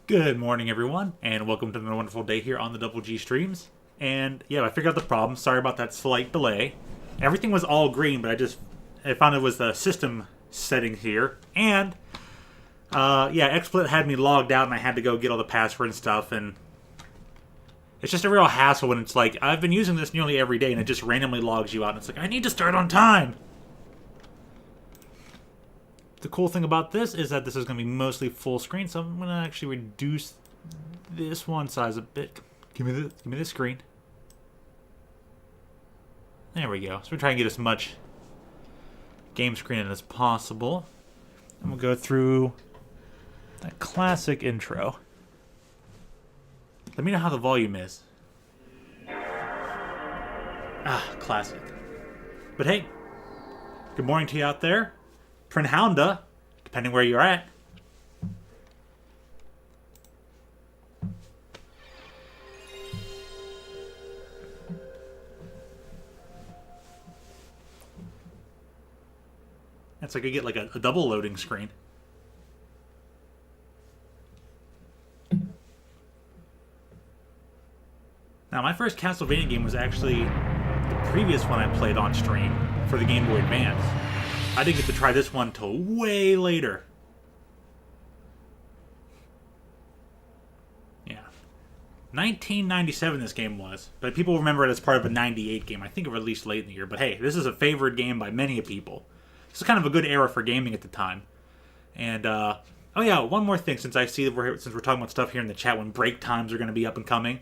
Good morning, everyone, and welcome to another wonderful day here on the Double G streams. And yeah, I figured out the problem. Sorry about that slight delay. Everything was all green, but I found it was the system settings here. And yeah, XSplit had me logged out, and I had to go get all the password and stuff. And it's just a real hassle when it's like I've been using this nearly every day, and it just randomly logs you out. And it's like I need to start on time. The cool thing about this is that this is going to be mostly full screen, so I'm going to actually reduce this one size a bit. Give me the screen. There we go. So we're trying to get as much game screen in as possible. And we'll go through that classic intro. Let me know how the volume is. Ah, classic. But hey, good morning to you out there. Prinhounda, depending where you're at. That's like I get like a double loading screen. Now, my first Castlevania game was actually the previous one I played on stream for the Game Boy Advance. I didn't get to try this one till way later. Yeah. 1997 this game was, but people remember it as part of a 98 game. I think it released late in the year, but hey, this is a favored game by many people. This is kind of a good era for gaming at the time. And, oh yeah, one more thing, since we're talking about stuff here in the chat when break times are going to be up and coming.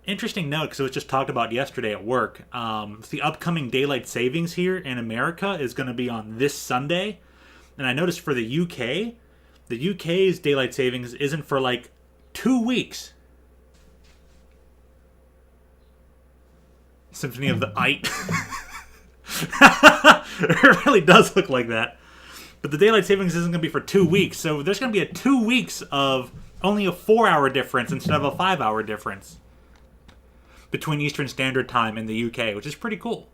Interesting note, because it was just talked about yesterday at work. The upcoming daylight savings here in America is going to be on this Sunday. And I noticed for the UK's daylight savings isn't for like 2 weeks. Symphony of the Night. It really does look like that. But the daylight savings isn't going to be for 2 weeks. So there's going to be 2 weeks of only a 4-hour difference instead of a 5-hour difference between Eastern Standard Time and the UK, which is pretty cool.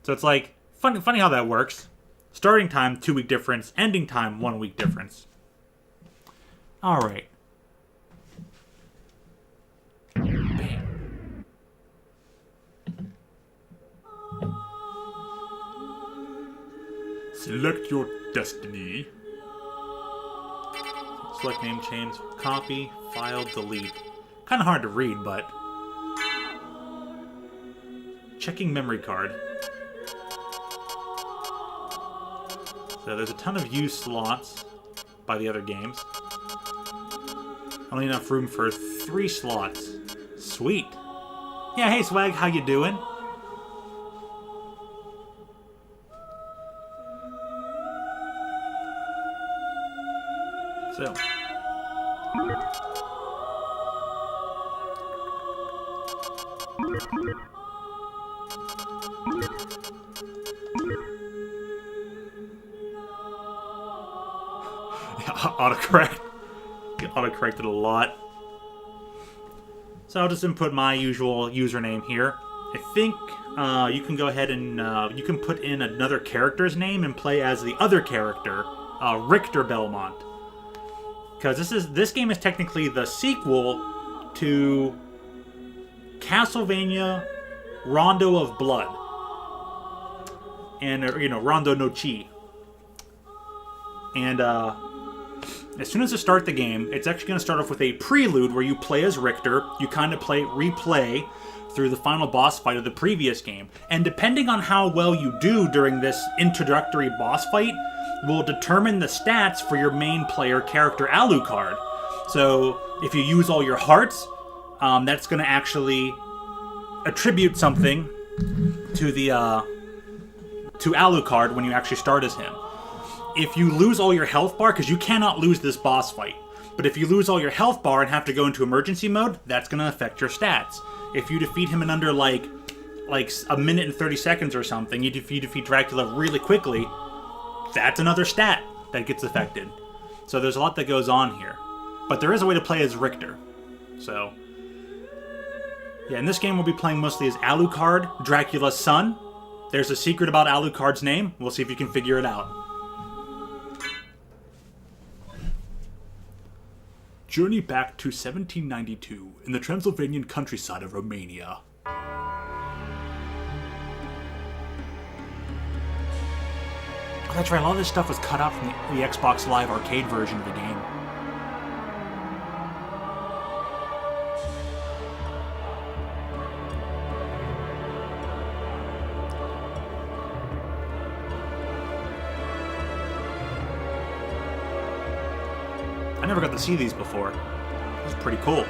So it's like, funny how that works. Starting time, 2-week difference. Ending time, 1-week difference. Alright. Bam. Select your destiny. Select name change, copy, file, delete. Kind of hard to read, but checking memory card. So there's a ton of used slots by the other games. Only enough room for 3 slots. Sweet. Yeah, hey Swag, how you doing? So. Autocorrect. Get autocorrected a lot. So I'll just input my usual username here. I think you can go ahead and you can put in another character's name and play as the other character, Richter Belmont. Because this game is technically the sequel to Castlevania Rondo of Blood. And, Rondo no Chi. And, as soon as you start the game, it's actually going to start off with a prelude where you play as Richter. You kind of replay through the final boss fight of the previous game. And depending on how well you do during this introductory boss fight, will determine the stats for your main player character, Alucard. So, if you use all your hearts, that's going to actually attribute something to to Alucard when you actually start as him. If you lose all your health bar, because you cannot lose this boss fight, but if you lose all your health bar and have to go into emergency mode, that's going to affect your stats. If you defeat him in under like a minute and 30 seconds or something, if you defeat Dracula really quickly, that's another stat that gets affected. So there's a lot that goes on here. But there is a way to play as Richter. So, yeah, in this game we'll be playing mostly as Alucard, Dracula's son. There's a secret about Alucard's name. We'll see if you can figure it out. Journey back to 1792 in the Transylvanian countryside of Romania. Oh, that's right, a lot of this stuff was cut out from the Xbox Live Arcade version of the game. I never got to see these before. It was pretty cool.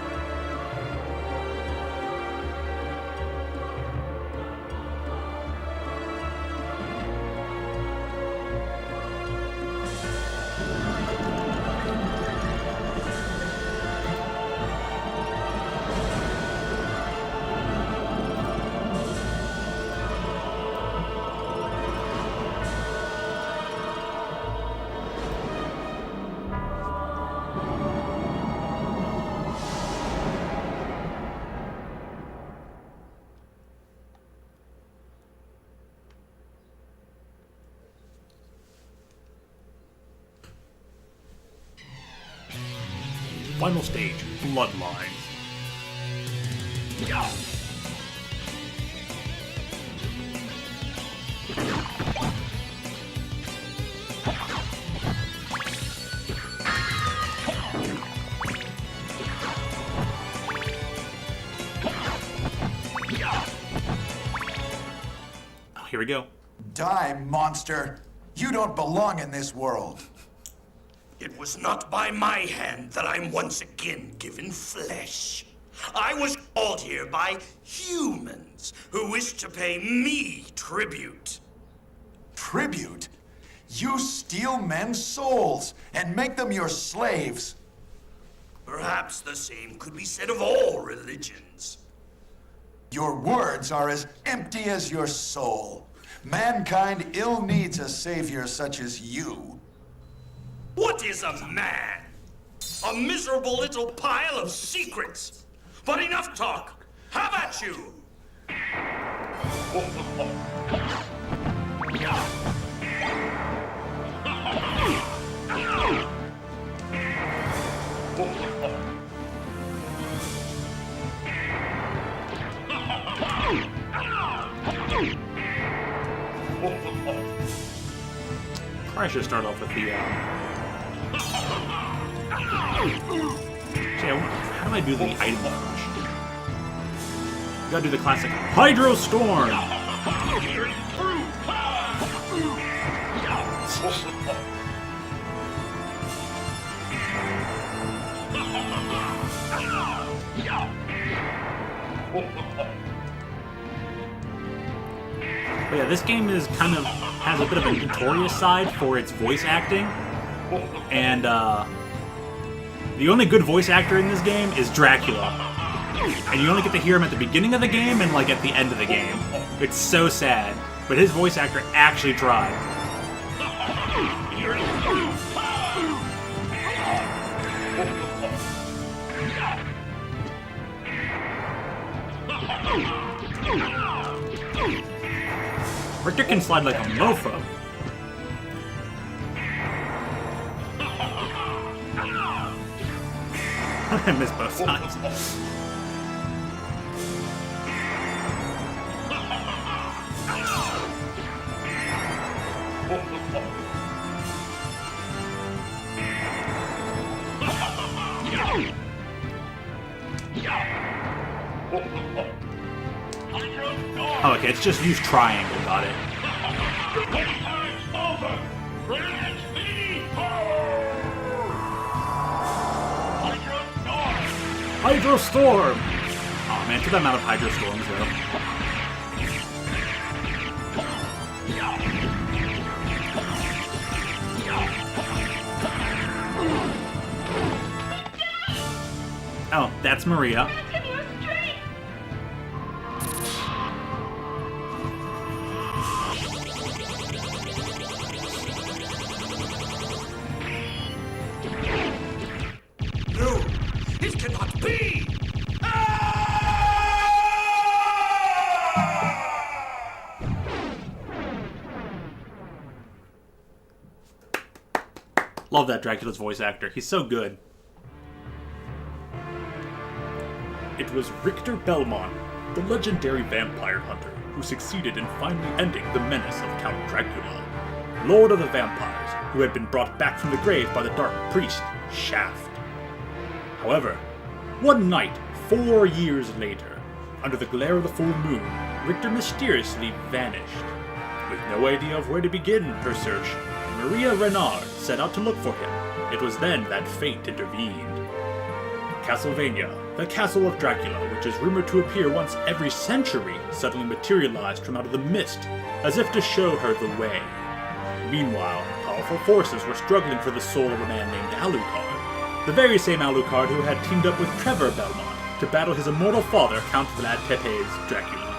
Final stage, Bloodlines. Oh, here we go. Die, monster! You don't belong in this world. It was not by my hand that I'm once again given flesh. I was called here by humans who wish to pay me tribute. Tribute? You steal men's souls and make them your slaves. Perhaps the same could be said of all religions. Your words are as empty as your soul. Mankind ill needs a savior such as you. What is a man? A miserable little pile of secrets. But enough talk. Have at you! Probably should start off with the, how do I do the item crush? You gotta do the classic Hydro Storm! But yeah, this game is kind of has a bit of a notorious side for its voice acting, and the only good voice actor in this game is Dracula, and you only get to hear him at the beginning of the game and like at the end of the game. It's so sad, but his voice actor actually tried. Richter can slide like a mofo. I missed both times. Oh, okay, it's just use triangle, got it. Hydro Storm! Oh man, took that amount of Hydro Storms though. Oh, that's Maria. Love that Dracula's voice actor. He's so good. It was Richter Belmont, the legendary vampire hunter, who succeeded in finally ending the menace of Count Dracula, Lord of the Vampires, who had been brought back from the grave by the dark priest, Shaft. However, one night, 4 years later, under the glare of the full moon, Richter mysteriously vanished. With no idea of where to begin her search, Maria Renard set out to look for him. It was then that fate intervened. Castlevania, the Castle of Dracula, which is rumored to appear once every century, suddenly materialized from out of the mist, as if to show her the way. Meanwhile, powerful forces were struggling for the soul of a man named Alucard, the very same Alucard who had teamed up with Trevor Belmont to battle his immortal father, Count Vlad Tepes Dracula.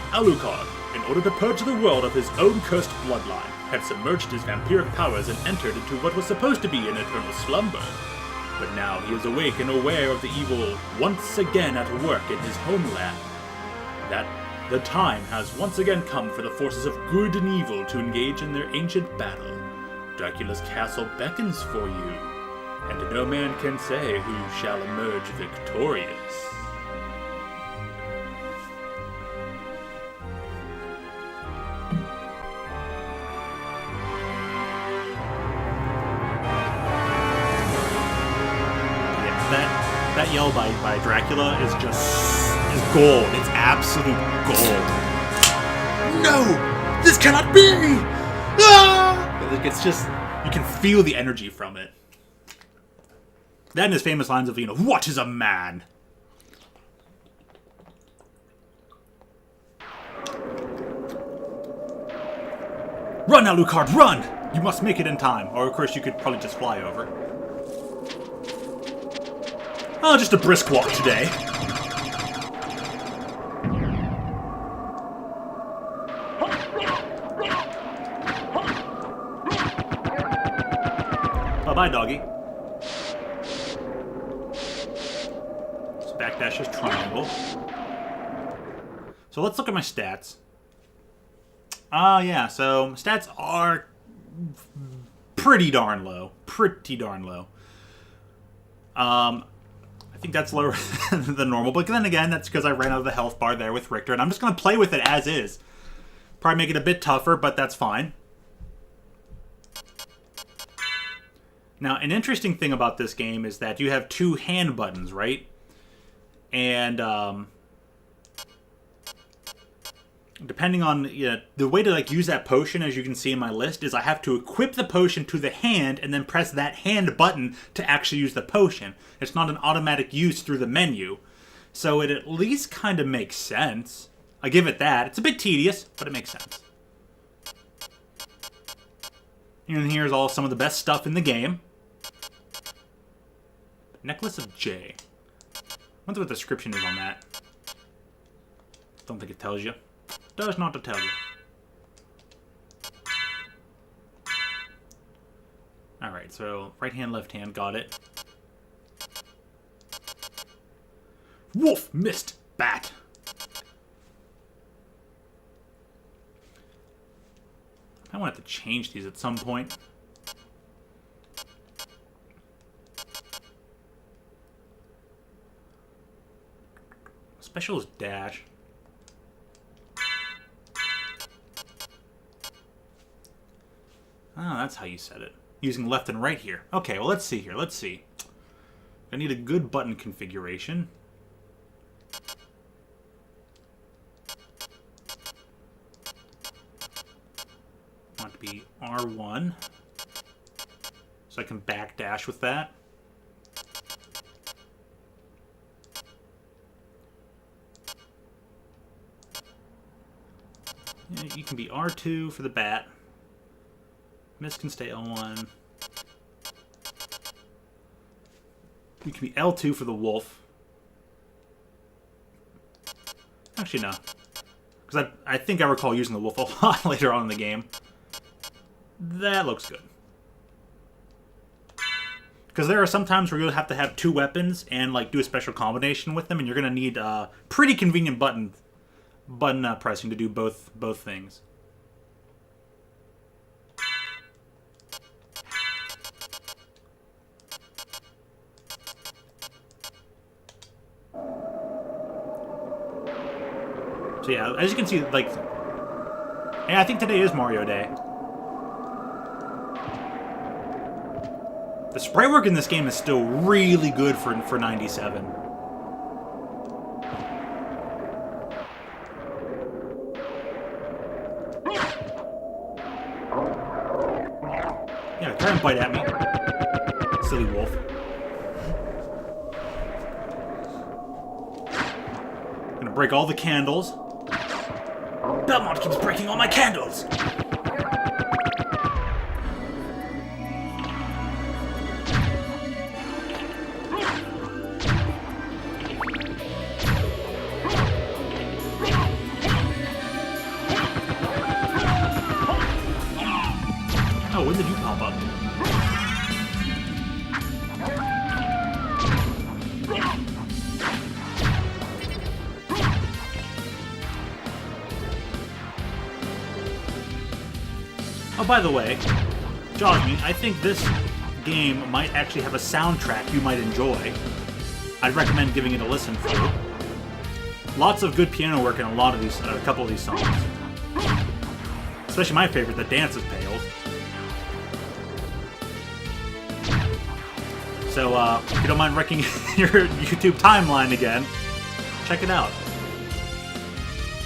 Alucard, in order to purge the world of his own cursed bloodline, had submerged his vampiric powers and entered into what was supposed to be an eternal slumber. But now he is awake and aware of the evil once again at work in his homeland. That the time has once again come for the forces of good and evil to engage in their ancient battle. Dracula's castle beckons for you, and no man can say who shall emerge victorious. That yell by Dracula is gold. It's absolute gold. No! This cannot be! Ah! Like, it's just, you can feel the energy from it. That and his famous lines of, what is a man? Run, Alucard, run! You must make it in time. Or, of course, you could probably just fly over. Oh, just a brisk walk today. Bye-bye, doggy. So backdash is triangle. So let's look at my stats. Yeah, so stats are pretty darn low. Pretty darn low. I think that's lower than normal, but then again, that's because I ran out of the health bar there with Richter, and I'm just going to play with it as is. Probably make it a bit tougher, but that's fine. Now, an interesting thing about this game is that you have 2 hand buttons, right? And, depending on the way to use that potion, as you can see in my list, is I have to equip the potion to the hand and then press that hand button to actually use the potion. It's not an automatic use through the menu. So it at least kind of makes sense. I give it that. It's a bit tedious, but it makes sense. And here's all some of the best stuff in the game. Necklace of J. I wonder what the description is on that. Don't think it tells you. Does not to tell you. Alright, so right hand, left hand, got it. Wolf, missed, bat. I want to have to change these at some point. Special is dash. Oh, that's how you set it. Using left and right here. Okay, well, let's see here. Let's see. I need a good button configuration. I want it to be R1. So I can backdash with that. Yeah, you can be R2 for the bat. Miss can stay L1. You can be L2 for the wolf. Actually, no. Because I think I recall using the wolf a lot later on in the game. That looks good. Because there are some times where you'll have to have 2 weapons and do a special combination with them, and you're going to need pretty convenient button pressing to do both things. So yeah, as you can see, like... Yeah, I think today is Mario Day. The sprite work in this game is still really good for 97. Yeah, try and bite at me. Silly wolf. Gonna break all the candles. Belmont keeps breaking all my candles! Oh, when did you pop up? Oh, by the way, Jogme, I think this game might actually have a soundtrack you might enjoy. I'd recommend giving it a listen through. Lots of good piano work in a couple of these songs. Especially my favorite, the dance is Pales. So, if you don't mind wrecking your YouTube timeline again, check it out.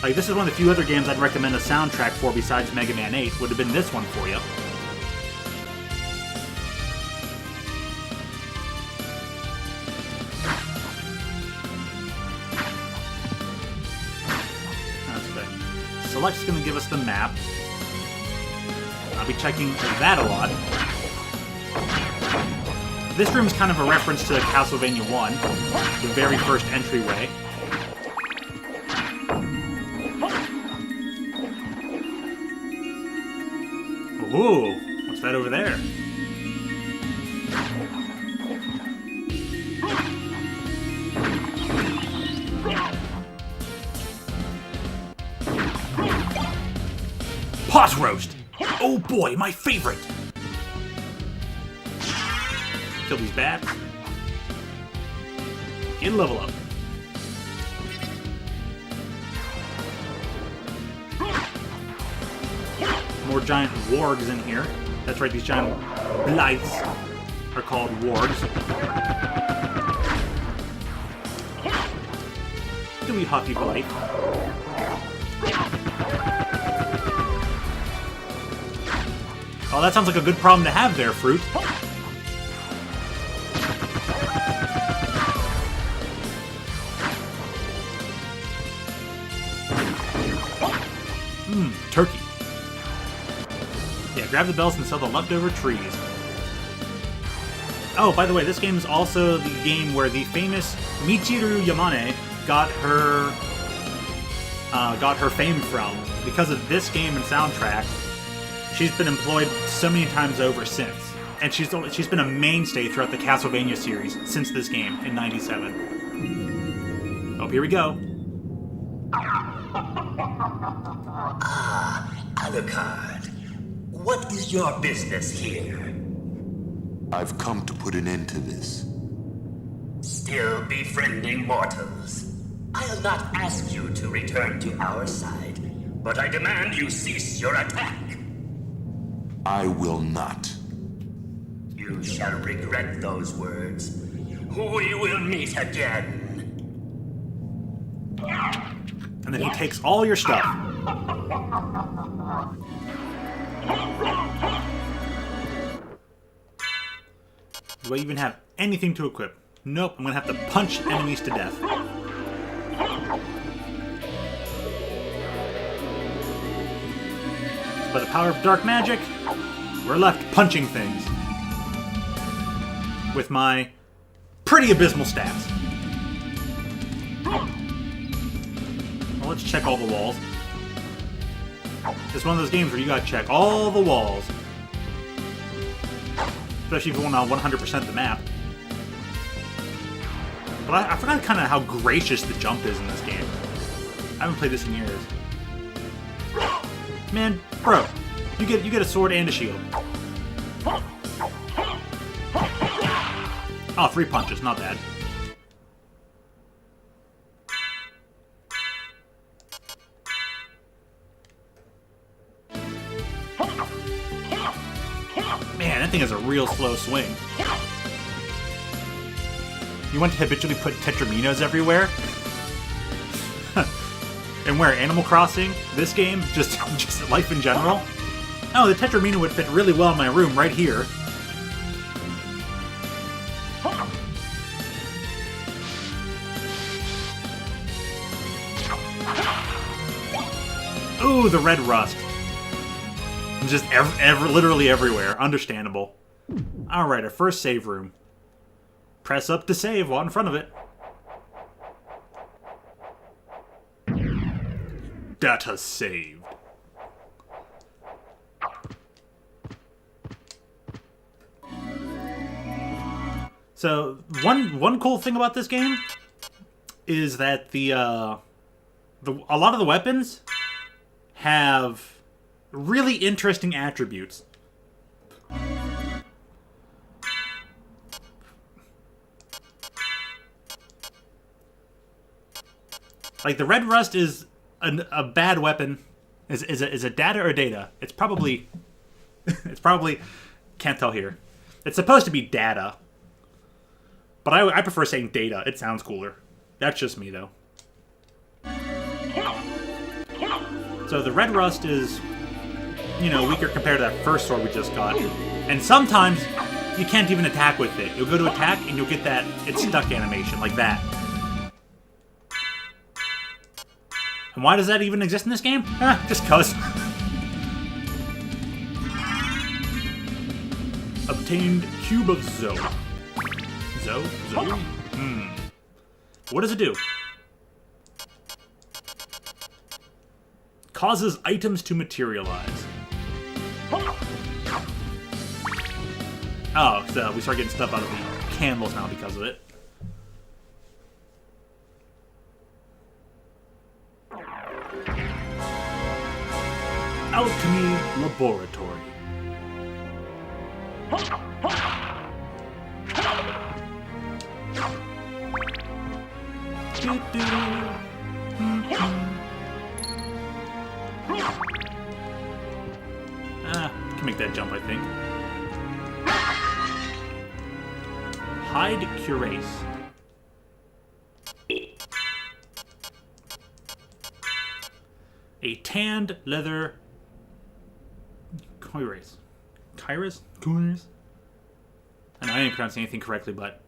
Like, this is one of the few other games I'd recommend a soundtrack for besides Mega Man 8. Would have been this one for you. That's good. Select's going to give us the map. I'll be checking that a lot. This room is kind of a reference to Castlevania 1, the very first entryway. Ooh, what's that over there? Pot roast! Oh boy, my favorite! Kill these bats. Get a level up. More giant wargs in here. That's right, these giant blights are called wargs. Do we hockey blight? Oh, that sounds like a good problem to have there, Fruit. Turkey. Yeah, grab the bells and sell the leftover trees. Oh, by the way, this game is also the game where the famous Michiru Yamane got her fame from. Because of this game and soundtrack, she's been employed so many times over since. And she's been a mainstay throughout the Castlevania series since this game in 97. Oh, here we go. Alucard, what is your business here? I've come to put an end to this. Still befriending mortals. I'll not ask you to return to our side, but I demand you cease your attack. I will not. You shall regret those words. We will meet again. And then he takes all your stuff. Do I even have anything to equip? Nope, I'm gonna have to punch enemies to death. By the power of dark magic, we're left punching things. With my pretty abysmal stats. Well, let's check all the walls. It's one of those games where you gotta check all the walls. Especially if you want to 100% the map. But I forgot kind of how gracious the jump is in this game. I haven't played this in years. Man, bro, you get a sword and a shield. Oh, 3 punches, not bad. Man, that thing has a real slow swing. You want to habitually put tetraminos everywhere? And where? Animal Crossing? This game? Just life in general? Oh, the tetramino would fit really well in my room right here. Ooh, the red rust. Just literally everywhere. Understandable. Alright, our first save room. Press up to save while in front of it. Data saved. So, one cool thing about this game is that a lot of the weapons have really interesting attributes. Like, the red rust is a bad weapon. Is it data or data? It's probably... it's probably... Can't tell here. It's supposed to be data. But I prefer saying data. It sounds cooler. That's just me, though. So the red rust is, weaker compared to that first sword we just got. And sometimes you can't even attack with it. You'll go to attack and you'll get that it's stuck animation, like that. And why does that even exist in this game? Just cuz. Obtained Cube of Zoe. Zoe? What does it do? Causes items to materialize. Oh, so we start getting stuff out of the candles now because of it. Alchemy Laboratory. Can make that jump, I think. Hide Cuirass. A tanned leather cuirass. Cuirass? Cuirass? I know I didn't pronounce anything correctly, but...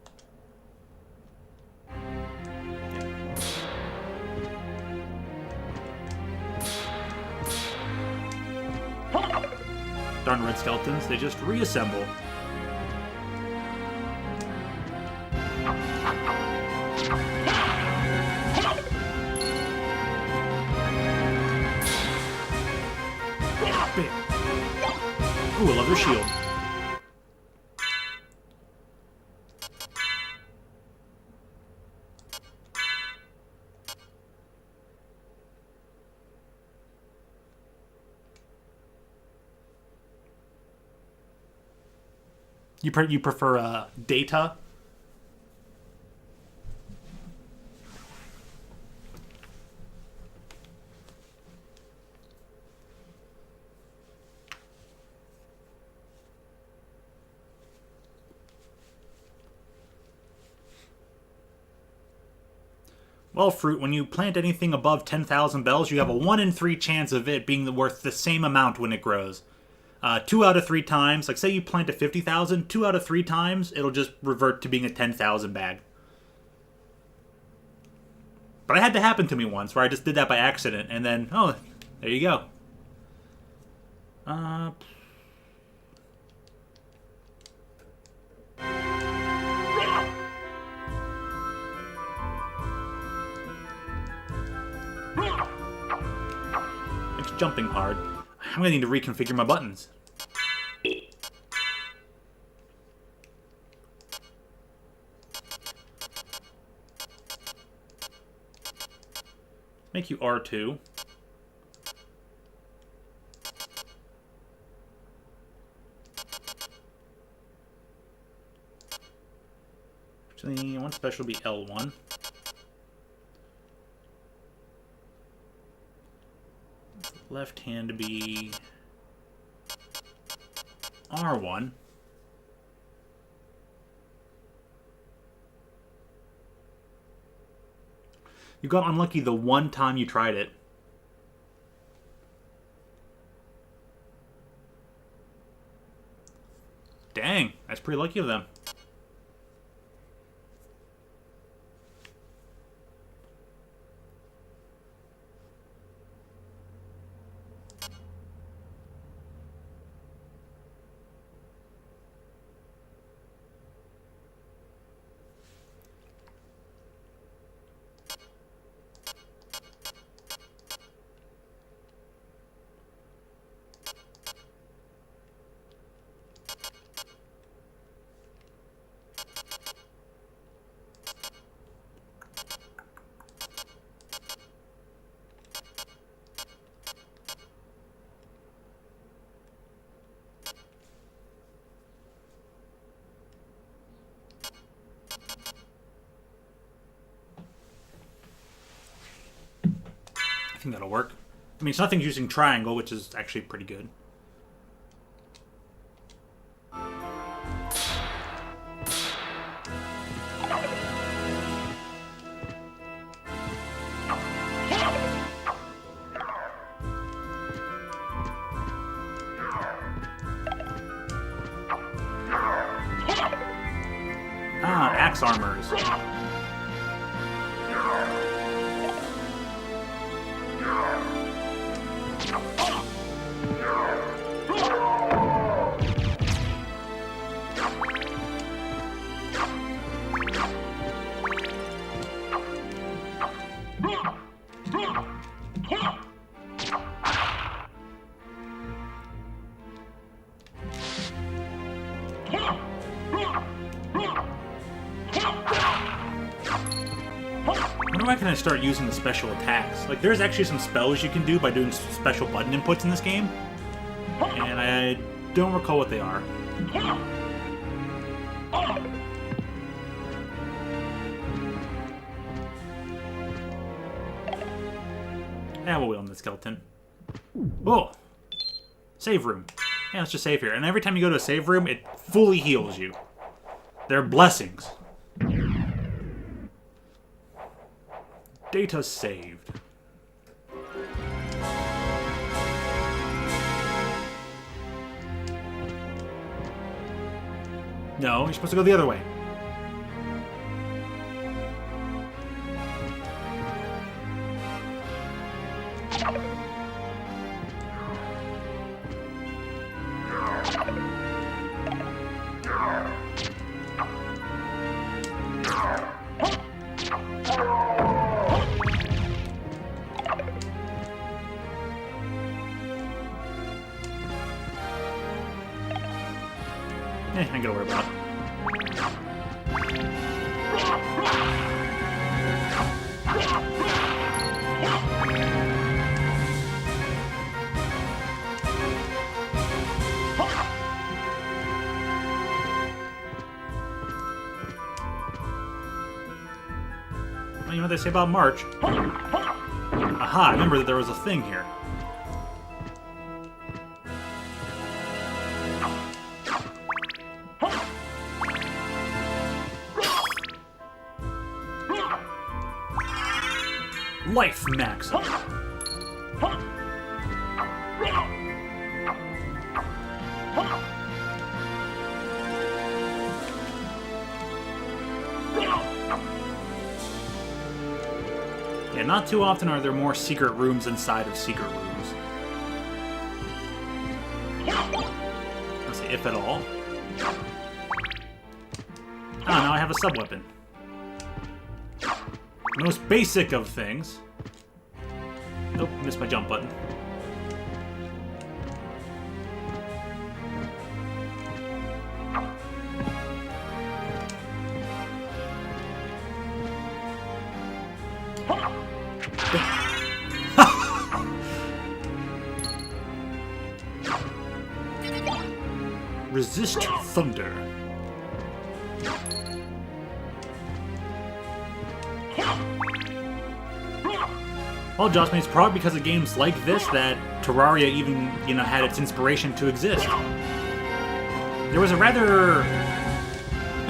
Darn red skeletons, they just reassemble. Ooh, I love their shield. You prefer data? Well, Fruit, when you plant anything above 10,000 bells, you have a 1 in 3 chance of it being worth the same amount when it grows. 2 out of 3 times, like say you plant a 50,000, 2 out of 3 times, it'll just revert to being a 10,000 bag. But it had to happen to me once, where I just did that by accident, and then, oh, there you go. It's jumping hard. I'm gonna need to reconfigure my buttons. Make you R2. Actually, one special will be L1. Left hand to be R1. You got unlucky the one time you tried it. Dang, that's pretty lucky of them. I think that'll work. I mean, it's nothing using triangle, which is actually pretty good. Ah, axe armors. When can I start using the special attacks? Like, there's actually some spells you can do by doing special button inputs in this game, and I don't recall what they are. Yeah, we'll wait on the skeleton. Oh! Save room. Yeah, let's just save here. And every time you go to a save room, it fully heals you. They're blessings. Data saved. No, you're supposed to go the other way. I ain't gotta worry about it. Well, you know what they say about March? Aha, I remember that there was a thing here. Life maximum. Yeah, not too often are there more secret rooms inside of secret rooms. Let's see, if at all. Ah, now I have a sub-weapon. Most basic of things. Nope, missed my jump button. Resist thunder. Well, Josh, it's probably because of games like this that Terraria even, had its inspiration to exist. There was a rather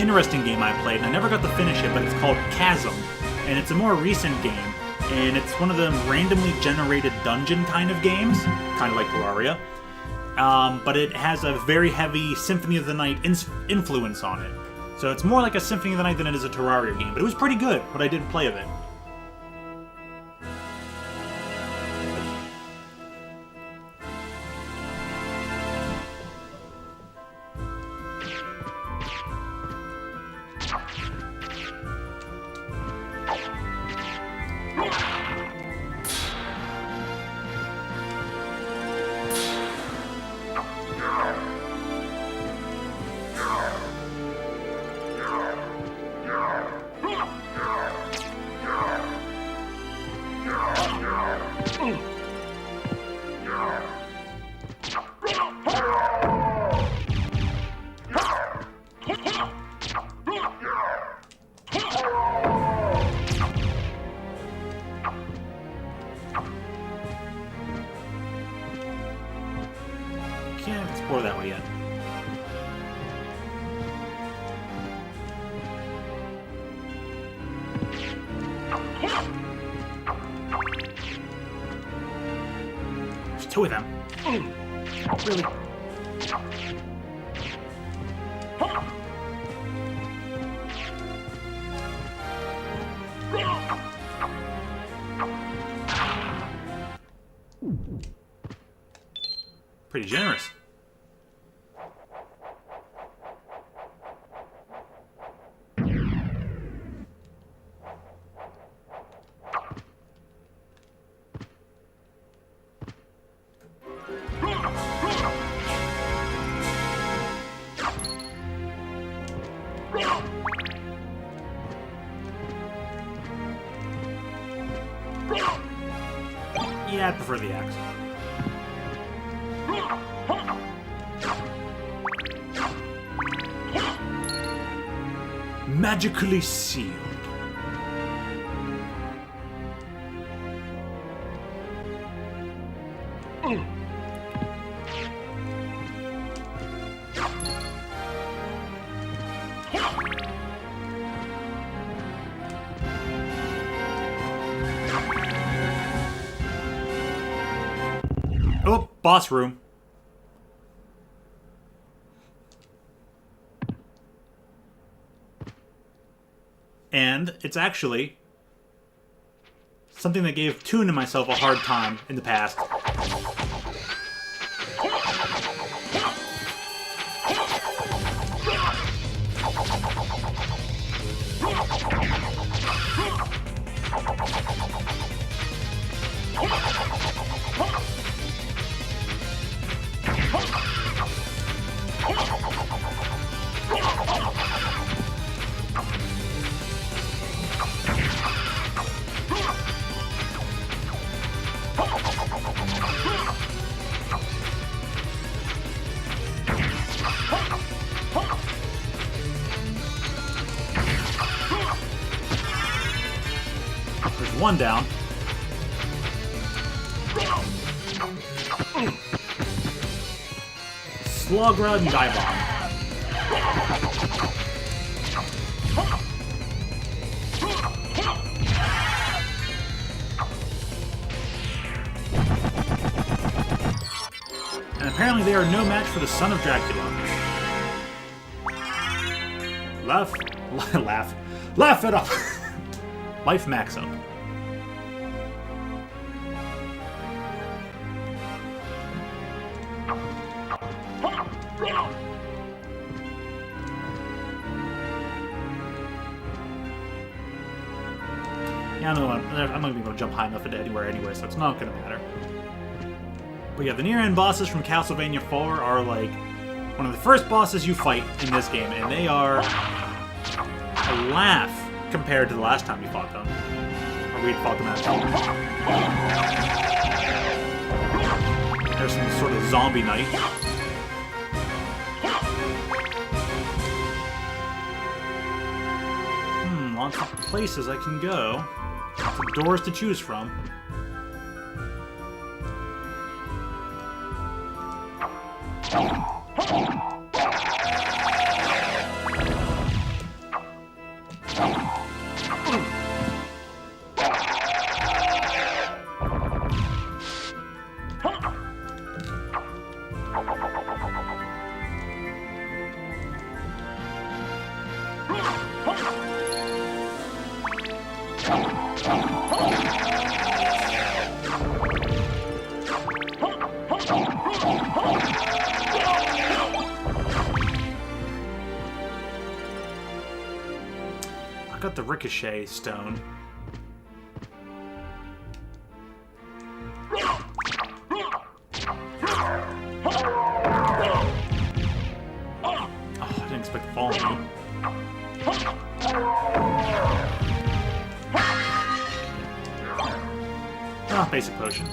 interesting game I played, and I never got to finish it, but it's called Chasm, and it's a more recent game, and it's one of them randomly generated dungeon kind of games, kind of like Terraria, but it has a very heavy Symphony of the Night influence on it. So it's more like a Symphony of the Night than it is a Terraria game, but it was pretty good, what I did play of it. Can't explore that way yet. There's two of them. Really? Pretty generous. Yeah, I prefer the axe. Magically sealed. Oh, boss room. And it's actually something that gave Toon and myself a hard time in the past. There's one down. Slug Rod and Dive Bomb. And apparently they are no match for the son of Dracula. Laugh it up! Life max up. Yeah, I'm not going to jump high enough into anywhere anyway, so it's not going to matter. But yeah, the near-end bosses from Castlevania 4 are like one of the first bosses you fight in this game, and they are a laugh compared to the last time you fought them. Or we'd fought them at all. There's some sort of zombie knight. Lots of places I can go. Lots of doors to choose from. I got the ricochet stone. Oh, I didn't expect to fall on me. Ah, basic potion.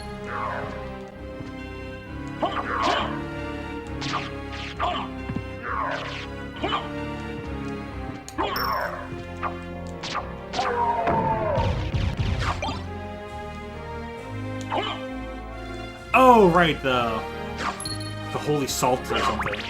Oh, right, the holy salt or something.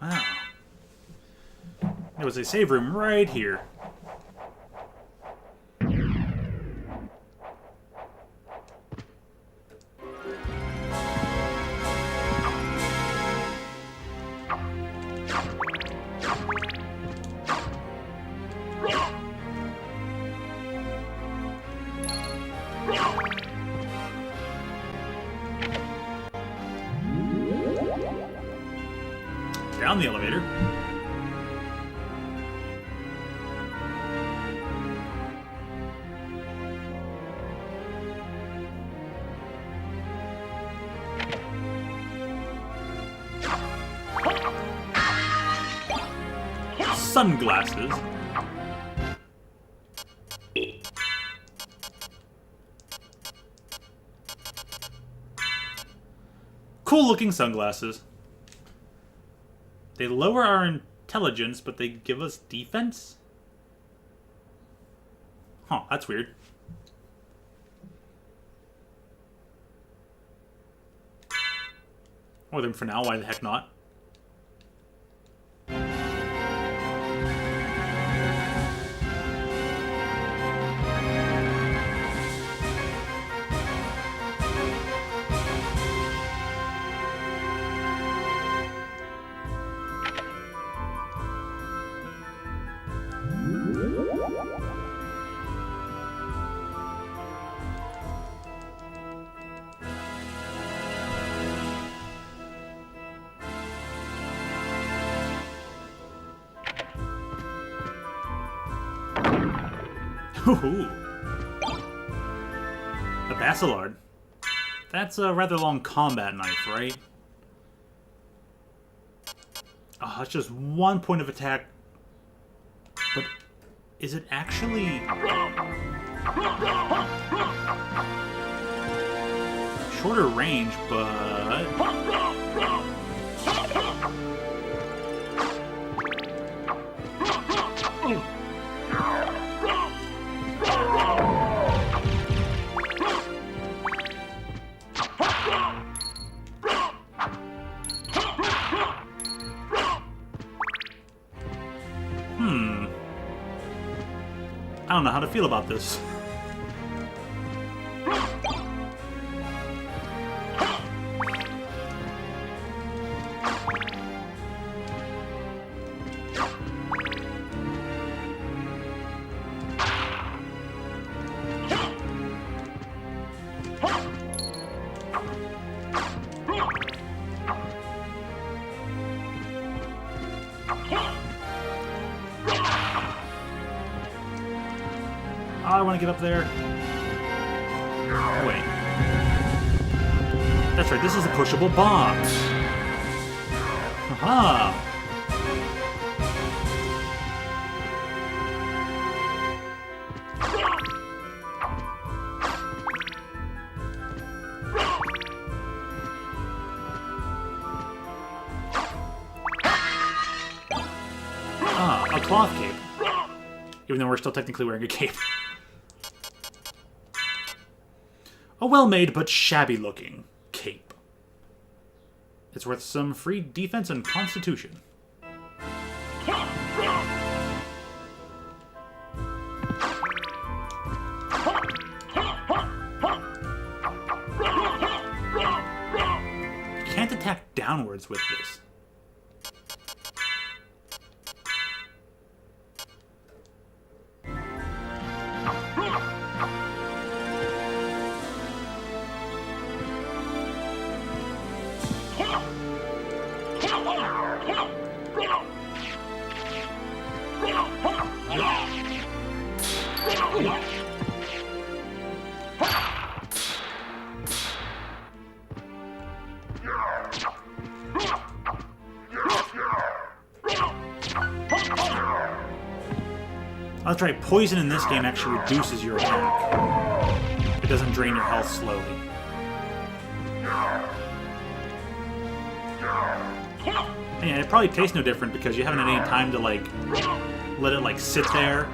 Wow. There was a save room right here. Down the elevator. Sunglasses. Cool looking sunglasses. They lower our intelligence, but they give us defense? Huh, that's weird. Or then for now, why the heck not? Ooh. A Basilard. That's a rather long combat knife, right? Oh, that's just 1 point of attack. But is it actually... shorter range, but... I don't know how to feel about this. want to get up there? Wait. That's right, this is a pushable box. Aha! A cloth cape. Even though we're still technically wearing a cape. A well-made but shabby-looking cape. It's worth some free defense and constitution. You can't attack downwards with this. That's right, poison in this game actually reduces your attack. It doesn't drain your health slowly. And yeah, it probably tastes no different because you haven't had any time to, like, let it, like, sit there.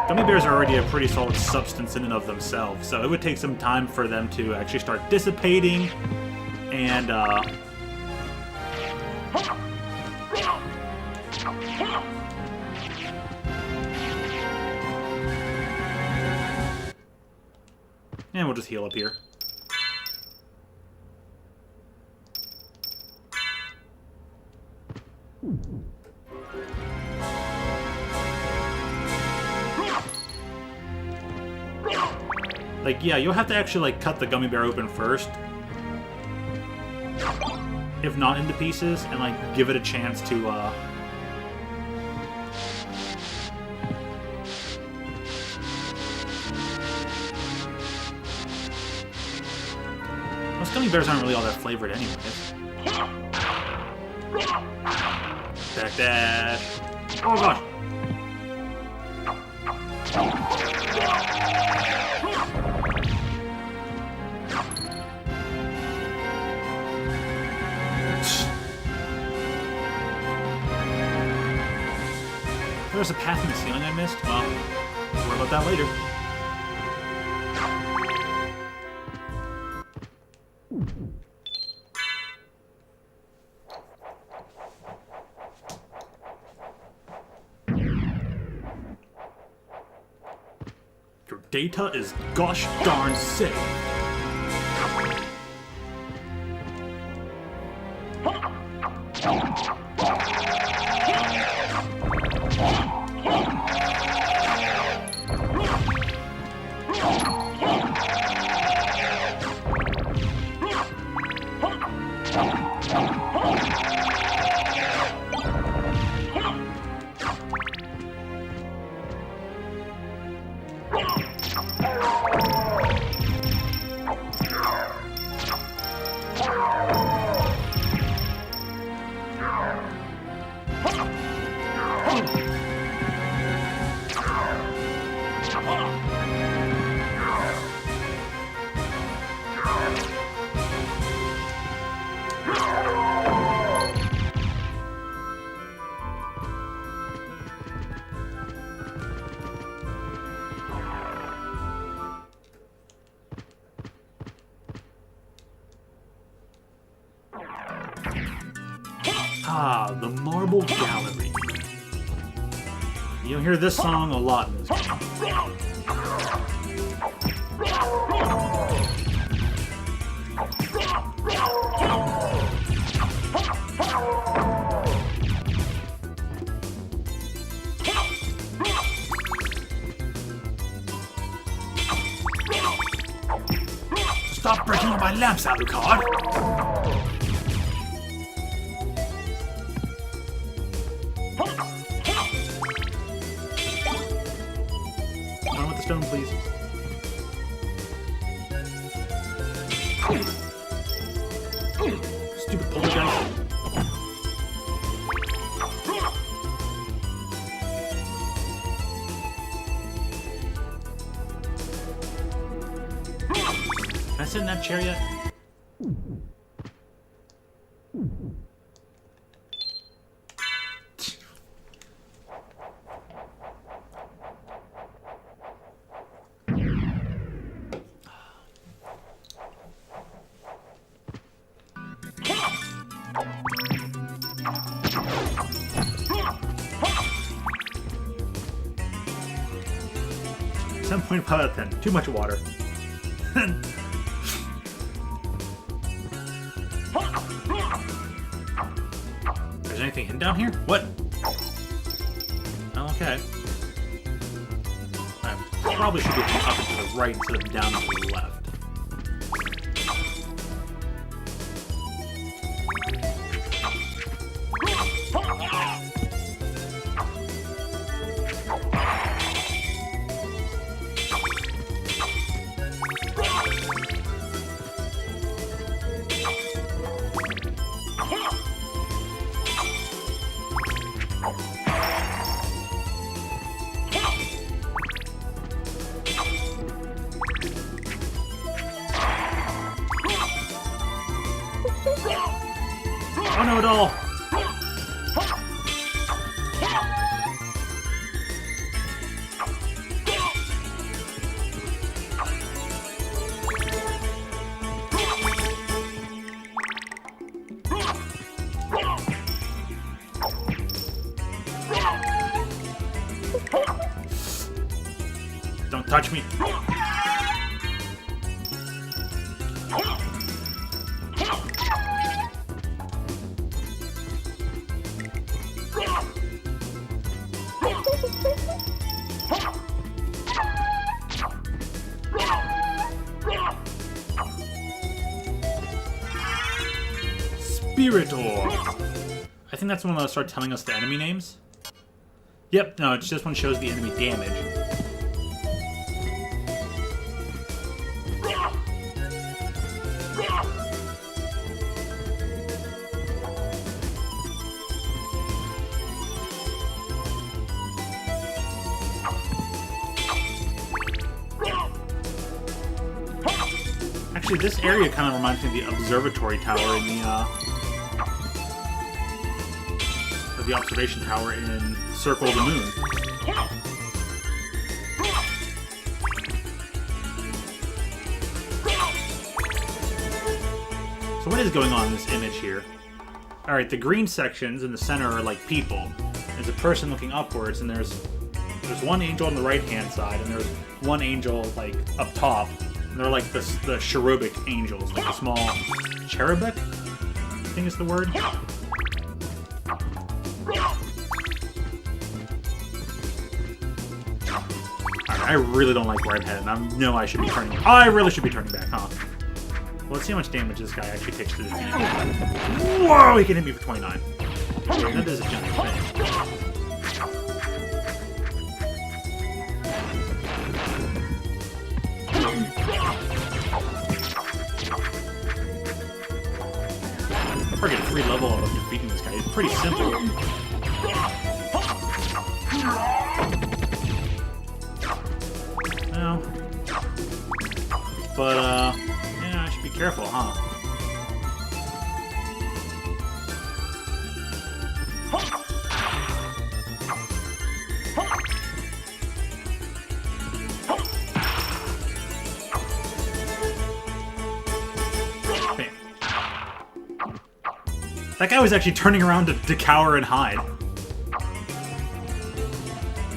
Gummy bears are already a pretty solid substance in and of themselves, so it would take some time for them to actually start dissipating and, and we'll just heal up here. Like, yeah, you'll have to actually, like, cut the gummy bear open first. If not into pieces, and, like, give it a chance to, Most gummy bears aren't really all that flavored anyways. Backdash. Oh gosh. There's a path in the ceiling I missed. Well, we'll worry about that later. Your data is gosh darn safe. Ah, the Marble Gallery. You'll hear this song a lot in this game. Stop breaking my lamps, Alucard! Stupid poltergeist. Can I sit in that chair yet? 7.5 out of 10. Too much water. There's anything hidden down here? What? Oh, okay. I probably should be up and to the right instead of down and to the left. Oh no, it all! Don't touch me! Spiritor. I think that's when they'll start telling us the enemy names. Yep, no, it's just one shows the enemy damage. Actually, this area kind of reminds me of the observatory tower in the observation tower in Circle of the Moon. So what is going on in this image here? Alright, the green sections in the center are like people. There's a person looking upwards, and there's one angel on the right-hand side, and there's one angel like up top. And they're like the cherubic angels, like a small cherubic, I think is the word. I really don't like where I'm headed. I know I should be turning. I really should be turning back, huh? Well, let's see how much damage this guy actually takes to the team. Whoa, he can hit me for 29. That is a giant thing. I forget 3 level of defeating this guy. It's pretty simple. No. But, yeah, I should be careful, huh? Bam. That guy was actually turning around to cower and hide.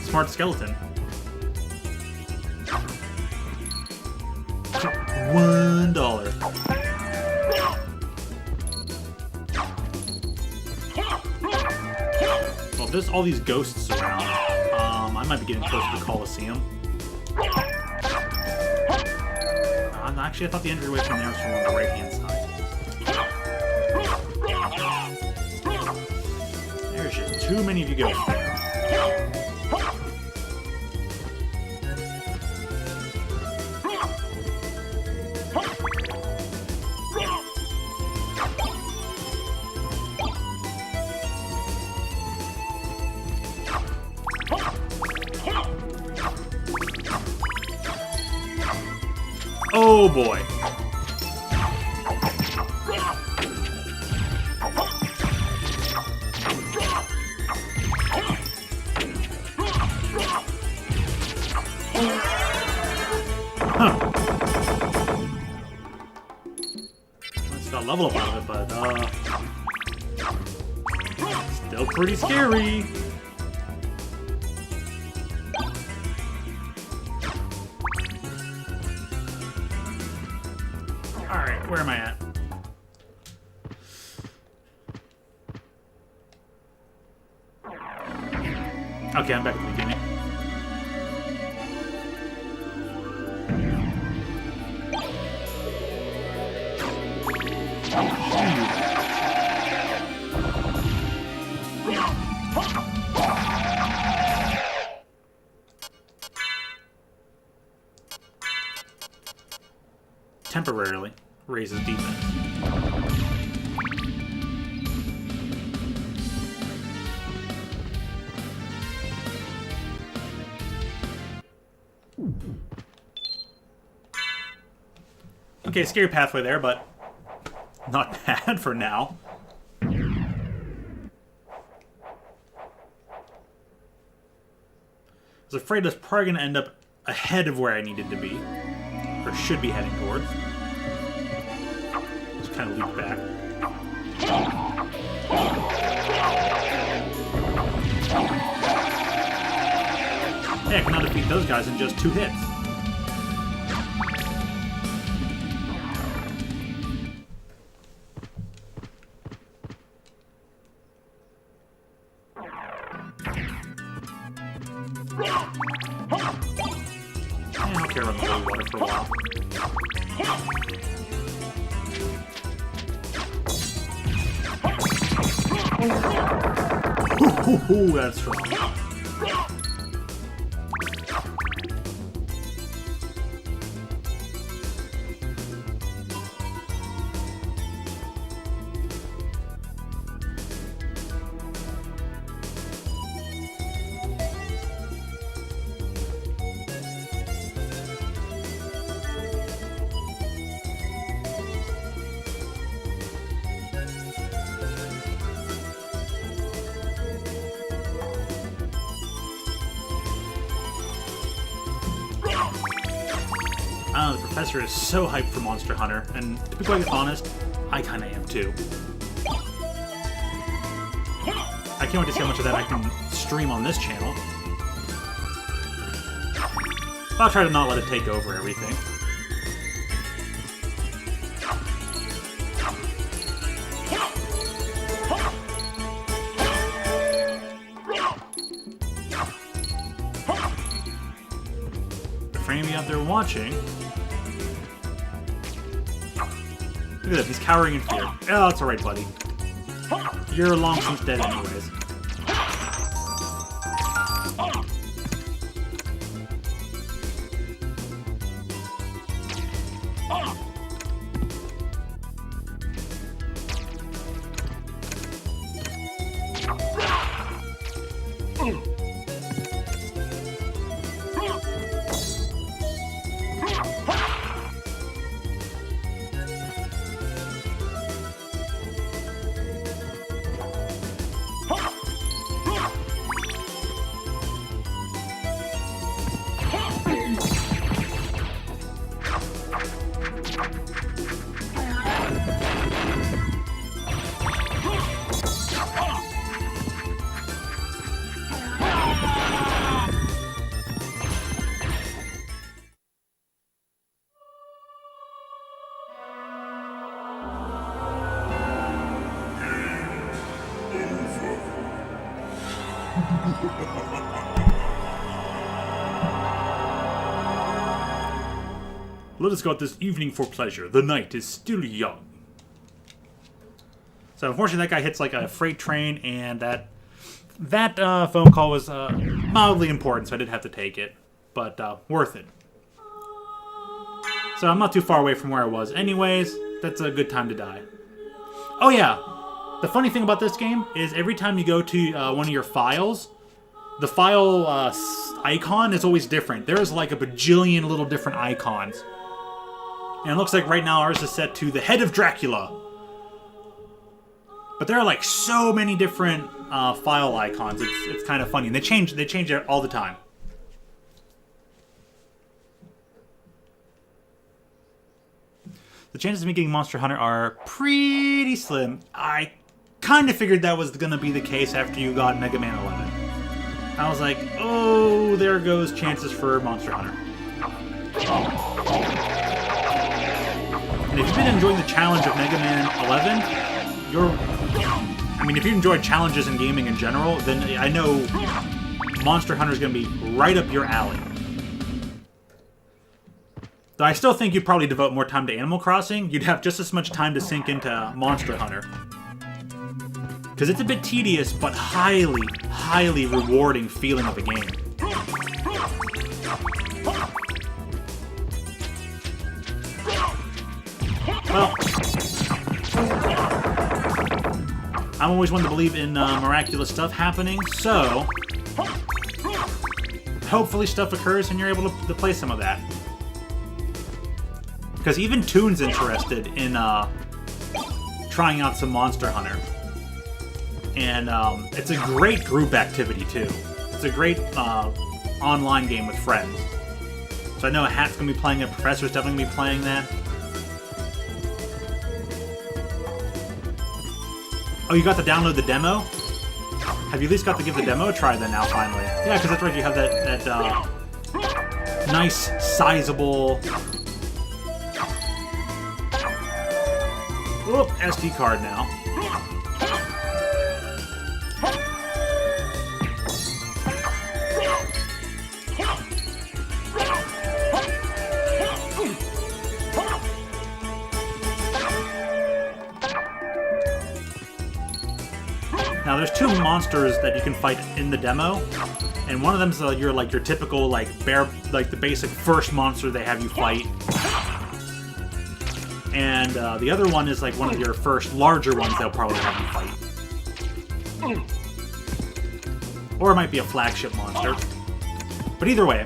Smart skeleton. $1. Well, if there's all these ghosts around, I might be getting close to the Colosseum. Actually, I thought the entryway from there was from on the right-hand side. There's just too many of you ghosts there. Oh boy. Huh. It's got level up out of it, but still pretty scary. Alright, where am I at? Okay, I'm back at the beginning. Temporarily raises defense. Okay, scary pathway there, but not bad for now. I was afraid I was probably going to end up ahead of where I needed to be. Or should be heading towards. Just kind of leap back. Hey, I can now defeat those guys in just 2 hits. I don't care about the holy water for a while. Ooh, that's strong. The professor is so hyped for Monster Hunter, and to be quite honest, I kinda am too. I can't wait to see how much of that I can stream on this channel. I'll try to not let it take over everything. For any of you out there watching, look at that, he's cowering in fear. Oh, it's alright, buddy. You're long since dead anyways. Let us go out this evening for pleasure. The night is still young. So unfortunately, that guy hits like a freight train, and that phone call was mildly important, so I did have to take it, but worth it. So I'm not too far away from where I was. Anyways, that's a good time to die. Oh yeah, the funny thing about this game is every time you go to one of your files, the file icon is always different. There's like a bajillion little different icons. And it looks like right now ours is set to the head of Dracula. But there are like so many different file icons. It's kind of funny. And they change it all the time. The chances of me getting Monster Hunter are pretty slim. I kind of figured that was going to be the case after you got Mega Man 11. I was like, oh, there goes chances for Monster Hunter. And if you've been enjoying the challenge of Mega Man 11, if you enjoy challenges in gaming in general, then I know Monster Hunter is going to be right up your alley. Though I still think you'd probably devote more time to Animal Crossing. You'd have just as much time to sink into Monster Hunter. Because it's a bit tedious, but highly, highly rewarding feeling of a game. Well, I'm always one to believe in miraculous stuff happening, so hopefully stuff occurs and you're able to play some of that. Because even Toon's interested in trying out some Monster Hunter. And it's a great group activity, too. It's a great online game with friends. So I know Hat's going to be playing it, Professor's definitely going to be playing that. Oh, you got to download the demo? Have you at least got to give the demo a try then now, finally? Yeah, because that's right, you have that nice, sizable... Whoop, SD card now. Now there's two monsters that you can fight in the demo, and one of them's your typical the basic first monster they have you fight, and the other one is like one of your first larger ones they'll probably have you fight, or it might be a flagship monster. But either way.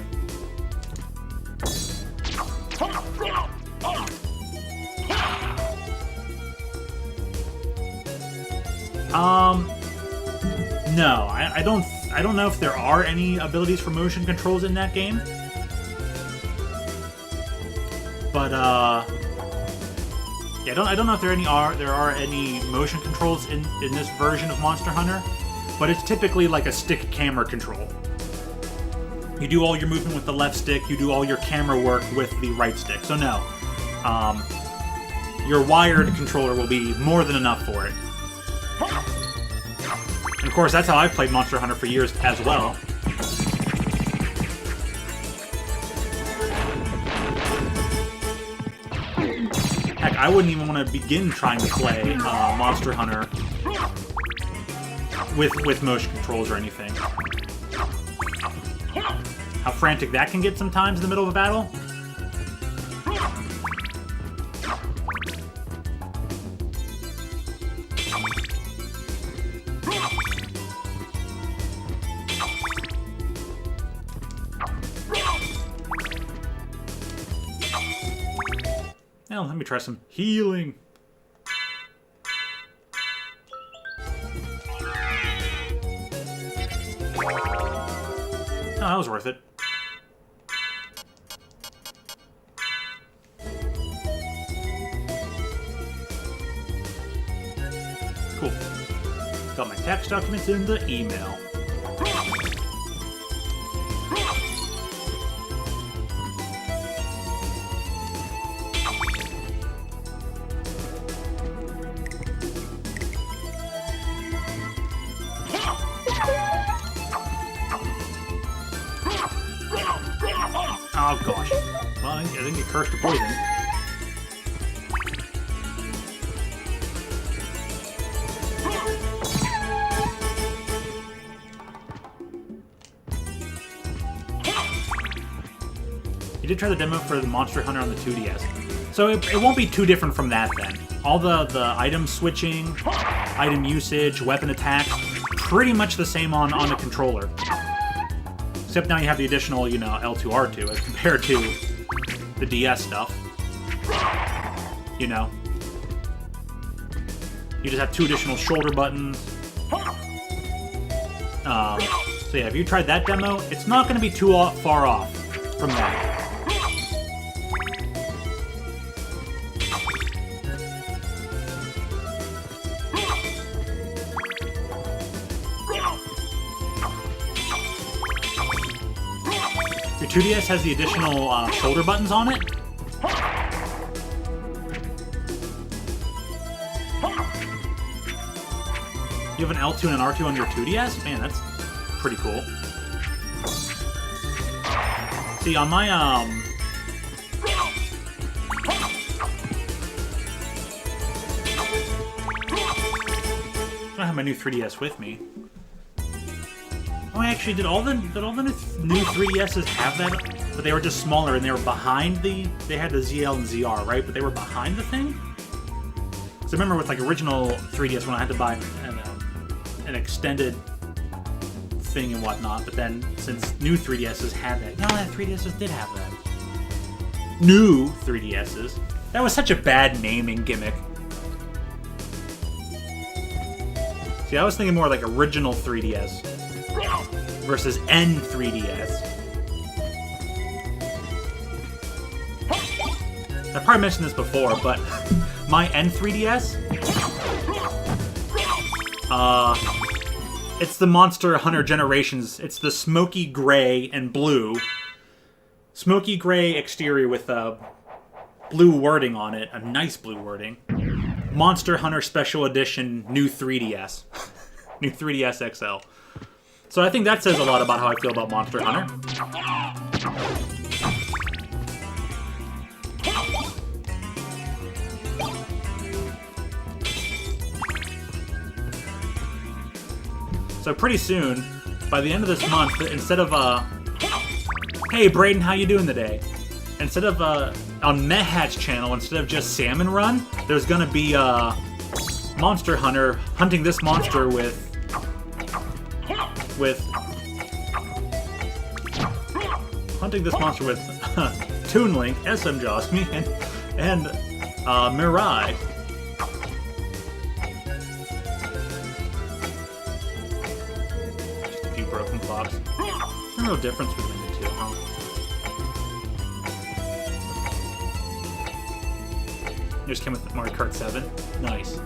No, I don't know if there are any abilities for motion controls in that game. But yeah, I don't know if there are any motion controls in this version of Monster Hunter, but it's typically like a stick camera control. You do all your movement with the left stick, you do all your camera work with the right stick. So no, your wired controller will be more than enough for it. And of course, that's how I've played Monster Hunter for years as well. Heck, I wouldn't even want to begin trying to play Monster Hunter with motion controls or anything. How frantic that can get sometimes in the middle of a battle. Now, let me try some healing. Oh, that was worth it. Cool. Got my text documents in the email. Oh gosh. Well, I didn't get cursed or poisoned. You did try the demo for the Monster Hunter on the 2DS. So it won't be too different from that then. All the item switching, item usage, weapon attack, pretty much the same on the controller. Except now you have the additional, L2, R2 as compared to the DS stuff. You know? You just have 2 additional shoulder buttons. So yeah, if you tried that demo, it's not going to be too far off from that. Your 2DS has the additional shoulder buttons on it. You have an L2 and an R2 on your 2DS? Man, that's pretty cool. See, on my, I don't have my new 3DS with me. Oh, actually, did all the new 3DSs have that? But they were just smaller and they were behind the... They had the ZL and ZR, right? But they were behind the thing? So I remember with like original 3DS when I had to buy an extended thing and whatnot, but then since new 3DSs had that... No, that 3DSs did have that. New 3DSs. That was such a bad naming gimmick. See, I was thinking more like original 3DS versus N3DS. I probably mentioned this before, but my N3DS, it's the Monster Hunter Generations. It's the smoky gray and blue. Smoky gray exterior with blue wording on it, a nice blue wording. Monster Hunter Special Edition New 3DS. New 3DS XL. So I think that says a lot about how I feel about Monster Hunter. So pretty soon, by the end of this month, instead of hey Braden, how you doing today? Instead of on Mehat's channel, instead of just Salmon Run, there's gonna be Monster Hunter hunting this monster with Toon Link, SM Josmy, and Mirai. Just a few broken clocks. No real difference between the two, huh? You just came with Mario Kart 7? Nice.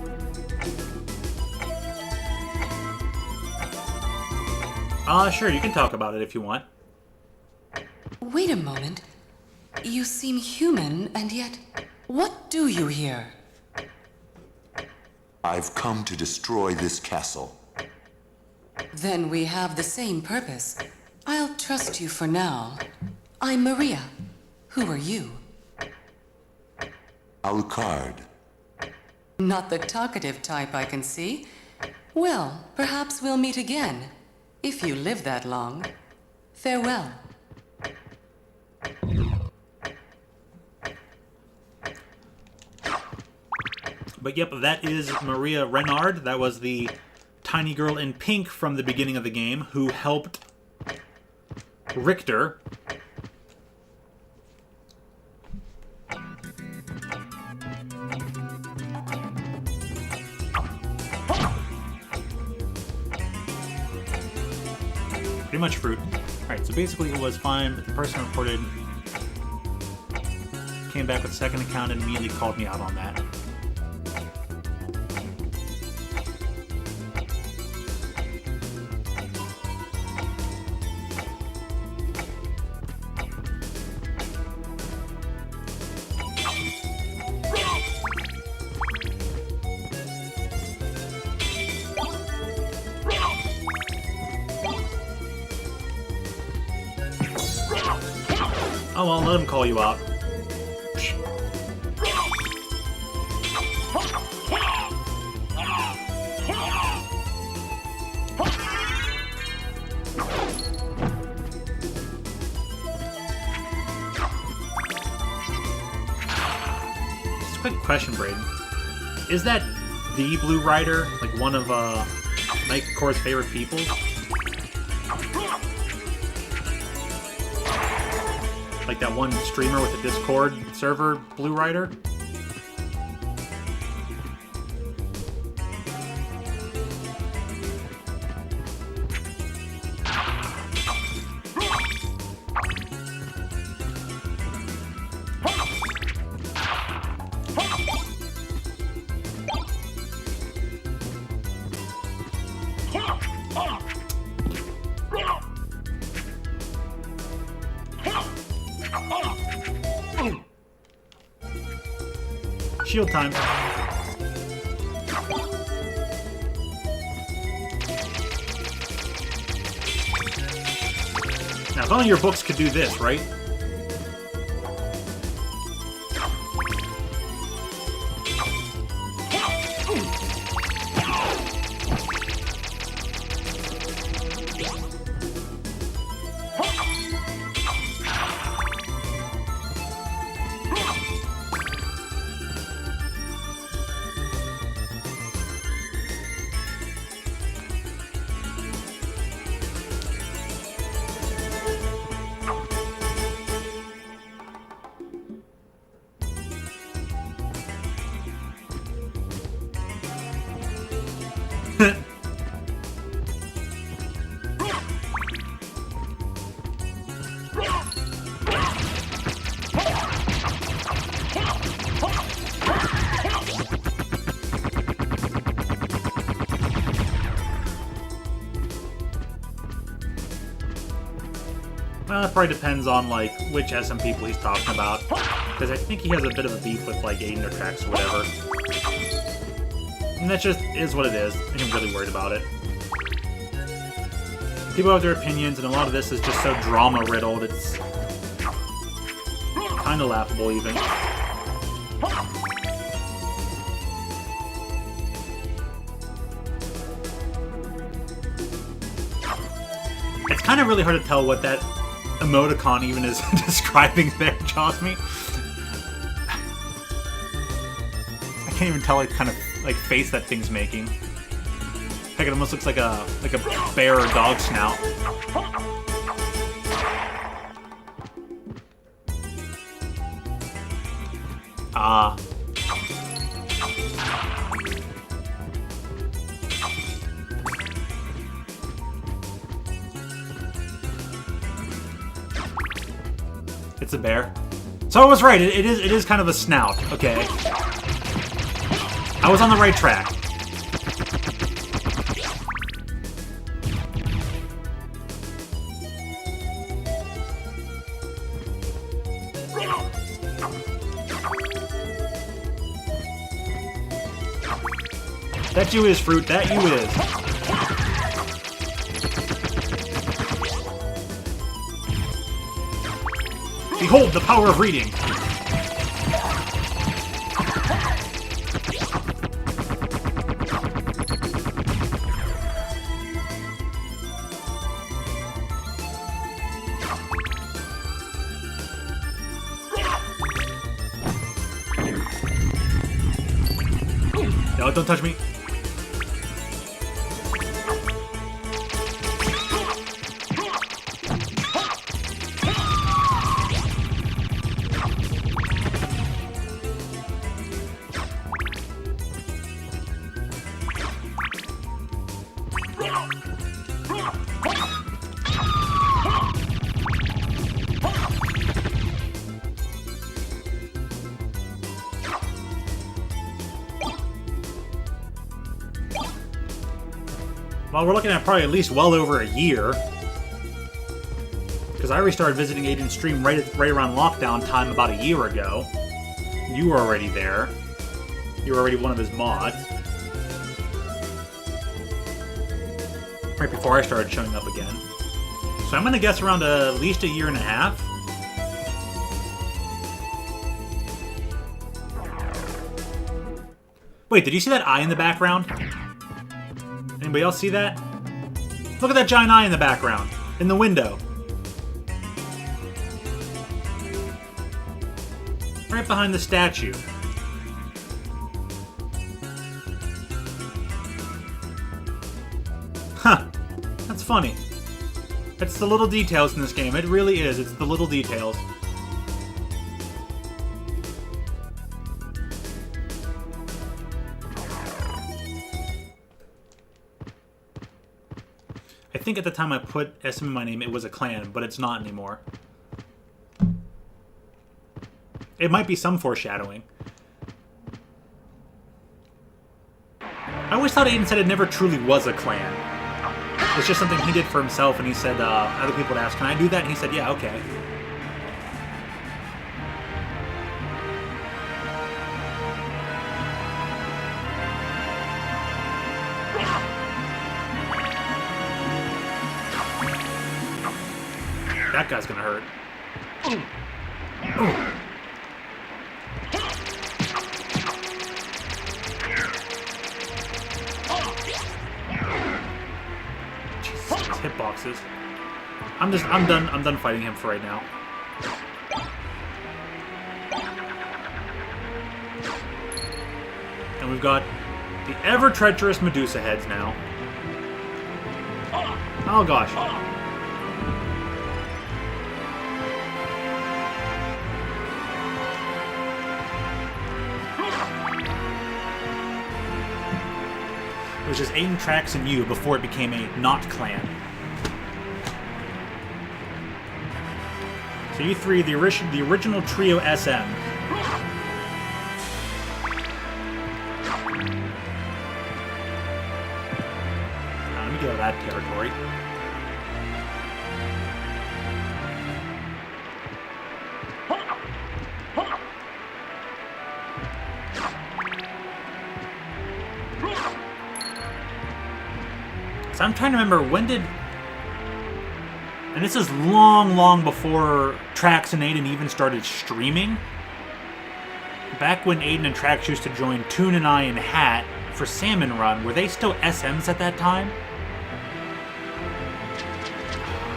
Sure, you can talk about it if you want. Wait a moment. You seem human, and yet, what do you here? I've come to destroy this castle. Then we have the same purpose. I'll trust you for now. I'm Maria. Who are you? Alucard. Not the talkative type, I can see. Well, perhaps we'll meet again. If you live that long. Farewell. But yep, that is Maria Renard. That was the tiny girl in pink from the beginning of the game who helped Richter. Pretty much fruit. Alright, so basically it was fine, but the person reported came back with a second account and immediately called me out on that. Oh well, let him call you out. Just a quick question, Braden. Is that the Blue Rider, like one of Nightcore's favorite people? Like that one streamer with the Discord server, Blue Rider. Shield time. Now, if only your books could do this, right? Well, it probably depends on, like, which SM people he's talking about. Because I think he has a bit of a beef with, like, Aiden or Trax or whatever. And that just is what it is. I ain't really worried about it. People have their opinions, and a lot of this is just so drama-riddled, it's kind of laughable, even. It's kind of really hard to tell what that emoticon even is describing there, Josmy. I can't even tell what kind of like face that thing's making. Heck, it almost looks like a bear or dog snout. Ah. It's a bear. So I was right. It is kind of a snout. Okay. I was on the right track. That you is, Fruit. That you is. Behold the power of reading! No, don't touch me. Well, we're looking at probably at least well over a year. Because I restarted visiting Aiden's stream right around lockdown time about a year ago. You were already there. You were already one of his mods. Right before I started showing up again. So I'm going to guess around at least a year and a half. Wait, did you see that eye in the background? Anybody else see that? Look at that giant eye in the background. In the window. Right behind the statue. Huh. That's funny. It's the little details in this game. It really is. It's the little details. I think at the time I put SM in my name, it was a clan, but it's not anymore. It might be some foreshadowing. I always thought Aiden said it never truly was a clan. It's just something he did for himself, and he said, other people would ask, can I do that? And he said, yeah, okay. That guy's gonna hurt. Oh. Jesus, these hitboxes. I'm done fighting him for right now. And we've got the ever treacherous Medusa heads now. Oh gosh. It was just Aiden, Trax, and you before it became a not clan. So you three, the original trio SM. Now, let me get out of that territory. So I'm trying to remember, when did... And this is long, long before Trax and Aiden even started streaming. Back when Aiden and Trax used to join Toon and I and Hat for Salmon Run, were they still SMs at that time?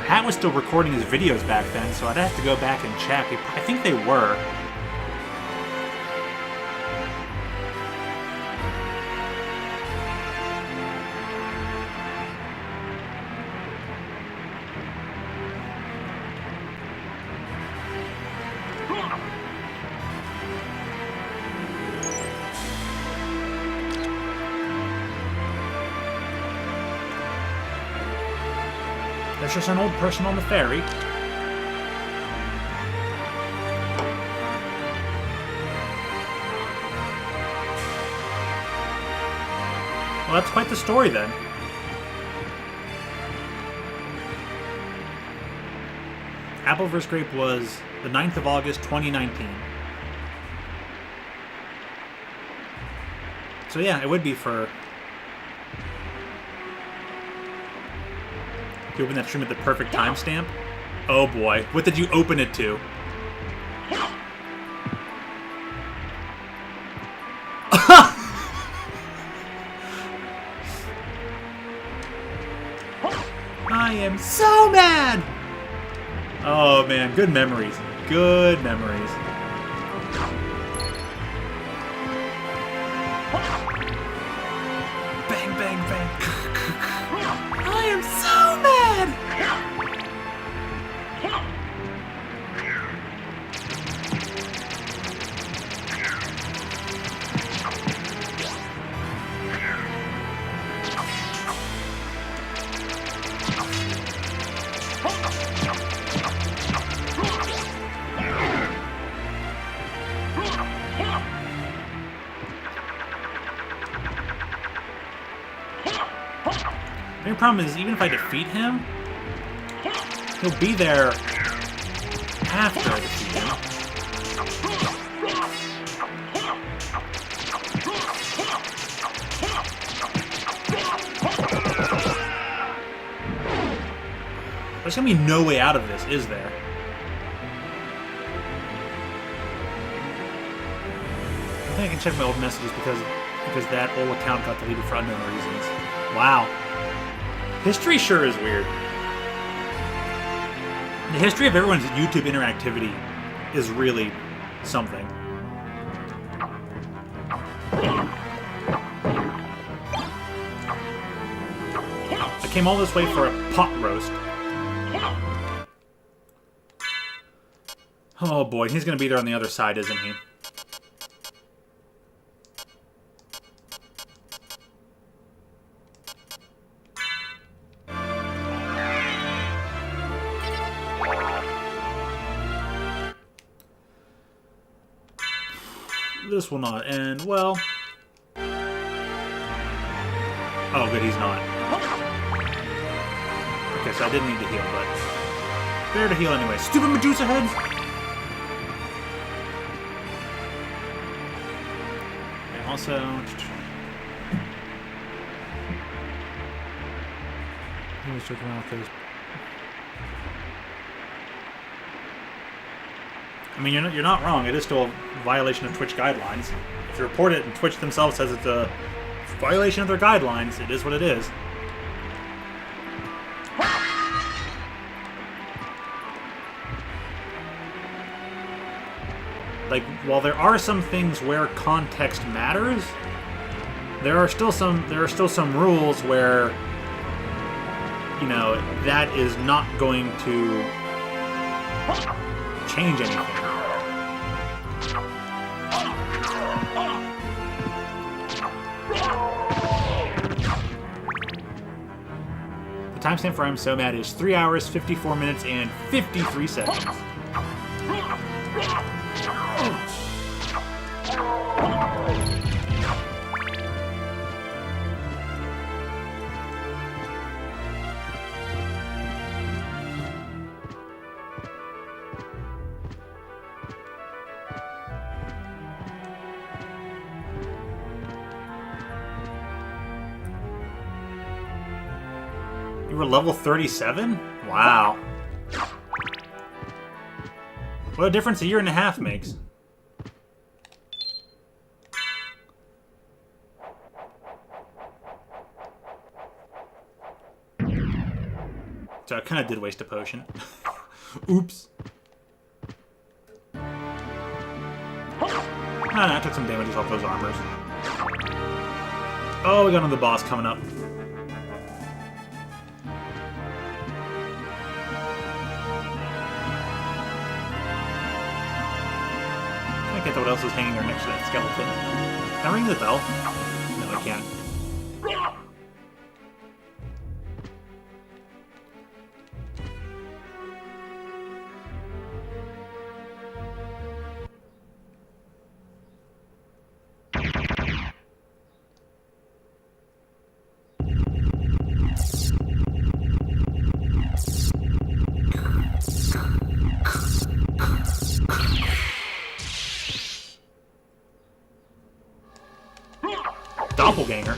Hat was still recording his videos back then, so I'd have to go back and check. I think they were. There's just an old person on the ferry. Well, that's quite the story then. Apple vs. Grape was the 9th of August, 2019. So yeah, it would be for... You open that stream at the perfect timestamp? Oh boy, what did you open it to? I am so mad! Oh man, good memories. Good memories. Bang, bang, bang. I am so mad! The only problem is, even if I defeat him, he'll be there after I defeat him. There's gonna be no way out of this, is there? I think I can check my old messages because that old account got deleted for unknown reasons. Wow. History sure is weird. The history of everyone's YouTube interactivity is really something. I came all this way for a pot roast. Oh boy, he's gonna be there on the other side, isn't he? This will not end well. Oh, good, he's not. Okay, so I didn't need to heal, but better to heal anyway. Stupid Medusa heads! And also... He was joking around with those. I mean, you're not wrong. It is still a violation of Twitch guidelines. If you report it and Twitch themselves says it's a violation of their guidelines, it is what it is. Like, while there are some things where context matters, there are still some rules where, you know, that is not going to change anything. The timestamp for I'm So Mad is 3 hours, 54 minutes, and 53 seconds. You were level 37? Wow. What a difference a year and a half makes. So I kind of did waste a potion. Oops. I took some damages off those armors. Oh, we got another boss coming up. I can't tell what else is hanging there next to that skeleton. Can I ring the bell? No, I can't. Doppelganger.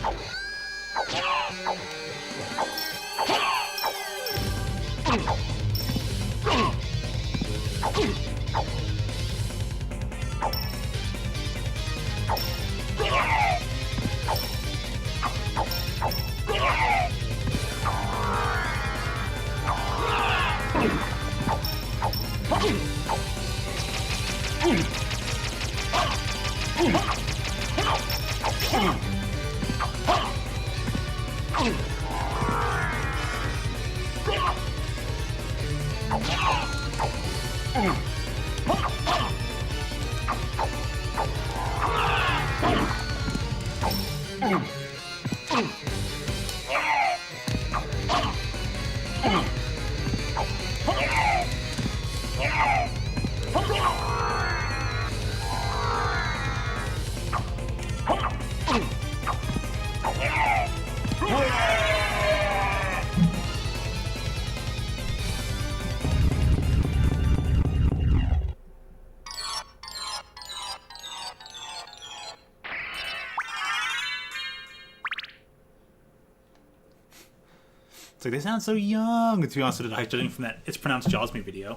It's like, they sound so young, to be honest with you, judging from that It's Pronounced Jaws Me video.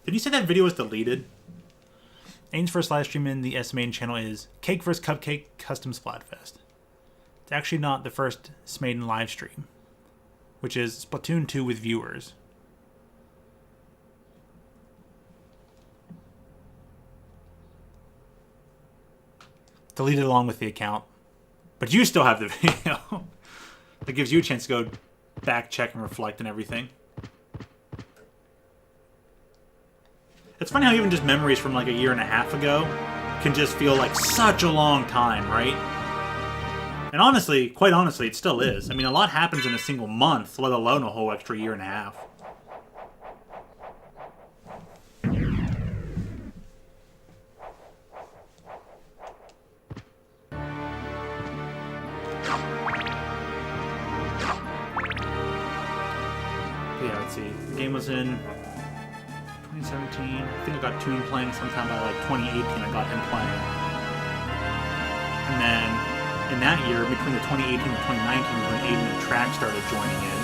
Did you say that video was deleted? Ains' first live stream in the S-Main channel is Cake vs. Cupcake Custom Splatfest. It's actually not the first S-Main live stream, which is Splatoon 2 with viewers. Deleted along with the account. But you still have the video. That gives you a chance to go back, check, and reflect and everything. It's funny how even just memories from like a year and a half ago can just feel like such a long time, right? And honestly, quite honestly, it still is. I mean, a lot happens in a single month, let alone a whole extra year and a half. see. The game was in 2017. I think I got Toon playing sometime by like 2018. I got him playing. And then in that year, between the 2018 and 2019, was when Aiden and Track started joining in.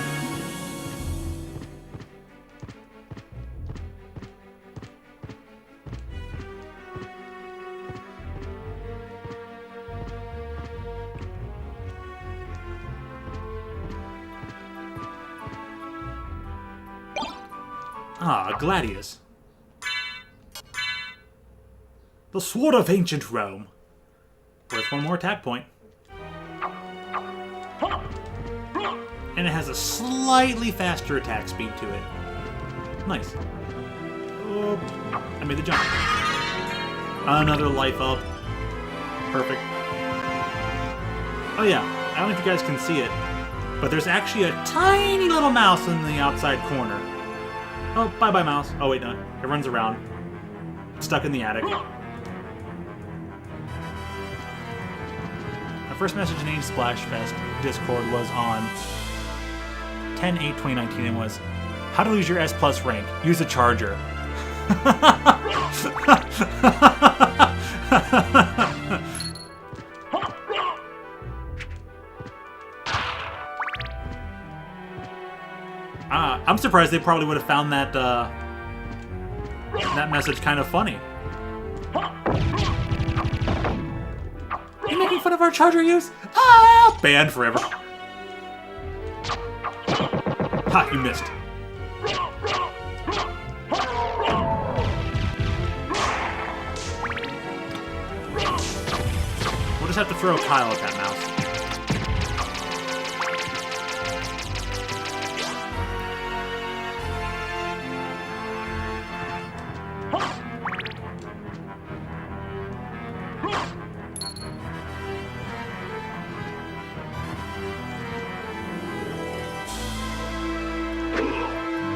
Ah, Gladius. The Sword of Ancient Rome. Worth one more attack point. And it has a slightly faster attack speed to it. Nice. Oh, I made the jump. Another life up. Perfect. Oh yeah, I don't know if you guys can see it, but there's actually a tiny little mouse in the outside corner. Oh, bye-bye, mouse. Oh, wait, no. It runs around. It's stuck in the attic. My first message in Age Splashfest Discord was on 10/8/2019 and was, how to lose your S+ rank. Use a charger. I'm surprised they probably would have found that that message kind of funny. You making fun of our charger use? Ah! Banned forever. Ha! You missed. We'll just have to throw Kyle at that mouse.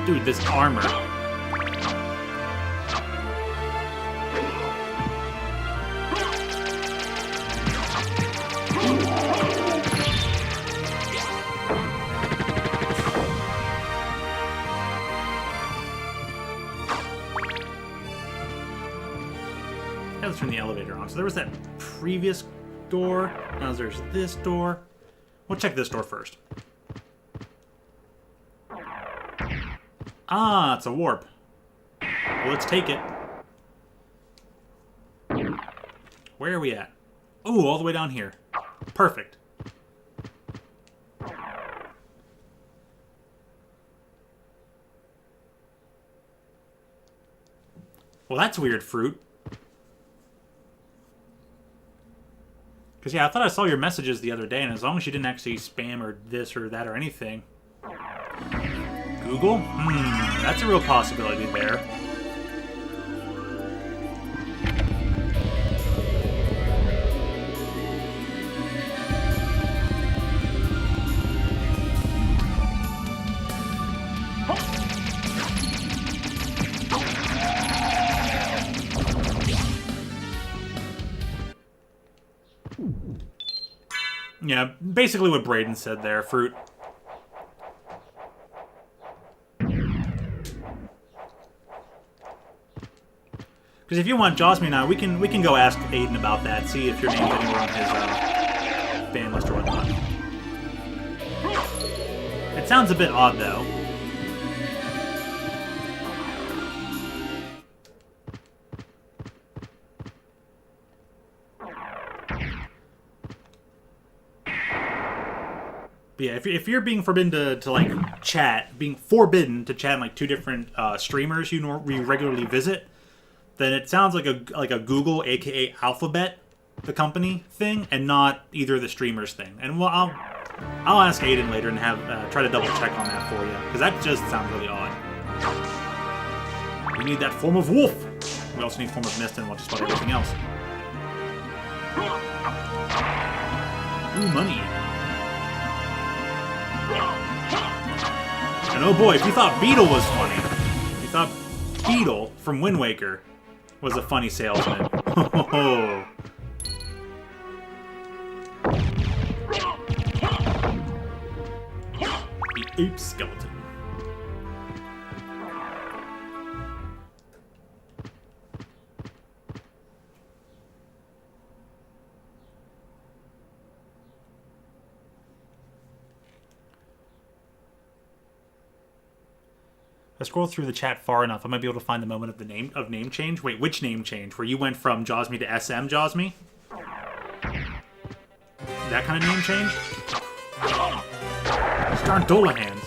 Dude, this armor. Let's turn the elevator on. So there was that previous door. Now there's this door. We'll check this door first. Ah, it's a warp. Well, let's take it. Where are we at? Oh, all the way down here. Perfect. Well, that's weird, fruit. Because, yeah, I thought I saw your messages the other day, and as long as you didn't actually spam or this or that or anything... Google? That's a real possibility there. Yeah, basically what Braden said there, fruit. Because if you want Josmy and I, we can go ask Aiden about that, see if your name's anywhere on his ban list or whatnot. It sounds a bit odd, though. But yeah, if you're being forbidden to like chat, being forbidden to chat in like two different streamers you regularly visit, then it sounds like a Google, aka Alphabet, the company thing, and not either the streamers thing. And well, I'll ask Aiden later and have try to double check on that for you, because that just sounds really odd. We need that form of wolf. We also need form of mist and just about everything else. Ooh, money. And oh boy, if you thought Beetle was funny, if you thought Beetle from Wind Waker was a funny salesman. The ape skeleton. I scroll through the chat far enough, I might be able to find the moment of the name change. Wait, which name change? Where you went from Josme to SM Josme? That kind of name change? These darn Dolahans.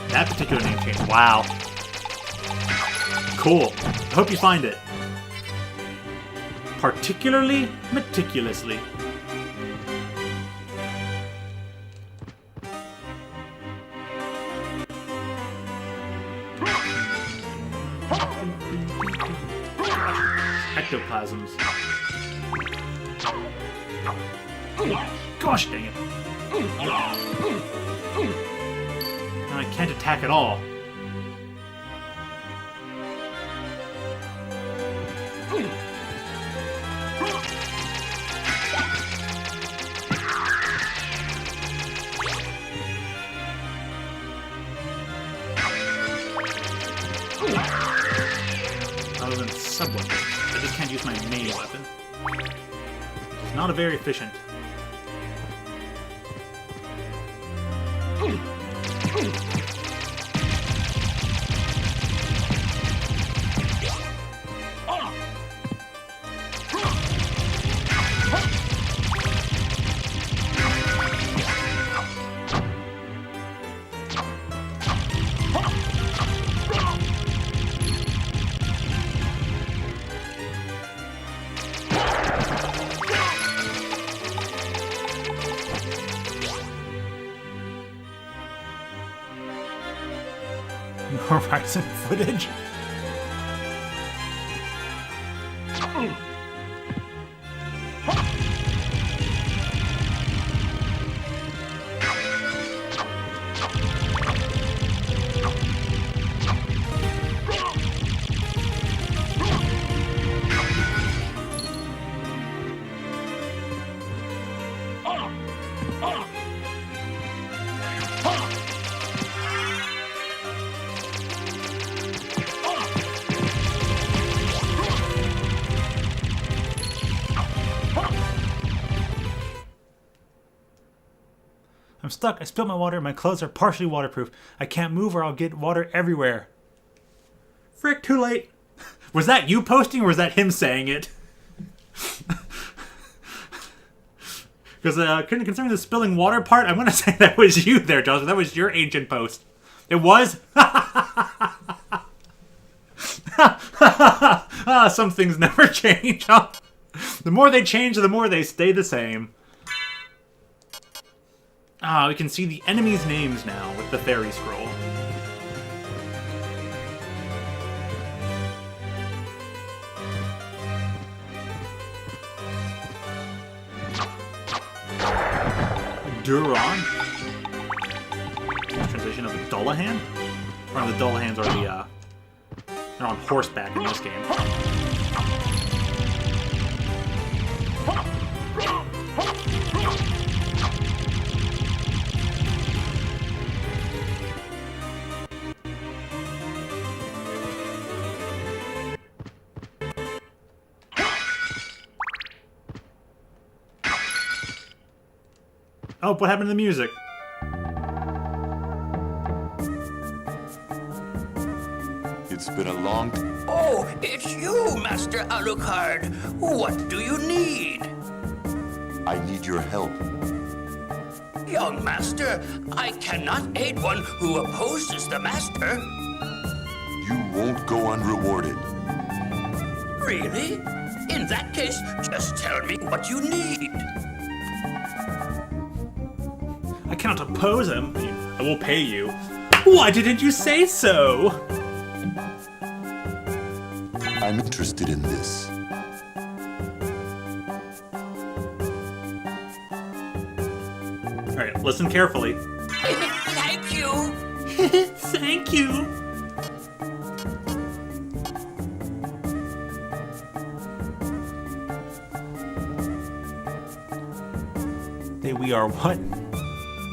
That particular name change. Wow. Cool. I hope you find it. Particularly meticulously. Ectoplasms. Gosh dang it. I can't attack at all. Other than sub-weapon. I just can't use my main weapon. It's not a very efficient. Horizon footage. I'm stuck. I spilled my water. My clothes are partially waterproof. I can't move or I'll get water everywhere. Frick, too late. Was that you posting or was that him saying it? Because concerning the spilling water part, I'm going to say that was you there, Josh. That was your ancient post. It was? Some things never change. The more they change, the more they stay the same. We can see the enemies' names now with the fairy scroll. Duron? Translation of the Dullahan? Or the Dullahans are the, they're on horseback in this game. Oh, what happened to the music? It's been a long Oh, it's you, Master Alucard. What do you need? I need your help. Young Master, I cannot aid one who opposes the Master. You won't go unrewarded. Really? In that case, just tell me what you need. I cannot oppose him. I will pay you. Why didn't you say so? I'm interested in this. Alright, listen carefully. Thank you. Thank you. We are what?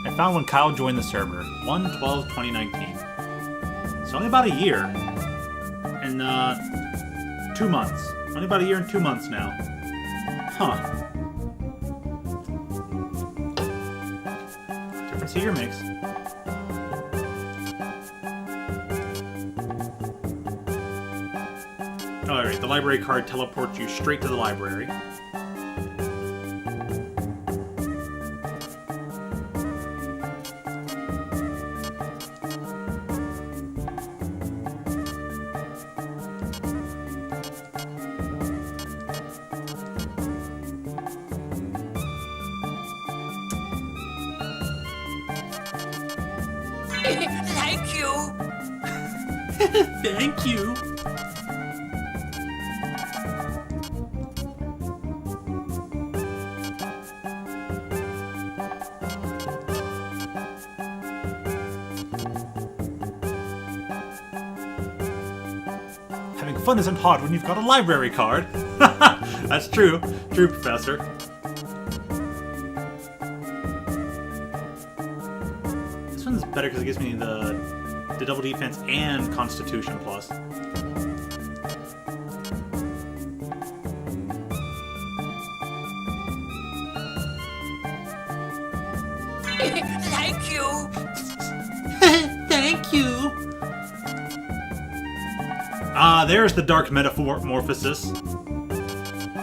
I found when Kyle joined the server. 1/12/2019. It's only about a year. And 2 months. Only about a year and 2 months now. Huh. can see your mix. Alright, the library card teleports you straight to the library. Thank you. Thank you! Having fun isn't hard when you've got a library card. That's true. True, Professor. This one's better because it gives me the double defense and Constitution plus. Thank you. Thank you! Ah, there's the Dark Metamorphosis.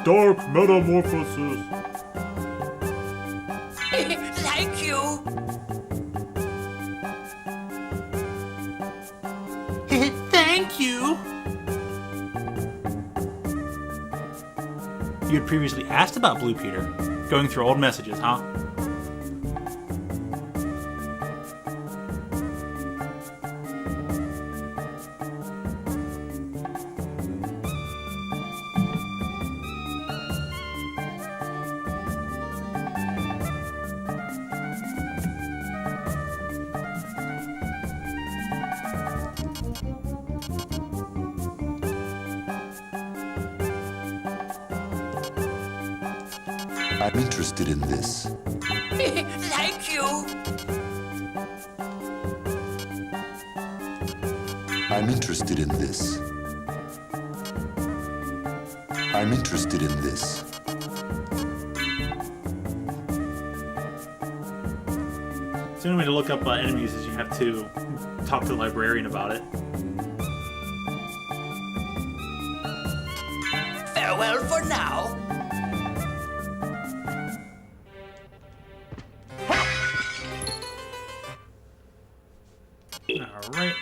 Dark Metamorphosis. Thank you. Thank you! You had previously asked about Blue Peter. Going through old messages, huh? I'm interested in this. Thank you. I'm interested in this. I'm interested in this. The only way to look up enemies is you have to talk to the librarian about it. Farewell for now. Alright.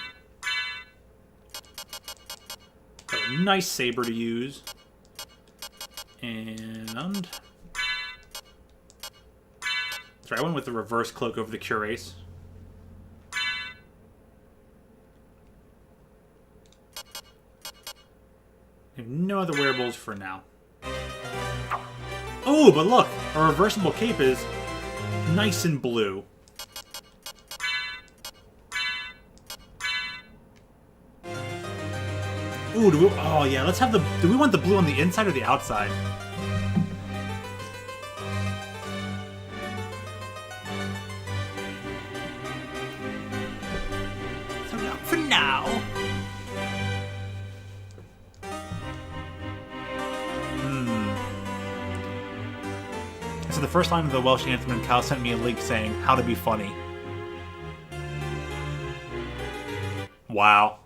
Got a nice saber to use. And... Sorry, I went with the reverse cloak over the cuirass. I have no other wearables for now. Oh, but look! A reversible cape is nice and blue. Ooh, oh yeah, let's have the... Do we want the blue on the inside or the outside? So now, for now... So the first line of the Welsh anthem, and Cal sent me a link saying, how to be funny. Wow.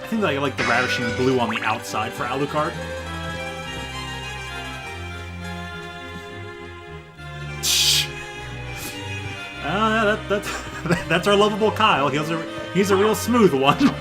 I think that I like the ravishing blue on the outside for Alucard. That's our lovable Kyle. He's a real smooth one.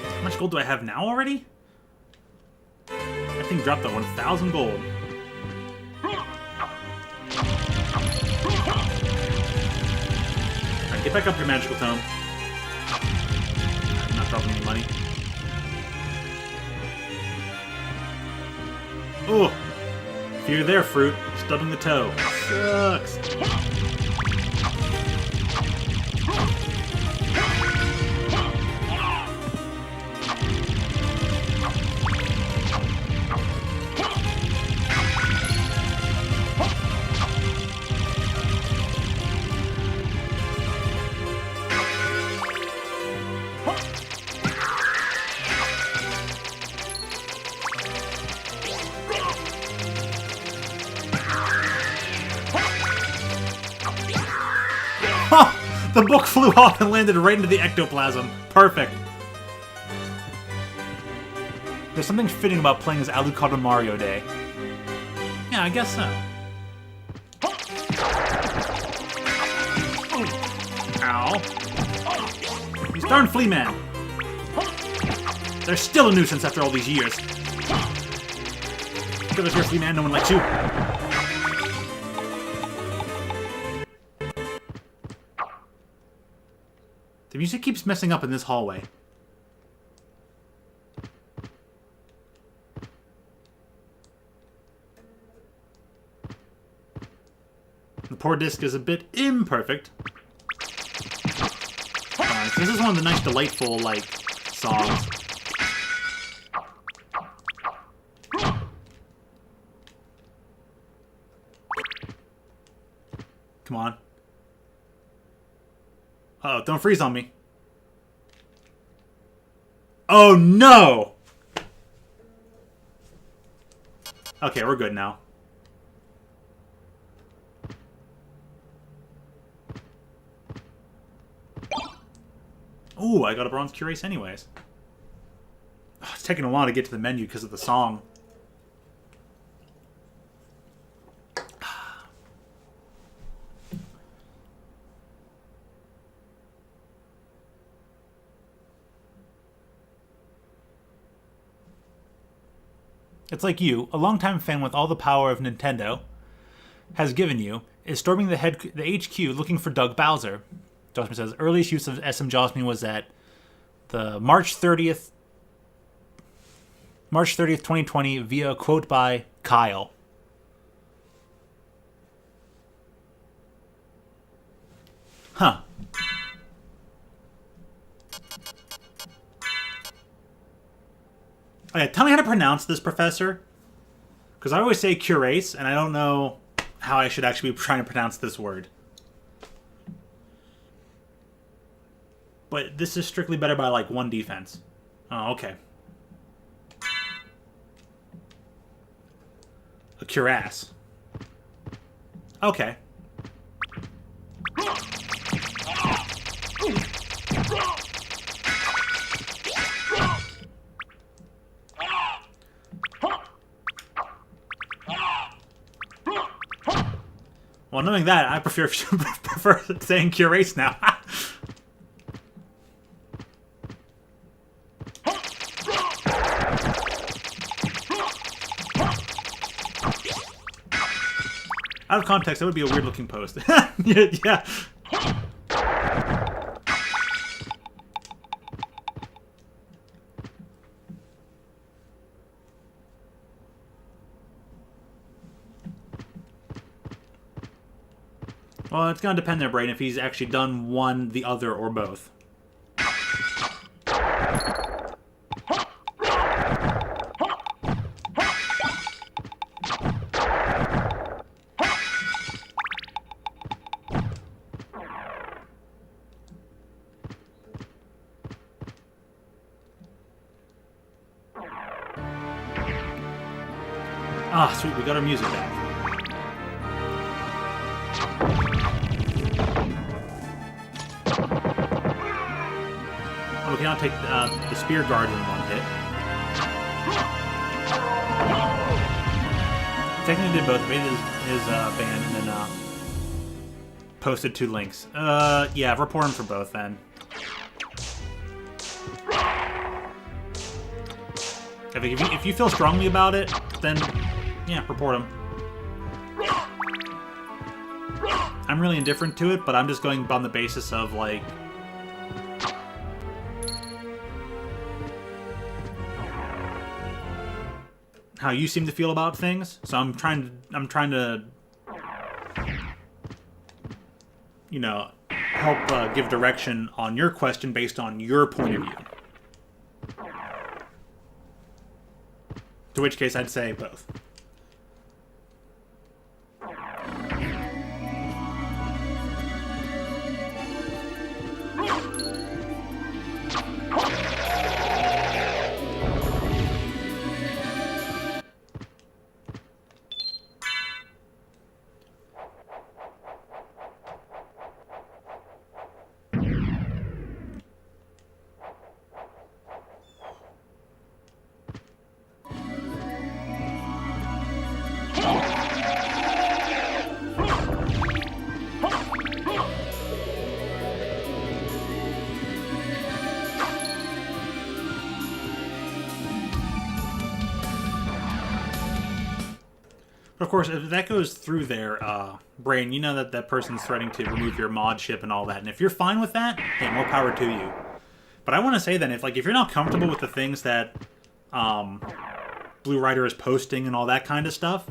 How much gold do I have now already? That thing dropped to 1,000 gold. Get back up your magical tome. I'm not dropping any money. Oh! If you're there, fruit, stubbing the toe. Sucks. The book flew off and landed right into the ectoplasm. Perfect. There's something fitting about playing as Alucard on Mario Day. Yeah, I guess so. Ow. These darn flea men. They're still a nuisance after all these years. Get us here, flea man. No one likes you. The music keeps messing up in this hallway. The poor disc is a bit imperfect. So this is one of the nice, delightful, like, songs. Come on. Uh-oh, don't freeze on me. Oh, no! Okay, we're good now. Ooh, I got a bronze cuirass anyways. Oh, it's taking a while to get to the menu because of the song. It's like you, a longtime fan with all the power of Nintendo has given you, is storming the HQ looking for Doug Bowser. Josmin says, earliest use of SM Josmin was at the March 30th, 2020 via a quote by Kyle. Huh. Okay, tell me how to pronounce this, Professor. Because I always say cuirass, and I don't know how I should actually be trying to pronounce this word. But this is strictly better by, like, 1 defense. Oh, okay. A cuirass. Okay. Well, knowing that, I prefer saying cuirass now. Out of context, that would be a weird-looking post. Yeah. Well, it's going to depend there, Braden, if he's actually done one, the other, or both. Ah, sweet, we got our music back. Oh, we cannot take the spear guard in one hit. Technically did both, made his band, and then posted 2 links. Yeah, report him for both then. If you feel strongly about it, then yeah, report him. I'm really indifferent to it, but I'm just going on the basis of, like, how you seem to feel about things. So I'm trying to, you know, help give direction on your question based on your point of view. To which case I'd say both. Of course, if that goes through their brain, you know that that person's threatening to remove your mod ship and all that. And if you're fine with that, hey, more power to you. But I want to say then, if you're not comfortable with the things that Blue Rider is posting and all that kind of stuff,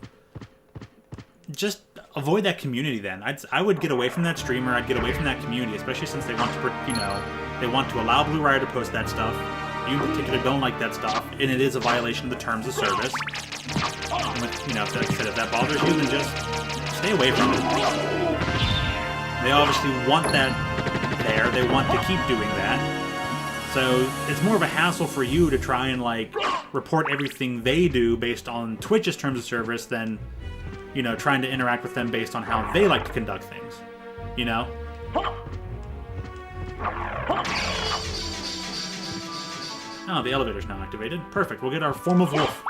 just avoid that community. Then I would get away from that streamer. I'd get away from that community, especially since they want to, they want to allow Blue Rider to post that stuff. You in particular don't like that stuff, and it is a violation of the terms of service. And with, like I said, if that bothers you, then just stay away from it. They obviously want that there. They want to keep doing that. So it's more of a hassle for you to try and, report everything they do based on Twitch's terms of service than, trying to interact with them based on how they like to conduct things. Oh, the elevator's now activated. Perfect. We'll get our form of wolf.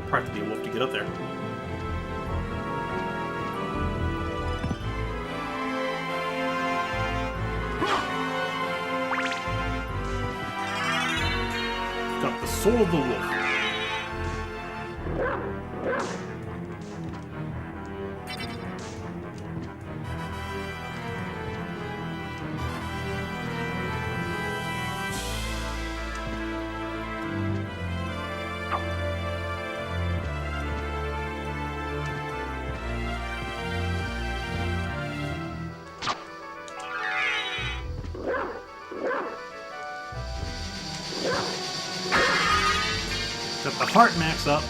Probably have to be a wolf to get up there. Got the soul of the wolf. Got the heart max up.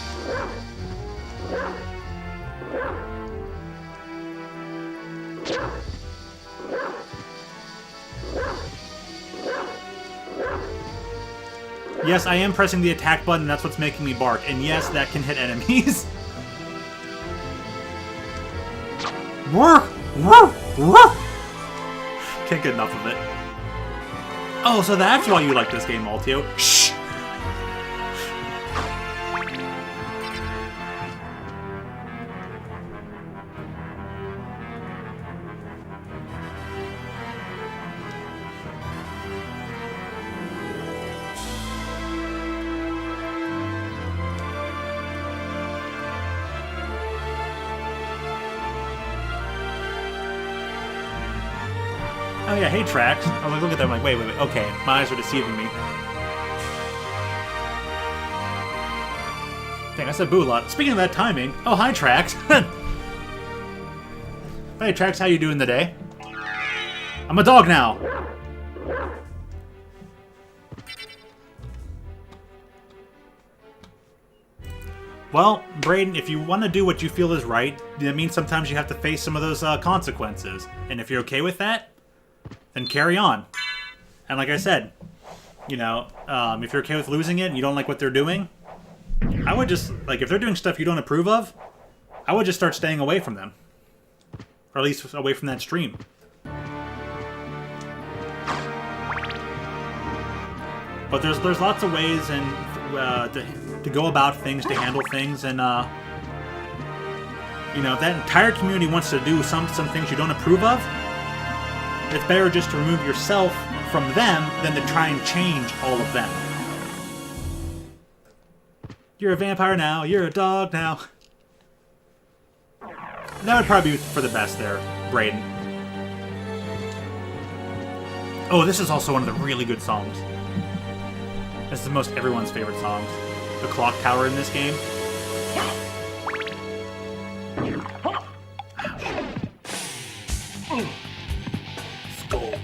Yes, I am pressing the attack button, that's what's making me bark. And yes, that can hit enemies. Can't get enough of it. Oh, so that's why you like this game, Altio. Shh! Oh yeah, hey Trax. I'm like, look at them, I'm like, wait, okay, my eyes are deceiving me. Dang, I said boo a lot. Speaking of that timing, oh hi Trax. Hey Trax, how you doing today? I'm a dog now. Well, Braden, if you want to do what you feel is right, that means sometimes you have to face some of those consequences. And if you're okay with that, then carry on. And like I said, if you're okay with losing it and you don't like what they're doing, I would just, if they're doing stuff you don't approve of, I would just start staying away from them. Or at least away from that stream. But there's lots of ways to go about things, to handle things, and if that entire community wants to do some things you don't approve of, it's better just to remove yourself from them than to try and change all of them. You're a vampire now. You're a dog now. That would probably be for the best there, Brayden. Oh, this is also one of the really good songs. This is most everyone's favorite songs. The clock tower in this game. Skull.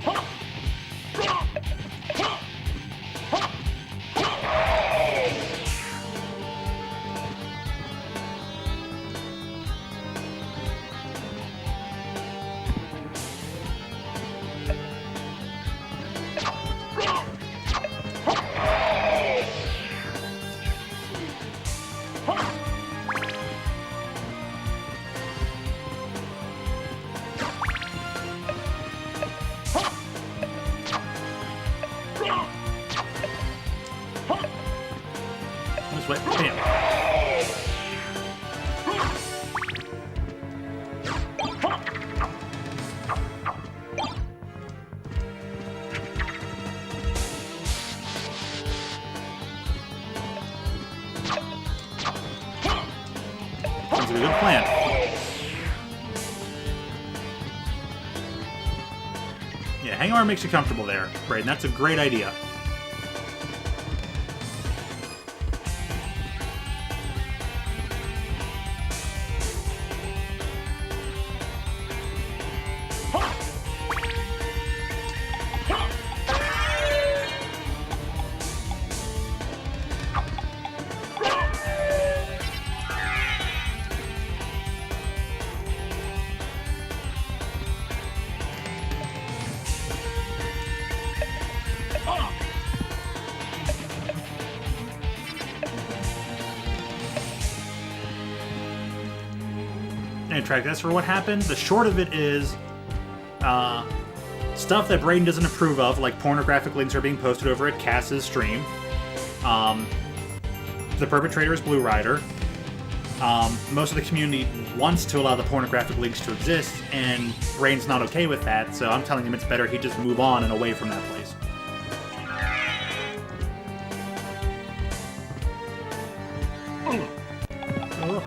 This way. Bam. Sounds like a good plan. Yeah, hang on makes you comfortable there, Brayden. That's a great idea. Track. That's for what happened. The short of it is stuff that Brayden doesn't approve of, like pornographic links are being posted over at Cass's stream. The perpetrator is Blue Rider. Most of the community wants to allow the pornographic links to exist, and Brayden's not okay with that, so I'm telling him it's better he just move on and away from that place. Oh.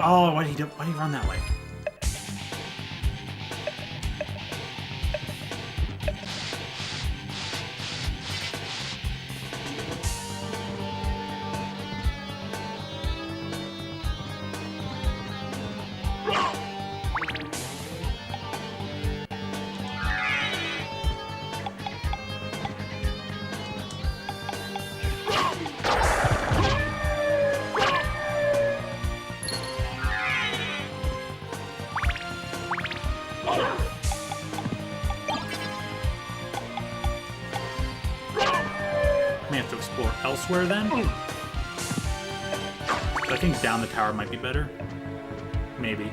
Oh, why did he run that way? May have to explore elsewhere then. I think down the tower might be better. Maybe.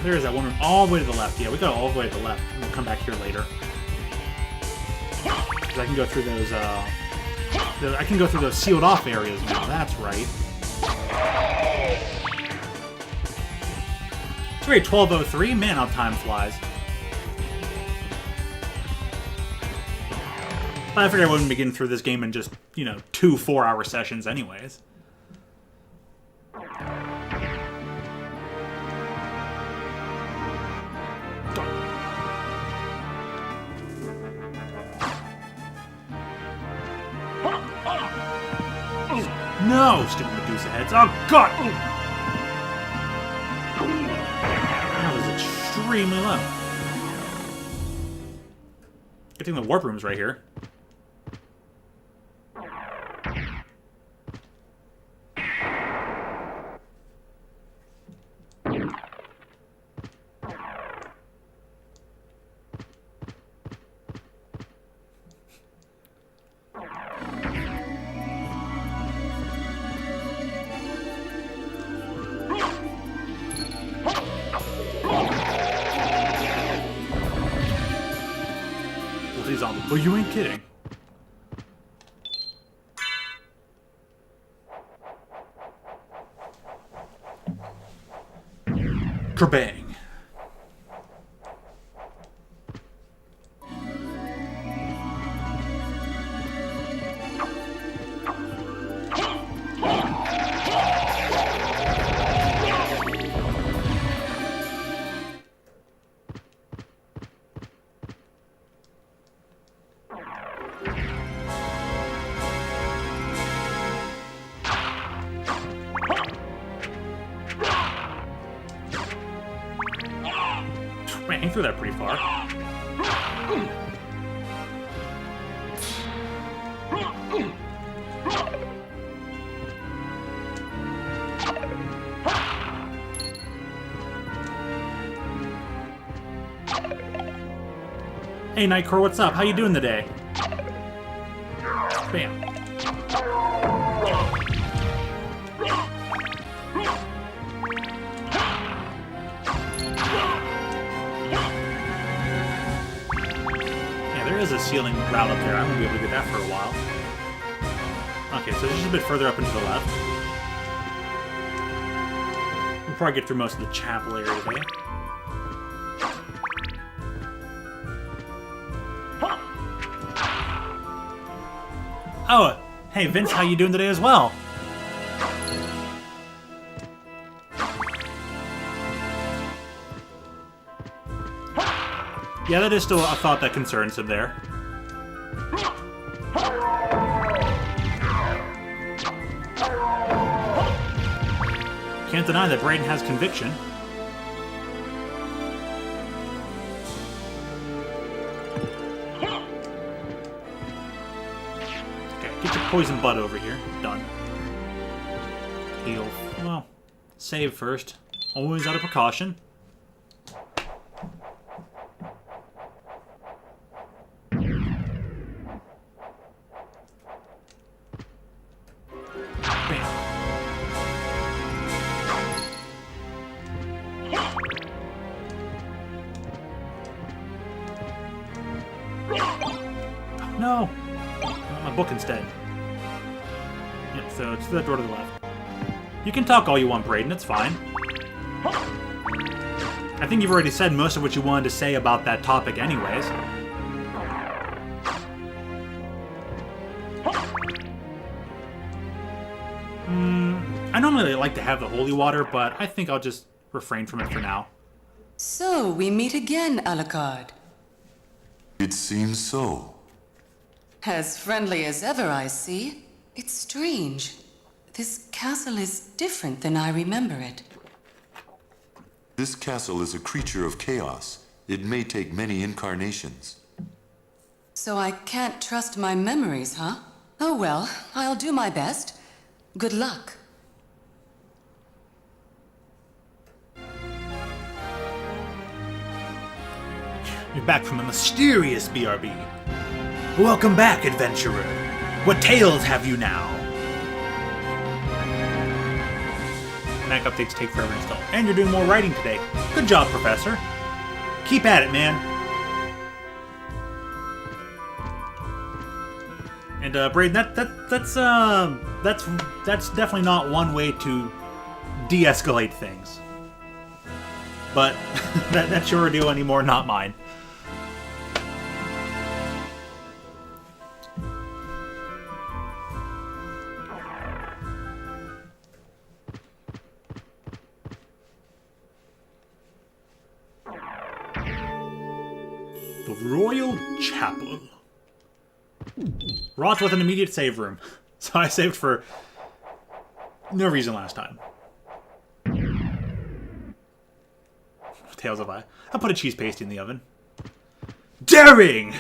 There is that one room all the way to the left. Yeah, we go all the way to the left. We'll come back here later. Because I can go through those, I can go through those sealed off areas now. That's right. It's already 12:03. Man, how time flies. But I figured I wouldn't be getting through this game in just, 2 4-hour sessions anyways. No! Stupid Medusa heads. Oh, God! That was extremely low. Good thing the warp room's right here. Oh, you ain't kidding. Kerbang. Man, he threw that pretty far. Hey, Nightcore, what's up? How you doing today? Bam. There is a ceiling route up there. I'm going to be able to get that for a while. Okay, so just a bit further up and to the left. We'll probably get through most of the chapel area today. Oh, hey Vince, how you doing today as well? Yeah, that is still a thought that concerns him there. Can't deny that Brayden has conviction. Okay, get your poison butt over here. Done. Heal. Well, save first. Always out of precaution. No! I want my book instead. Yep, so it's that door to the left. You can talk all you want, Brayden, it's fine. I think you've already said most of what you wanted to say about that topic anyways. I normally like to have the holy water, but I think I'll just refrain from it for now. So, we meet again, Alucard. It seems so. As friendly as ever, I see. It's strange. This castle is different than I remember it. This castle is a creature of chaos. It may take many incarnations. So I can't trust my memories, huh? Oh well, I'll do my best. Good luck. You're back from a mysterious BRB. Welcome back, adventurer. What tales have you now? Mac updates take forever to install. And you're doing more writing today. Good job, Professor. Keep at it, man. And Braden, that's definitely not one way to de-escalate things. But that's your deal anymore, not mine. The Royal Chapel. Wrought with an immediate save room. So I saved for no reason last time. Tales of I put a cheese pasty in the oven. Daring!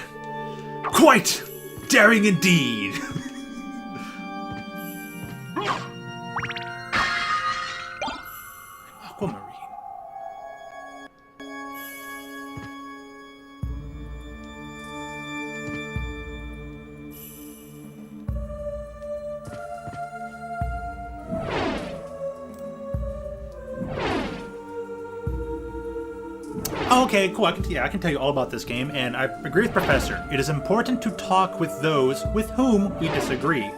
Quite daring indeed! Aquamarine. Oh, okay, cool. I can tell you all about this game, and I agree with Professor. It is important to talk with those with whom we disagree.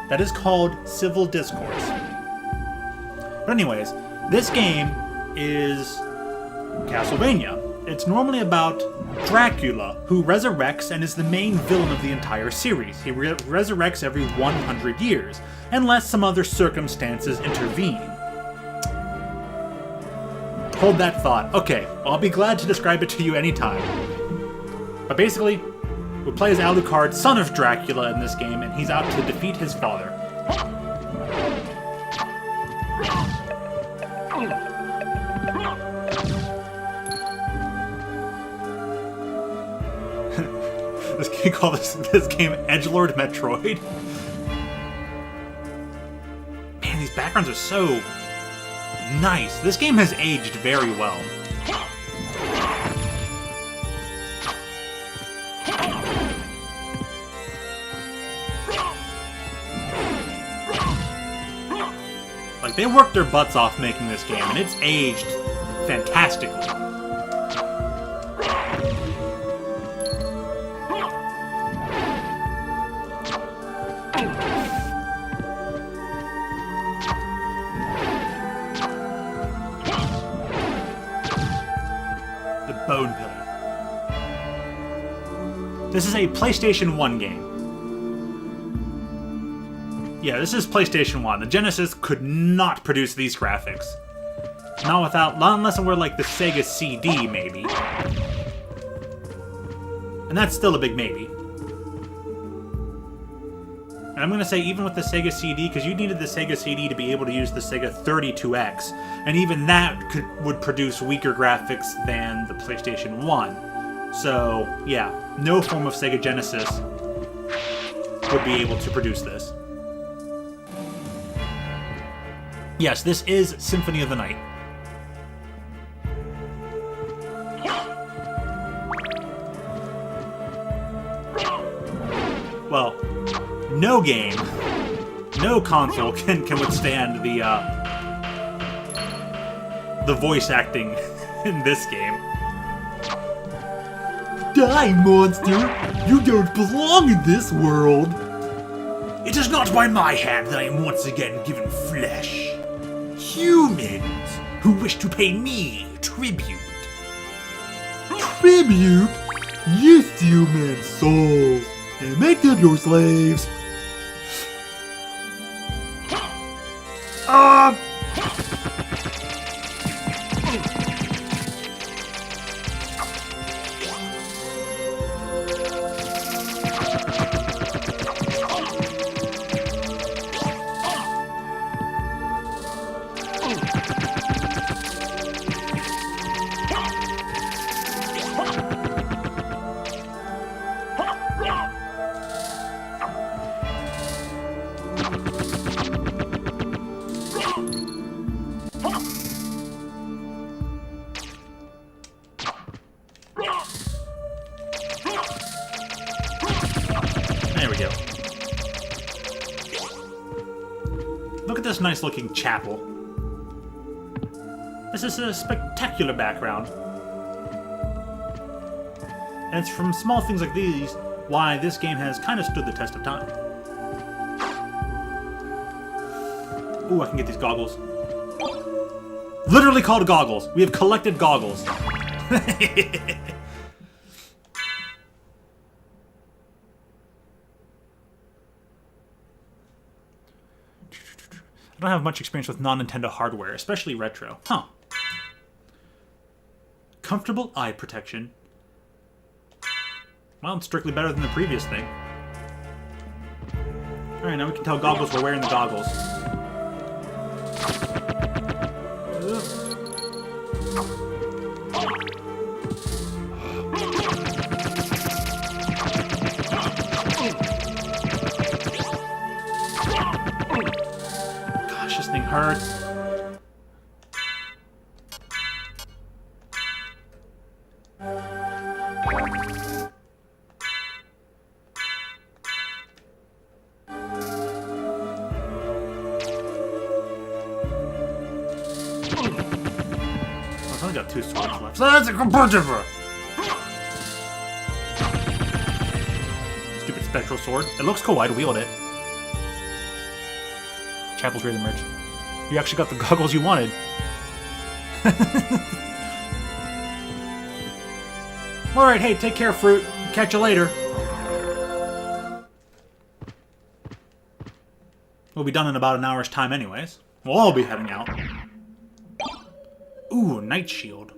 That is called civil discourse. But anyways, this game is Castlevania. It's normally about Dracula, who resurrects and is the main villain of the entire series. He resurrects every 100 years, unless some other circumstances intervene. Hold that thought. Okay, I'll be glad to describe it to you anytime. But basically, we play as Alucard, son of Dracula in this game, and he's out to defeat his father. This game called this game Edgelord Metroid. Man, these backgrounds are so nice. This game has aged very well. Like, they worked their butts off making this game, and it's aged fantastically. Bone Pillar. This is a PlayStation 1 game. Yeah, this is PlayStation 1. The Genesis could not produce these graphics. Not unless it were like the Sega CD, maybe. And that's still a big maybe. And I'm gonna say even with the Sega CD, because you needed the Sega CD to be able to use the Sega 32X, and even that would produce weaker graphics than the PlayStation 1. So, yeah, no form of Sega Genesis would be able to produce this. Yes, this is Symphony of the Night. Well, no game, no console can withstand the voice acting in this game. Die, monster! You don't belong in this world! It is not by my hand that I am once again given flesh. Humans who wish to pay me tribute. Tribute? You steal men's souls and make them your slaves. Look at this nice looking chapel. This is a spectacular background. And it's from small things like these why this game has kind of stood the test of time. Ooh, I can get these goggles. Literally called goggles. We have collected goggles. I don't have much experience with non-Nintendo hardware, especially retro. Huh. Comfortable eye protection. Well, it's strictly better than the previous thing. Alright, now we can tell goggles we're wearing the goggles. Gosh, this thing hurts. I've only got 2 swords left. So that's a competitor! Stupid spectral sword. It looks cool. I'd wield it. Chapel's ready to merch. You actually got the goggles you wanted. Alright, hey, take care, Fruit. Catch you later. We'll be done in about an hour's time anyways. We'll all be heading out. Ooh, Night Shield.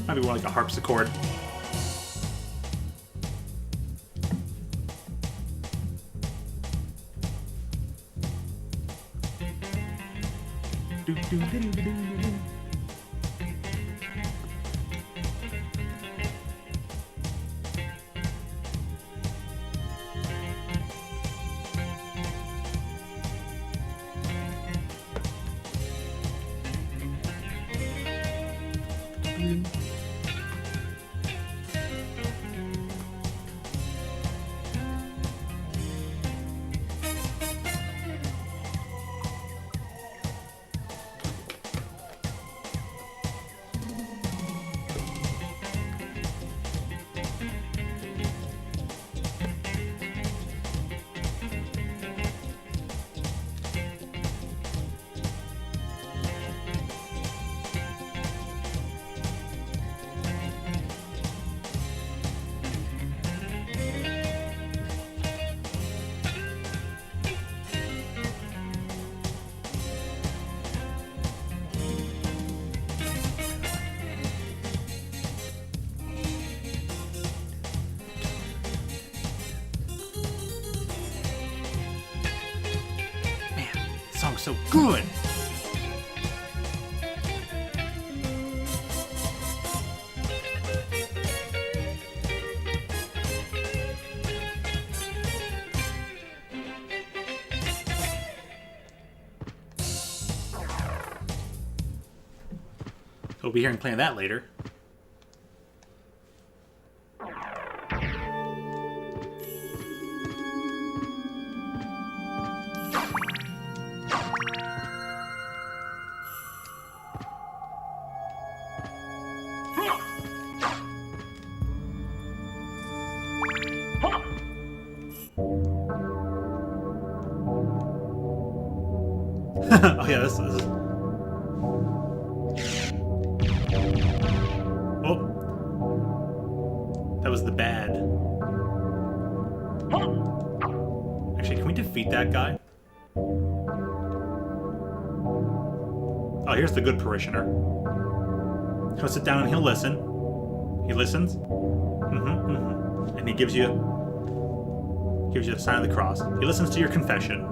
Might be more like a harpsichord. Song's so good. We'll be hearing playing that later. Oh yeah, this is... Oh. That was the bad. Actually, can we defeat that guy? Oh, here's the good parishioner. He'll sit down and he'll listen. He listens. And he gives you the sign of the cross. He listens to your confession.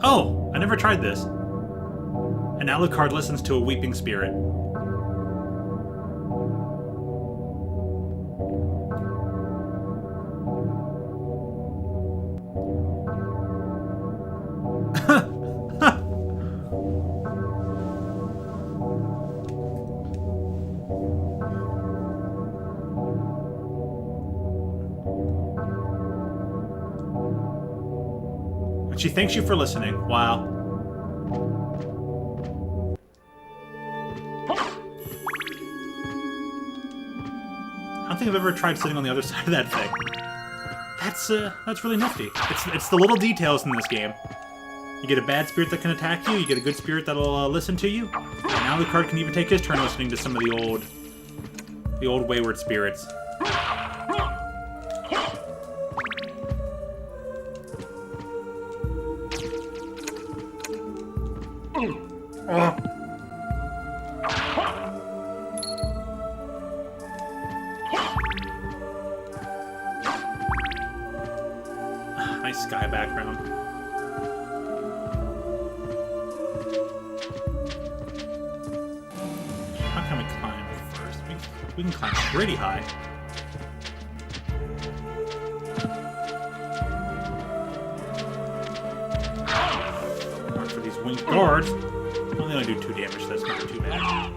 Oh, I never tried this. An Alucard listens to a weeping spirit. She thanks you for listening. Wow. I don't think I've ever tried sitting on the other side of that thing. That's really nifty. It's the little details in this game. You get a bad spirit that can attack you. You get a good spirit that'll listen to you. And Alucard can even take his turn listening to some of the old wayward spirits. Nice sky background. How can we climb first? We can climb pretty high. Mark for these winged guards. Well, they only do 2 damage, so that's not too bad.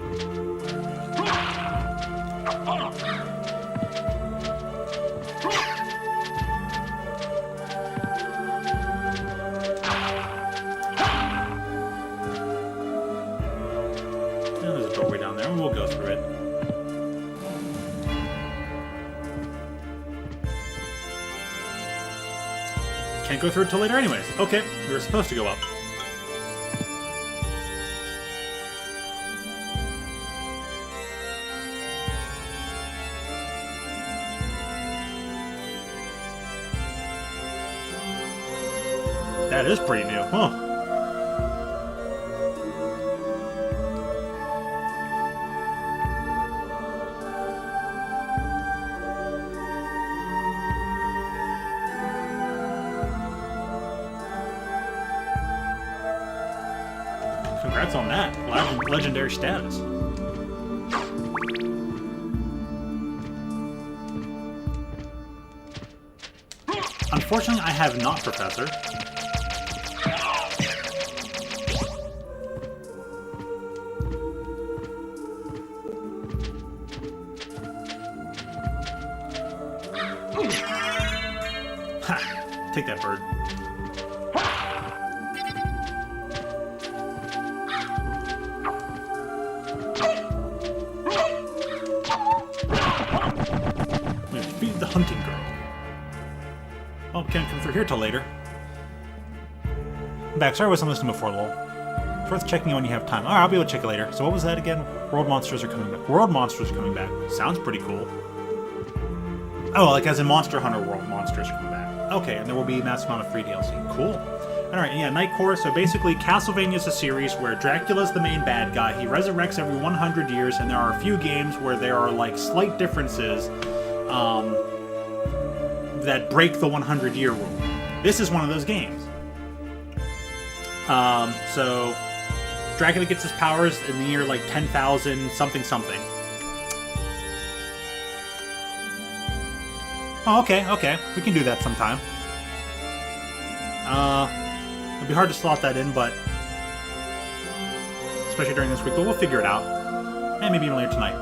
There's a doorway down there, and we'll go through it. Can't go through it till later anyways. Okay, we were supposed to go up. That is pretty new, huh? Congrats on that. Legendary status. Unfortunately, I have not, Professor. Ha! Take that, bird. We defeated the hunting girl. Oh, can't come through here till later. I'm back. Sorry I wasn't listening before, lol. It's worth checking when you have time. Alright, I'll be able to check it later. So what was that again? World monsters are coming back. World monsters are coming back. Sounds pretty cool. Oh, like as in Monster Hunter World monsters are coming back. Okay, and there will be a massive amount of free DLC. Cool. Alright, yeah, Night Core. So basically, Castlevania is a series where Dracula's the main bad guy. He resurrects every 100 years, and there are a few games where there are, like, slight differences that break the 100-year rule. This is one of those games. So Dracula gets his powers in the year, like, 10,000 something something. Oh, okay. We can do that sometime. It'd be hard to slot that in, but especially during this week, but we'll figure it out. And maybe even later tonight.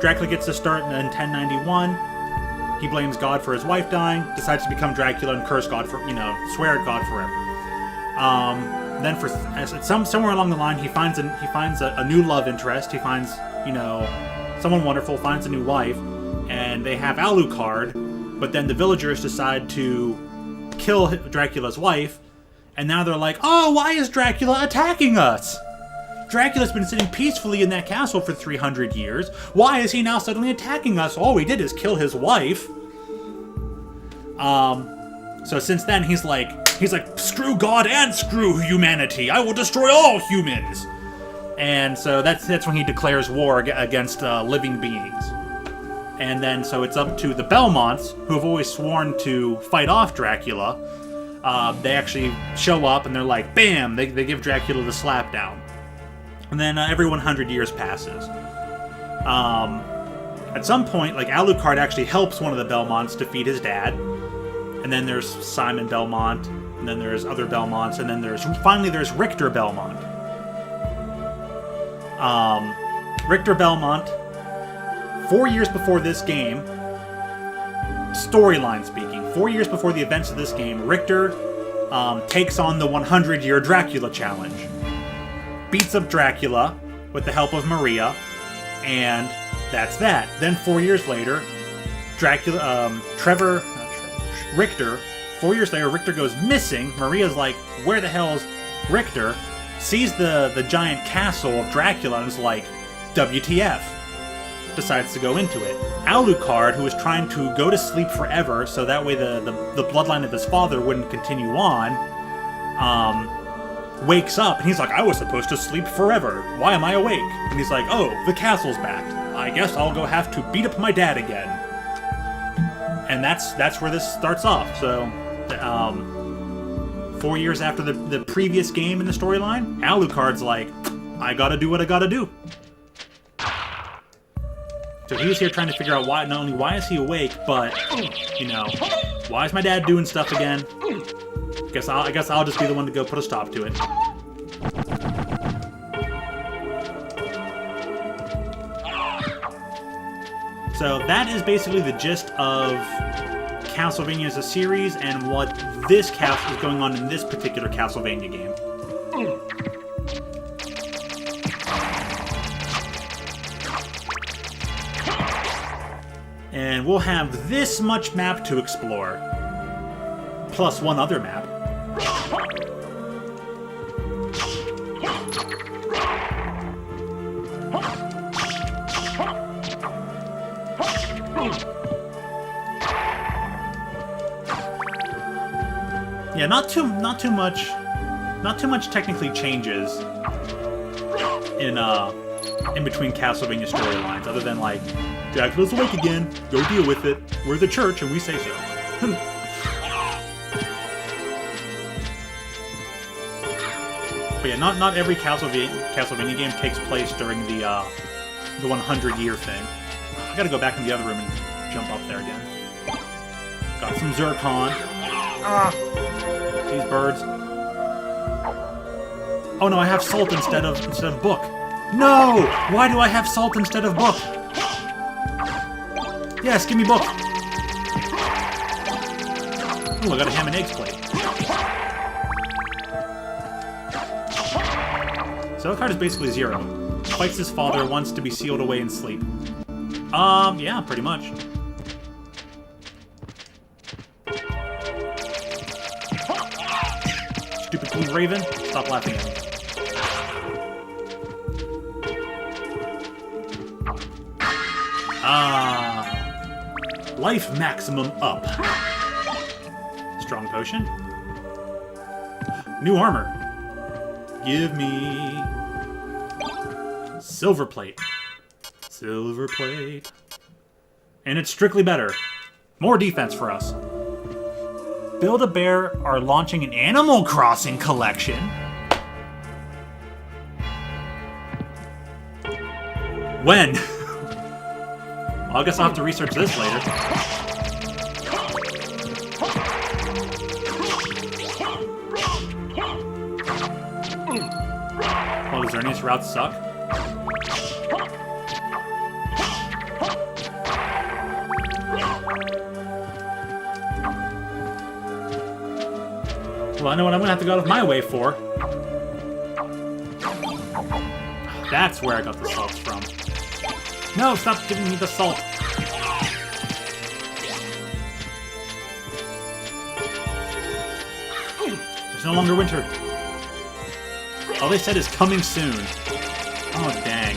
Dracula gets to start in 1091. He blames God for his wife dying, decides to become Dracula and curse God for, swear at God forever. Then somewhere along the line, he finds a new love interest. He finds, someone wonderful, finds a new wife, and they have Alucard, but then the villagers decide to kill Dracula's wife, and now they're like, oh, why is Dracula attacking us? Dracula's been sitting peacefully in that castle for 300 years. Why is he now suddenly attacking us? All we did is kill his wife. So since then, he's like, screw God and screw humanity. I will destroy all humans. And so that's when he declares war against living beings. And then so it's up to the Belmonts, who have always sworn to fight off Dracula, they actually show up and they're like, bam! They give Dracula the slap down. And then every 100 years passes. At some point, like, Alucard actually helps one of the Belmonts defeat his dad. And then there's Simon Belmont, and then there's other Belmonts, and then finally there's Richter Belmont. Richter Belmont, 4 years before this game, storyline speaking, 4 years before the events of this game, Richter takes on the 100-year Dracula challenge. Beats up Dracula with the help of Maria, and that's that. Then 4 years later, Richter, 4 years later, Richter goes missing. Maria's like, where the hell's Richter? Sees the giant castle of Dracula and is like, WTF. Decides to go into it. Alucard, who is trying to go to sleep forever so that way the bloodline of his father wouldn't continue on, wakes up and he's like, I was supposed to sleep forever. Why am I awake? And he's like, oh, the castle's back. I guess I'll go have to beat up my dad again. And that's where this starts off. So, 4 years after the previous game in the storyline, Alucard's like, I gotta do what I gotta do. So he's here trying to figure out why, not only why is he awake, but, you know, why is my dad doing stuff again? I guess I'll just be the one to go put a stop to it. So that is basically the gist of Castlevania as a series and what this is going on in this particular Castlevania game. And we'll have this much map to explore, plus one other map. Yeah, not too much technically changes in between Castlevania storylines, other than like, Dracula's awake again, go deal with it. We're the church and we say so. But yeah, not every Castlevania game takes place during the 100-year thing. I gotta go back in the other room and jump up there again. Got some zircon. These birds. Oh no, I have salt instead of book. No! Why do I have salt instead of book? Yes, give me book. Ooh, I got a ham and eggs plate. So Alucard is basically zero. Fights his father, wants to be sealed away in sleep. Yeah, pretty much. Stupid blue raven, stop laughing at me. Life maximum up. Strong potion. New armor. Give me silver plate. Silver plate. And it's strictly better. More defense for us. Build-A-Bear are launching an Animal Crossing collection. When? Well, I guess I'll have to research this later. Oh, does Ernie's route suck? Well, I know what I'm gonna have to go out of my way for. That's where I got the salts from. No, stop giving me the salt. There's no longer winter. All they said is coming soon. Oh, dang.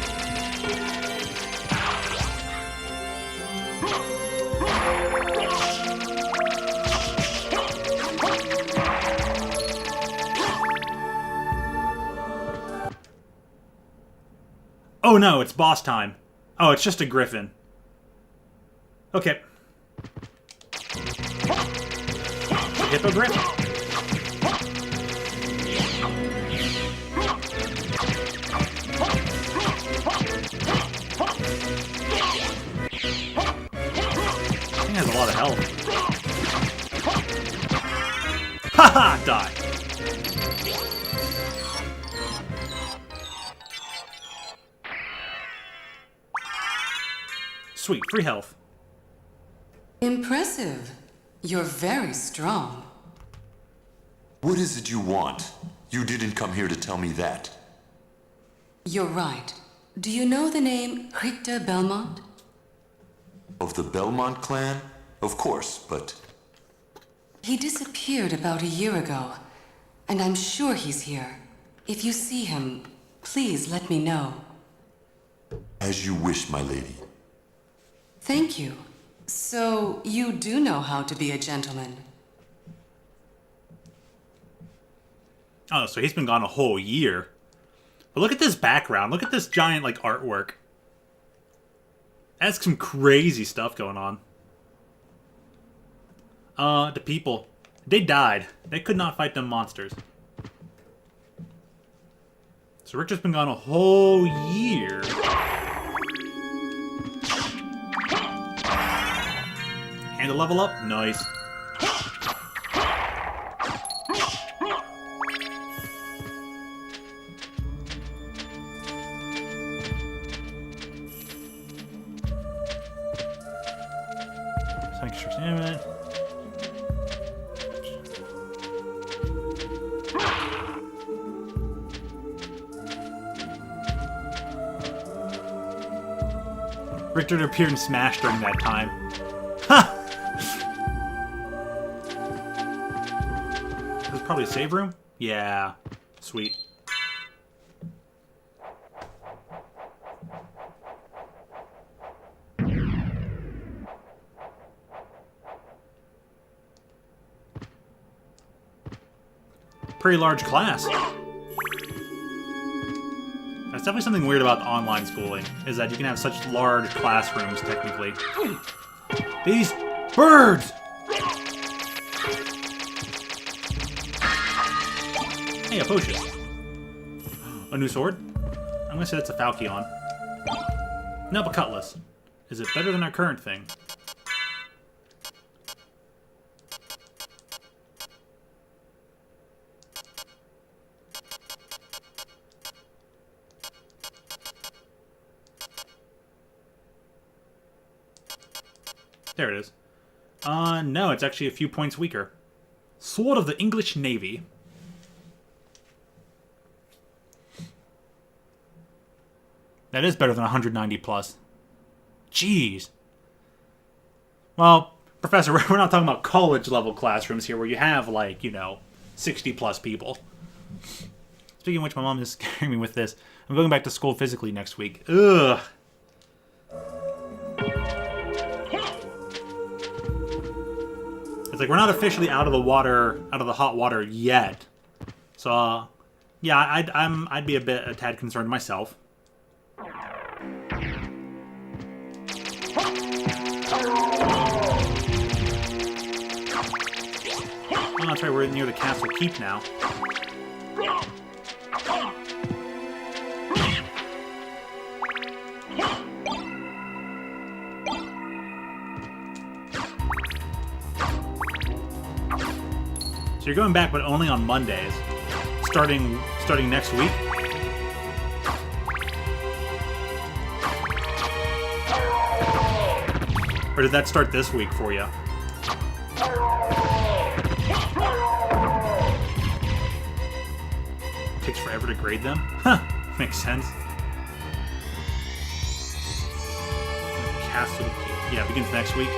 Oh no, it's boss time. Oh, it's just a griffin. Okay. Hippogriff? He has a lot of health. Haha! Die. Sweet, free health. Impressive. You're very strong. What is it you want? You didn't come here to tell me that. You're right. Do you know the name Richter Belmont? Of the Belmont clan? Of course, but... He disappeared about a year ago, and I'm sure he's here. If you see him, please let me know. As you wish, my lady. Thank you. So, you do know how to be a gentleman. Oh, so he's been gone a whole year. But look at this background. Look at this giant, like, artwork. That's some crazy stuff going on. The people. They died. They could not fight them monsters. So Richard's been gone a whole year. And to level up? Nice. Extra damage. Richter appeared in Smash during that time. Ha! There's probably a save room? Yeah. Sweet. Pretty large class. That's definitely something weird about online schooling, is that you can have such large classrooms, technically. These birds! Hey, a potion. A new sword? I'm gonna say that's a Falchion. Nope, a cutlass. Is it better than our current thing? There it is. No, it's actually a few points weaker. Sword of the English Navy. That is better than 190 plus. Jeez. Well, Professor, we're not talking about college-level classrooms here where you have, like, 60 plus people. Speaking of which, my mom is scaring me with this. I'm going back to school physically next week. Ugh. It's like we're not officially out of the water, out of the hot water yet. So, yeah, I'd be a tad concerned myself. Oh, that's right, we're near the castle keep now. So you're going back, but only on Mondays, starting next week. Or did that start this week for you? Takes forever to grade them? Huh, makes sense. Castle, yeah, begins next week.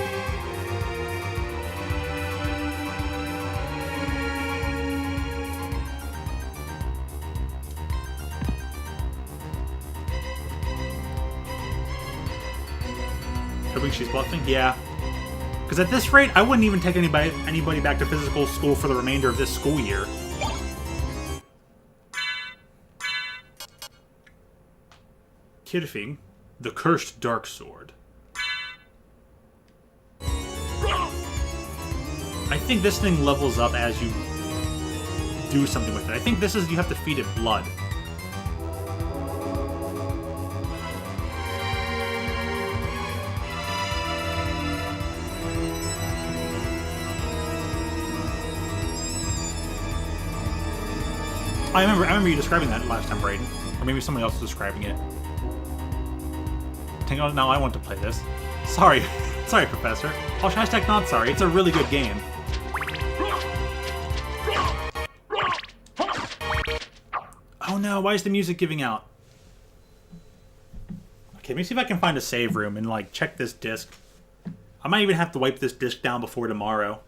Hoping she's bluffing? Yeah. Because at this rate, I wouldn't even take anybody back to physical school for the remainder of this school year. Kirfing, the Cursed Dark Sword. I think this thing levels up as you do something with it. I think this is, you have to feed it blood. I remember you describing that last time, Brayden. Or maybe somebody else was describing it. Now I want to play this. Sorry. Sorry, Professor. Oh, hashtag not sorry. It's a really good game. Oh no, why is the music giving out? Okay, let me see if I can find a save room and, like, check this disc. I might even have to wipe this disc down before tomorrow.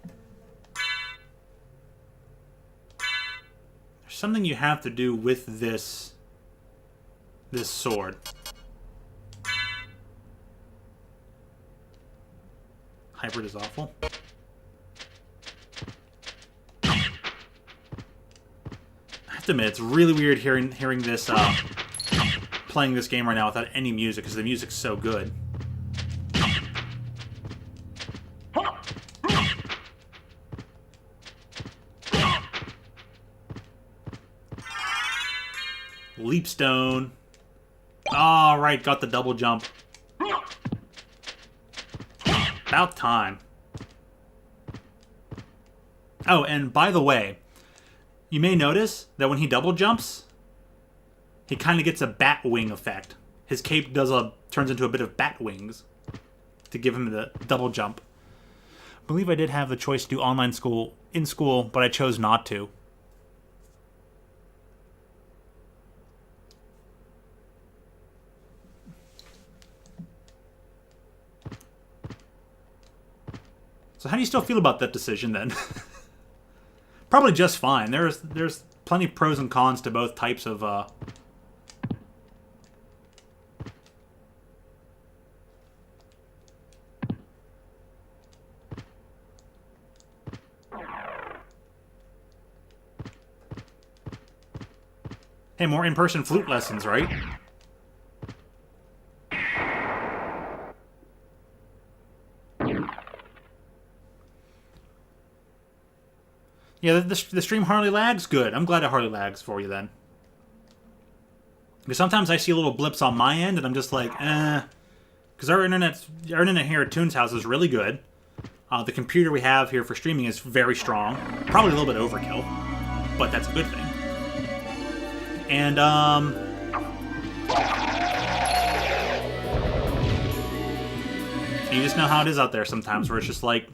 There's something you have to do with this sword. Hybrid is awful. I have to admit, it's really weird hearing this, playing this game right now without any music, because the music's so good. Leapstone. All right, got the double jump. About time. Oh, and by the way, you may notice that when he double jumps, he kind of gets a bat wing effect. His cape turns into a bit of bat wings to give him the double jump. I believe I did have the choice to do online school in school, but I chose not to. So how do you still feel about that decision then? Probably just fine. There's plenty of pros and cons to both types of Hey, more in-person flute lessons, right? Yeah, the stream hardly lags? Good. I'm glad it hardly lags for you then. Because sometimes I see little blips on my end, and I'm just like, eh. Because our internet here at Toon's house is really good. The computer we have here for streaming is very strong. Probably a little bit overkill, but that's a good thing. And, you just know how it is out there sometimes, where it's just like,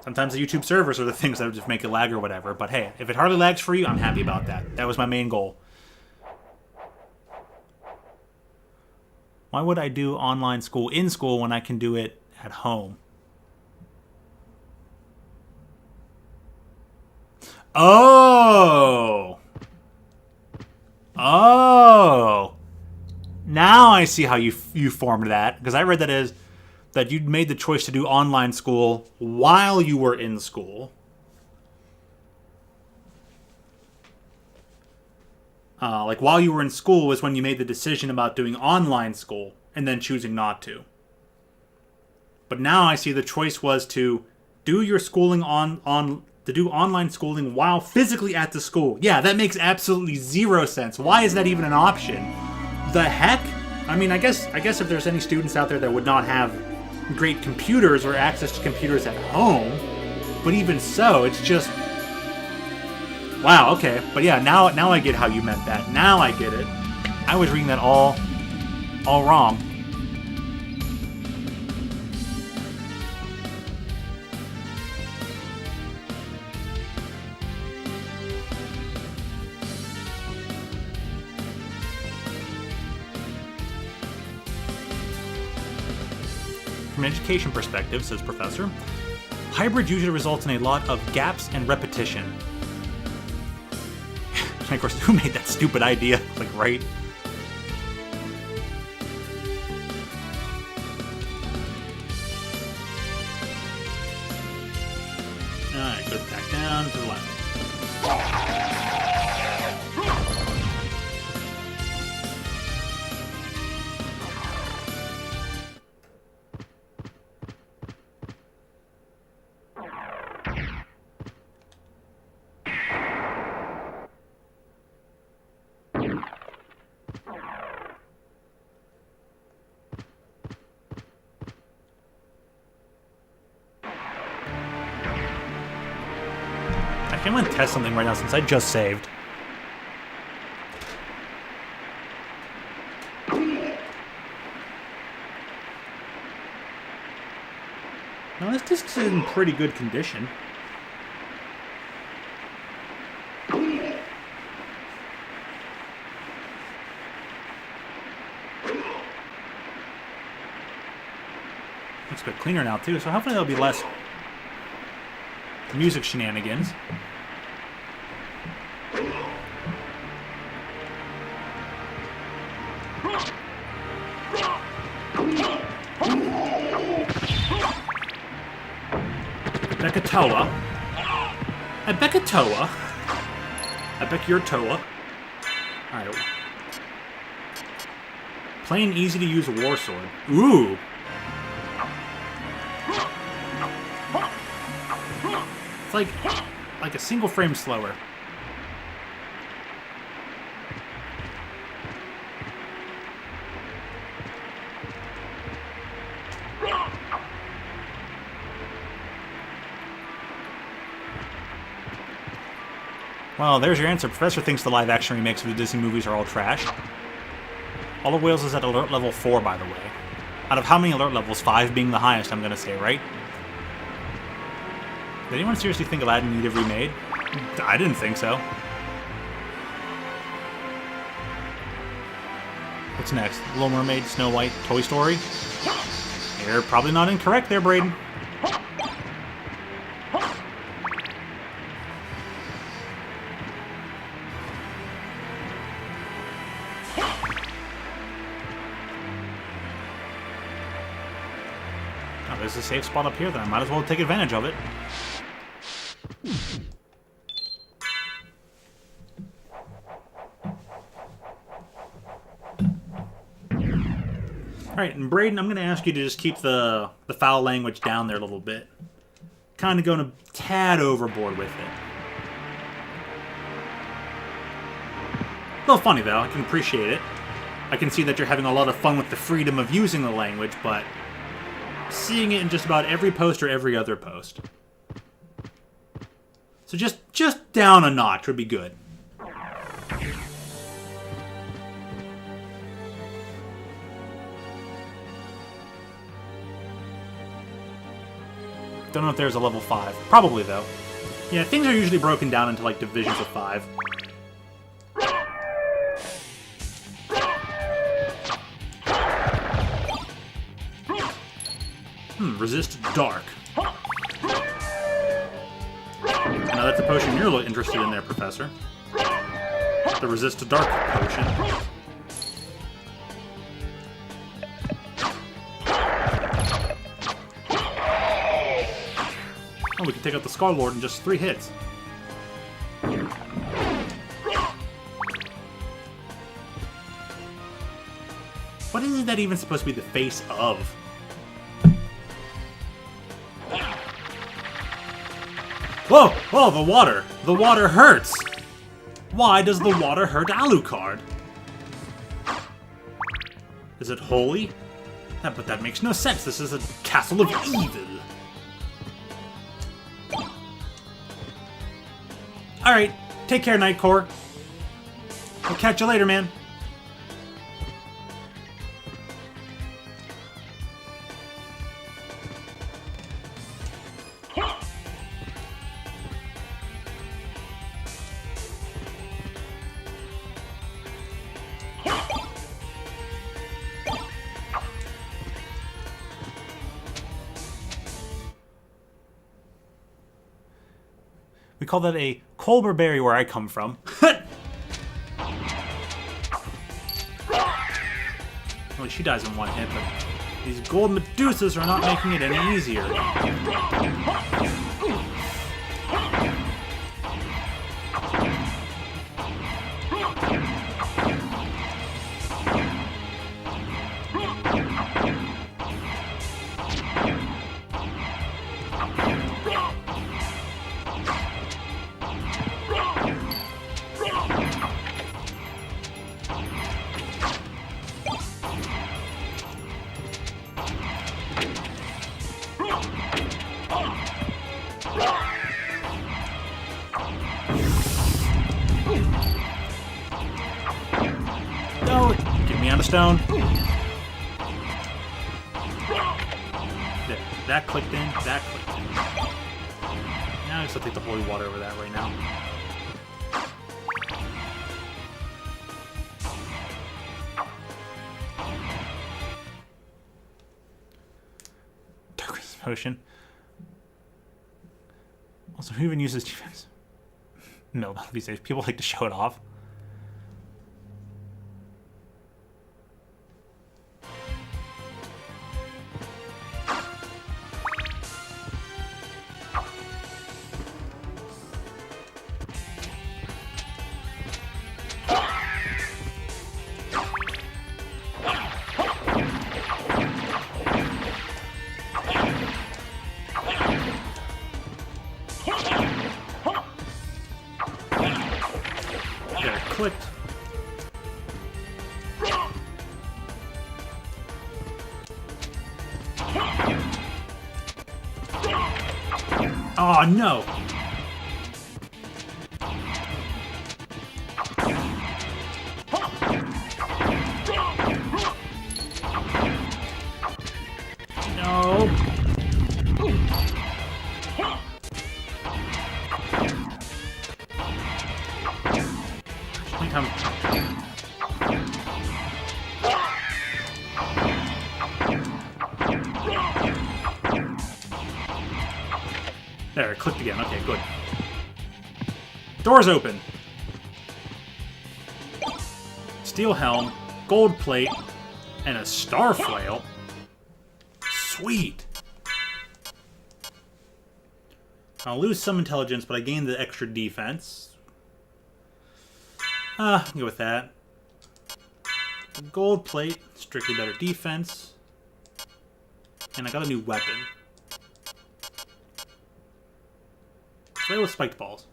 sometimes the YouTube servers are the things that just make it lag or whatever. But hey, if it hardly lags for you, I'm happy about that. That was my main goal. Why would I do online school in school when I can do it at home? Oh! Oh! Now I see how you formed that. Because I read that as that you'd made the choice to do online school while you were in school. Like, while you were in school was when you made the decision about doing online school and then choosing not to. But now I see the choice was to do your schooling to do online schooling while physically at the school. Yeah, that makes absolutely zero sense. Why is that even an option? The heck? I mean, I guess if there's any students out there that would not have great computers or access to computers at home, but even so, it's just, wow, okay. But yeah, now I get how you meant that. Now I get it. I was reading that all wrong. From an education perspective, says Professor, hybrid usually results in a lot of gaps and repetition. And of course, who made that stupid idea? Like, right? Alright, go back down to the left. Okay, I'm gonna test something right now since I just saved. Now this disc is in pretty good condition. Looks a bit cleaner now too, so hopefully there'll be less music shenanigans. Bekatoa. I Bekatoa. I bet you're Toa. Alright. Plain easy to use war sword. Ooh! It's like a single frame slower. Well, there's your answer. Professor thinks the live-action remakes of the Disney movies are all trash. All of Wales is at alert level 4, by the way. Out of how many alert levels? 5 being the highest, I'm gonna say, right? Did anyone seriously think Aladdin needed remade? I didn't think so. What's next? Little Mermaid, Snow White, Toy Story? You're probably not incorrect there, Braden. Oh, there's a safe spot up here, then I might as well take advantage of it. Alright, and Braden, I'm going to ask you to just keep the foul language down there a little bit. Kind of going a tad overboard with it. A little funny, though. I can appreciate it. I can see that you're having a lot of fun with the freedom of using the language, but seeing it in just about every post or every other post. So just down a notch would be good. Don't know if there's a level 5. Probably, though. Yeah, things are usually broken down into, like, divisions of 5. Resist dark. Now that's a potion you're interested in there, Professor. The resist dark potion. Oh, we can take out the Scar-Lord in just 3 hits. What is that even supposed to be the face of? Whoa! Whoa, the water! The water hurts! Why does the water hurt Alucard? Is it holy? But that makes no sense. This is a castle of evil. Alright, take care, Nightcore. I'll catch you later, man. We call that a Colbur berry where I come from. Well, she dies in 1 hit, but these gold Medusas are not making it any easier. Mana Stone. There. That clicked in. That clicked in. Now I just have to take the holy water over that right now. Darkness Potion. Also, who even uses defense? No, these days people like to show it off. There, clicked. Oh no! No! Come. There, it clicked again. Okay, good. Doors open. Steel helm, gold plate, and a star flail. Sweet. I'll lose some intelligence, but I gain the extra defense. I can go with that. Gold plate, strictly better defense. And I got a new weapon. Play with spiked balls.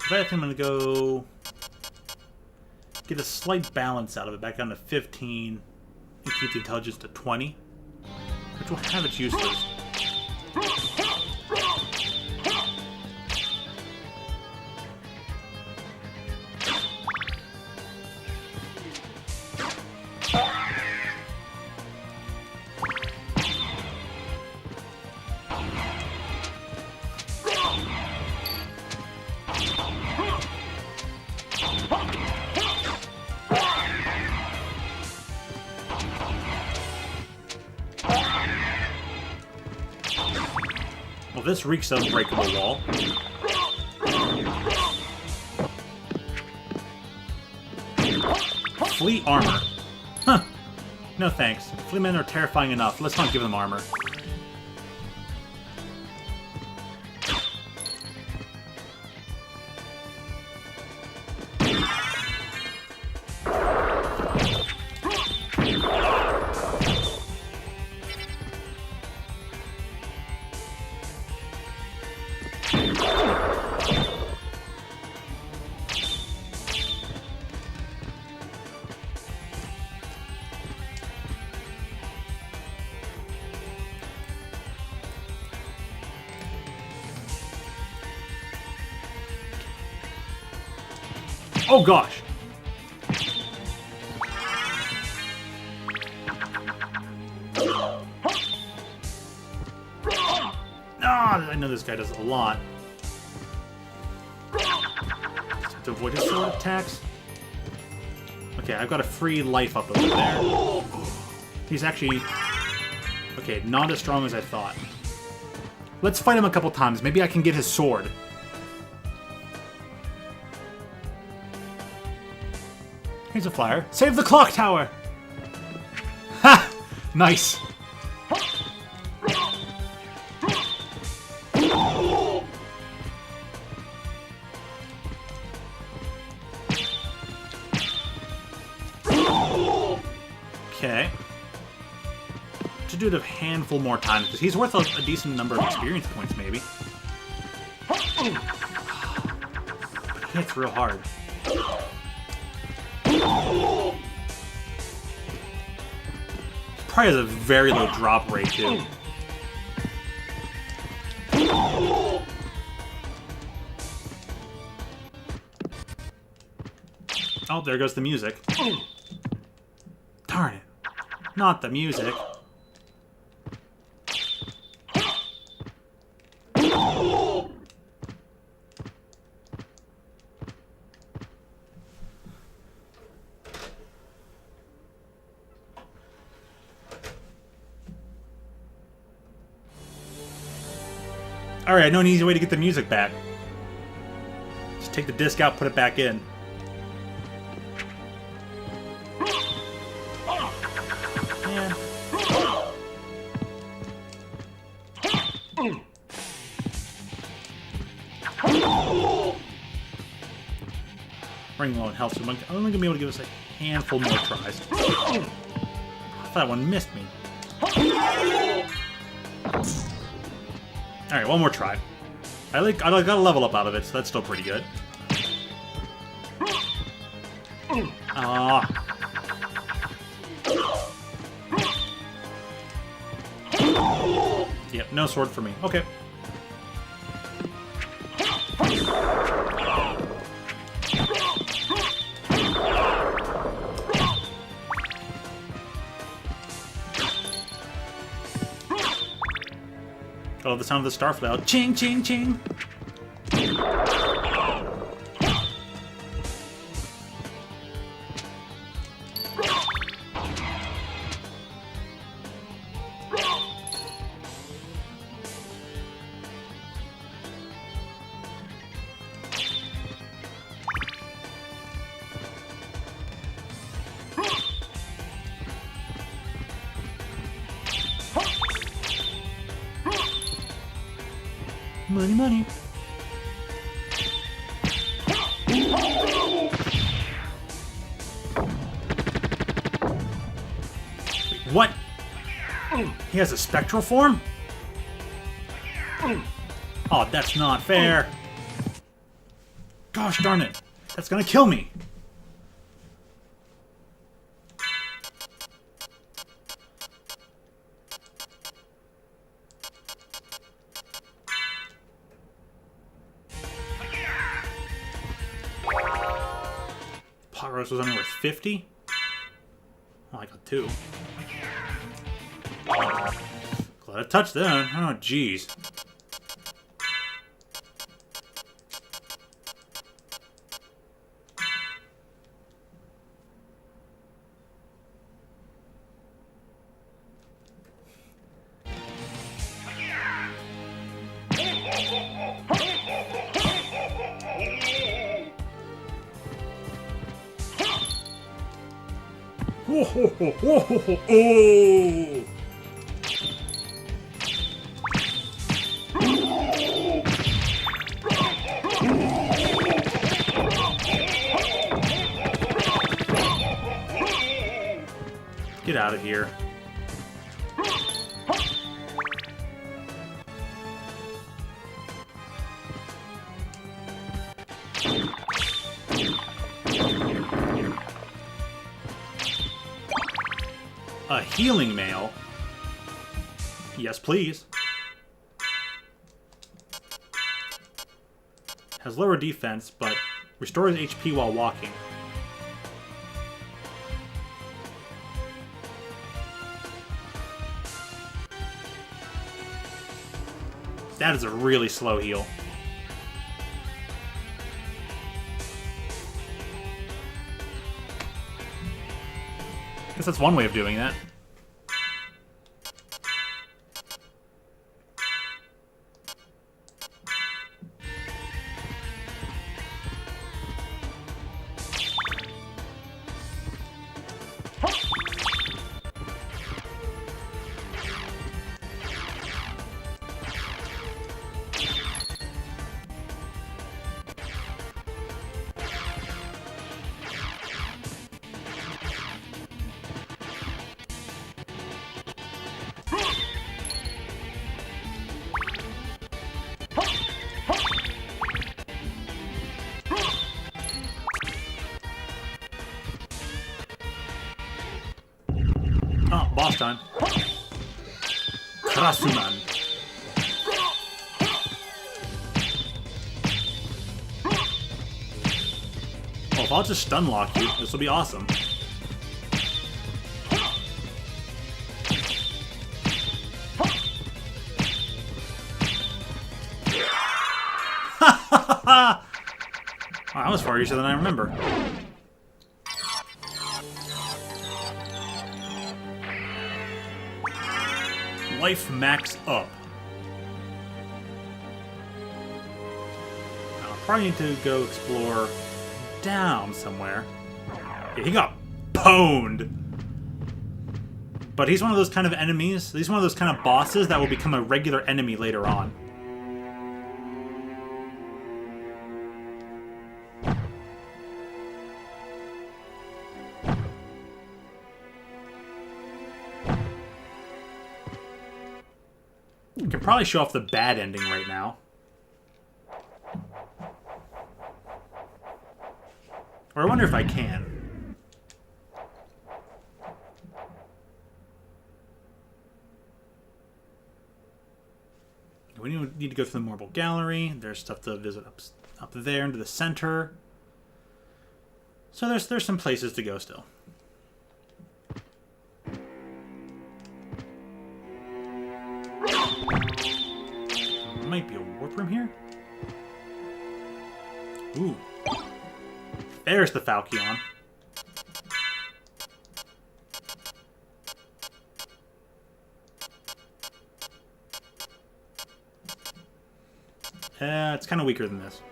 So I think I'm going to go get a slight balance out of it, back down to 15, and keep the intelligence to 20, which will have its uses. Well, this reeks of breakable wall. Fleet armor. Huh. No thanks. Fleetmen are terrifying enough. Let's not give them armor. Oh gosh! Ah, I know this guy does a lot. Just have to avoid his sword attacks. Okay, I've got a free life up over there. He's actually... okay, not as strong as I thought. Let's fight him a couple times. Maybe I can get his sword. Here's a flyer. Save the clock tower! Ha! Nice. Okay. To do it a handful more times, because he's worth a decent number of experience points, maybe. But he hits real hard. probably has a very low drop rate, too. Oh, there goes the music. Darn it. Not the music. Alright, I know an easy way to get the music back. Just take the disc out, put it back in. Man. Running low on health, so I'm only gonna be able to give us a handful more tries. That one missed me. Alright, one more try. I got a level up out of it, so that's still pretty good. Ah. Yep, no sword for me. Okay. Oh, the sound of the starflower. Ching, ching, ching. Money, money. Wait, what? He has a spectral form? Oh, that's not fair. Gosh darn it. That's gonna kill me. Progress was only worth 50? Oh, I got 2. Glad I touched that. Oh, jeez. Whoa, ho, ho, ho, ho, ho, oh! Get out of here. A healing mail? Yes, please. Has lower defense, but restores HP while walking. That is a really slow heal. I guess that's one way of doing that. Oh, boss time. Krasuman. Well, if I'll just stun lock you, this will be awesome. Wow, that was far easier than I remember. Life max up. Now, I'll probably need to go explore down somewhere. Yeah, he got pwned. But he's one of those kind of enemies. He's one of those kind of bosses that will become a regular enemy later on. I can probably show off the bad ending right now. Or I wonder if I can. We need to go through the marble gallery. There's stuff to visit up there into the center. So there's some places to go still. Might be a warp room here. Ooh. There's the Falchion. It's kind of weaker than this.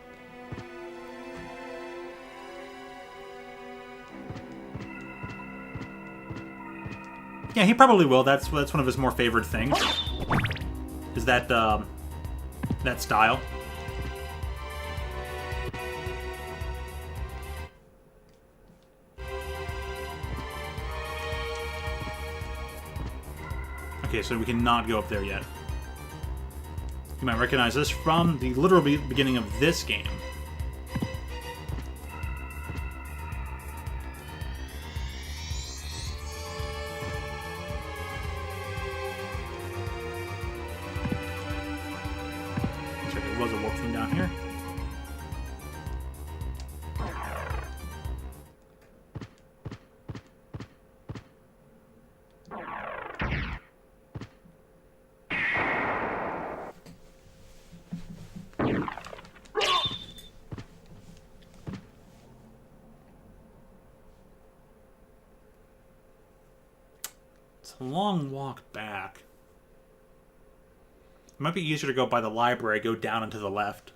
Yeah, he probably will. That's one of his more favored things. Is that that style. Okay, so we cannot go up there yet. You might recognize this from the literal beginning of this game. There was a wolf thing down here. It's a long walk back. It might be easier to go by the library, go down and to the left.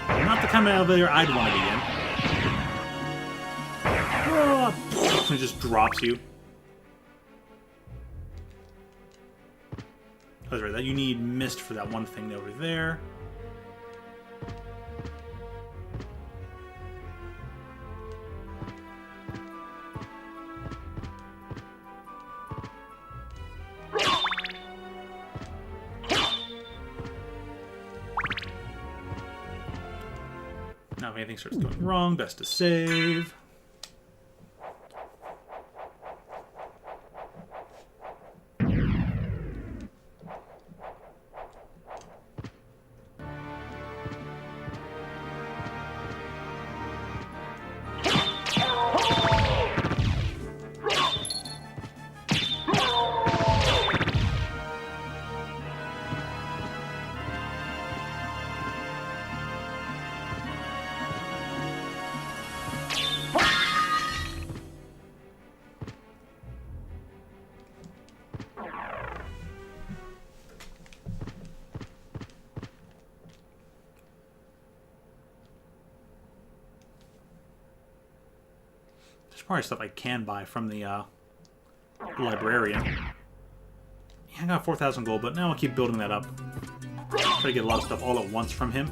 Not the kind of elevator I'd want to be in. It just drops you. That's right, that you need mist for that one thing over there. Now if anything starts going wrong, best to save. probably stuff I can buy from the librarian. Yeah, I got 4,000 gold, but now I'll keep building that up. Try to get a lot of stuff all at once from him.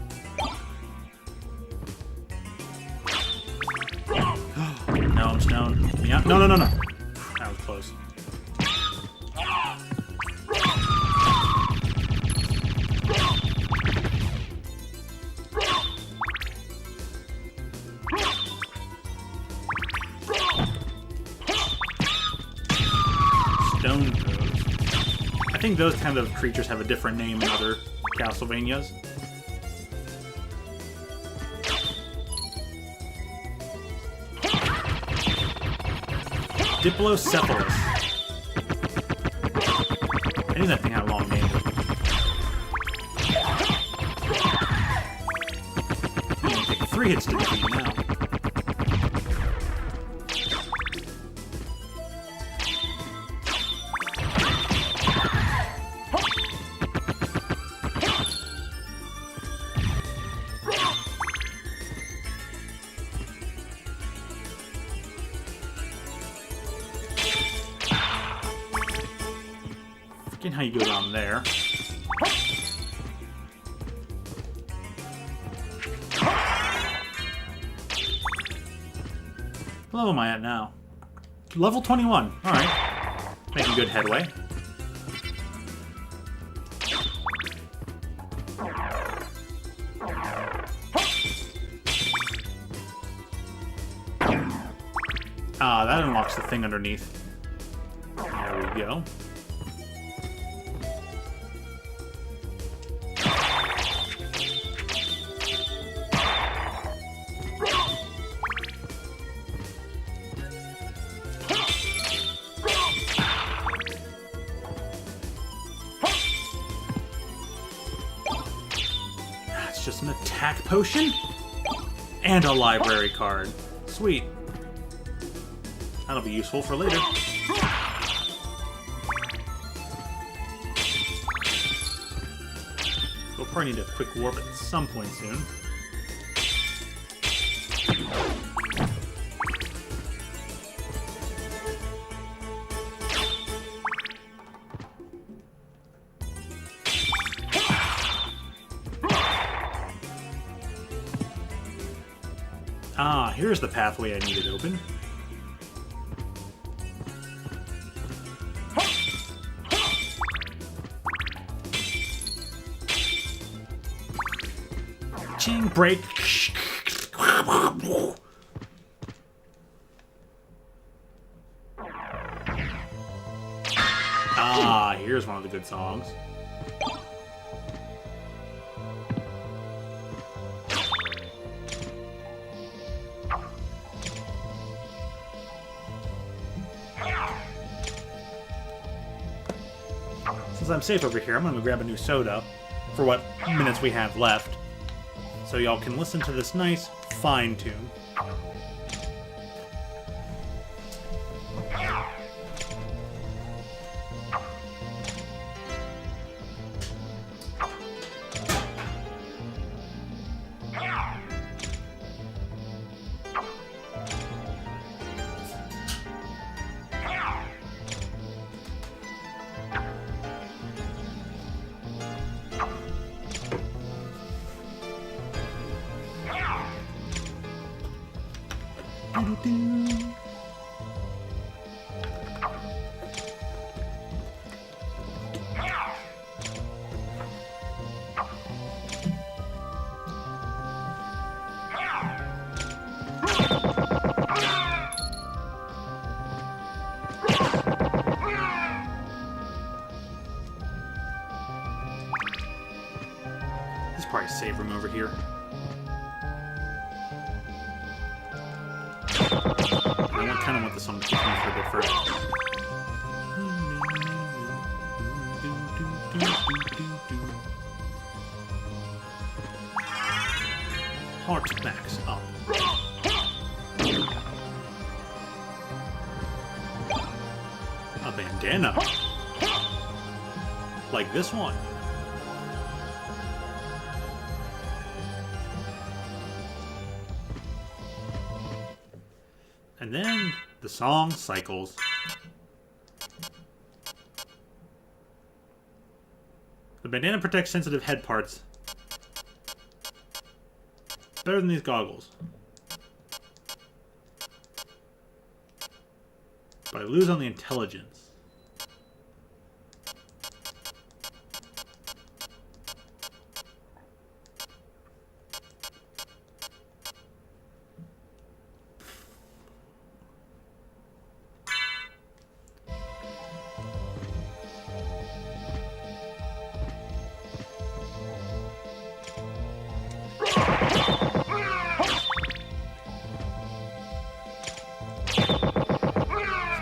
No, I'm stone. Yeah. No, no, no, no. That was close. Stone throws. I think those kind of creatures have a different name in other Castlevanias. Diplocephalus. I knew that thing had a long name. I'm gonna take 3 hits to defeat now. How you go down there. What level am I at now? Level 21. Alright. Making good headway. Ah, that unlocks the thing underneath. There we go. Just an attack potion and a library card. Sweet. That'll be useful for later. We'll probably need a quick warp at some point soon. Ah, here's the pathway I needed open. Ching, break. Ah, here's one of the good songs. Since I'm safe over here, I'm gonna grab a new soda for what minutes we have left, so y'all can listen to this nice, fine tune. There's probably a save room over here. I kind of want the song to keep me for a bit first. Heart backs up. A bandana. Like this one. And then the song cycles. The bandana protects sensitive head parts. Better than these goggles. But I lose on the intelligence.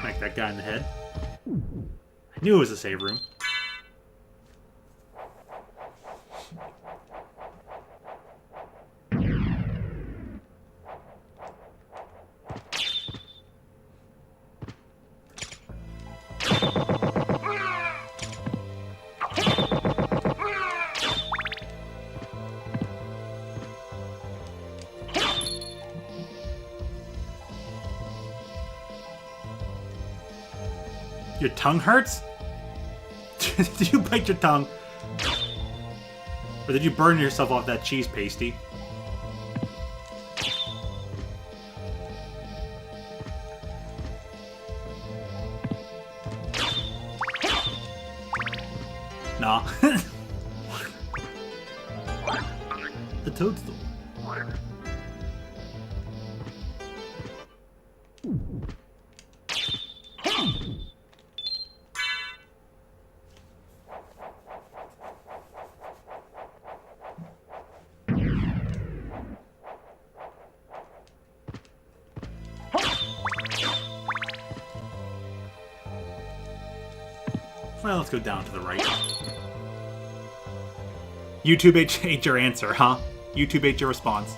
Smack that guy in the head. I knew it was a save room. Your tongue hurts? Did you bite your tongue? Or did you burn yourself off that cheese pasty? Nah. The toadstool. Well, let's go down to the right. YouTube ate your answer, huh? YouTube ate your response.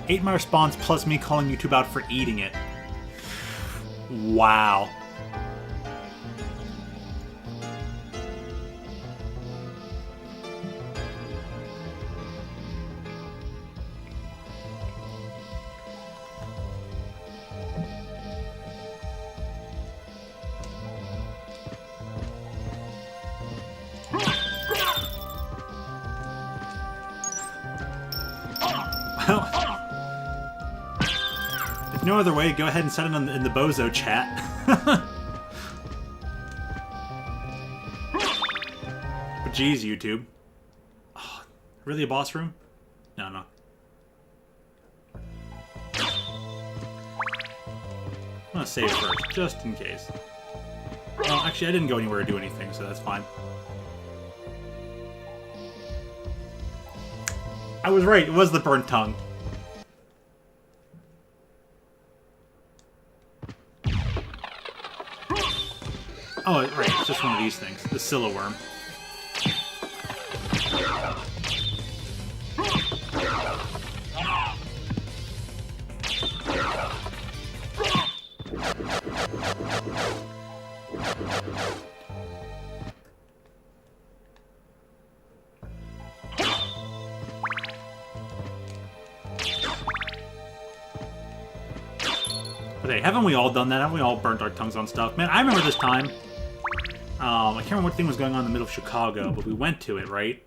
Ate my response plus me calling YouTube out for eating it. Wow. Well, if no other way, go ahead and send it in the Bozo chat. But geez, YouTube. Oh, really a boss room? No, no. I'm gonna save first, just in case. Well, actually, I didn't go anywhere to do anything, so that's fine. I was right, it was the burnt tongue. Oh, right, it's just one of these things. The Scylla worm. But hey, haven't we all done that? Haven't we all burnt our tongues on stuff? Man, I remember this time. I can't remember what thing was going on in the middle of Chicago, but we went to it, right?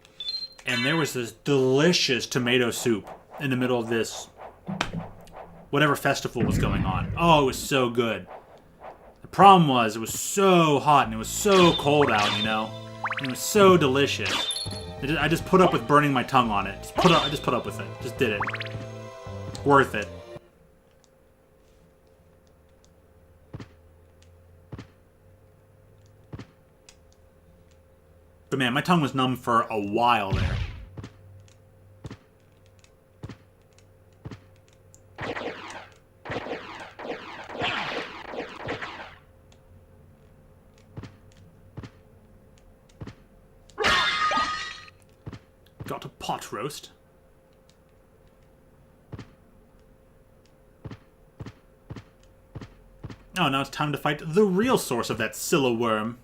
And there was this delicious tomato soup in the middle of this whatever festival was going on. Oh, it was so good. The problem was it was so hot and it was so cold out, you know? And it was so delicious. I just put up with burning my tongue on it. I just put up with it. Just did it. Worth it. But man, my tongue was numb for a while there. Got a pot roast. Oh, now it's time to fight the real source of that Scylla worm.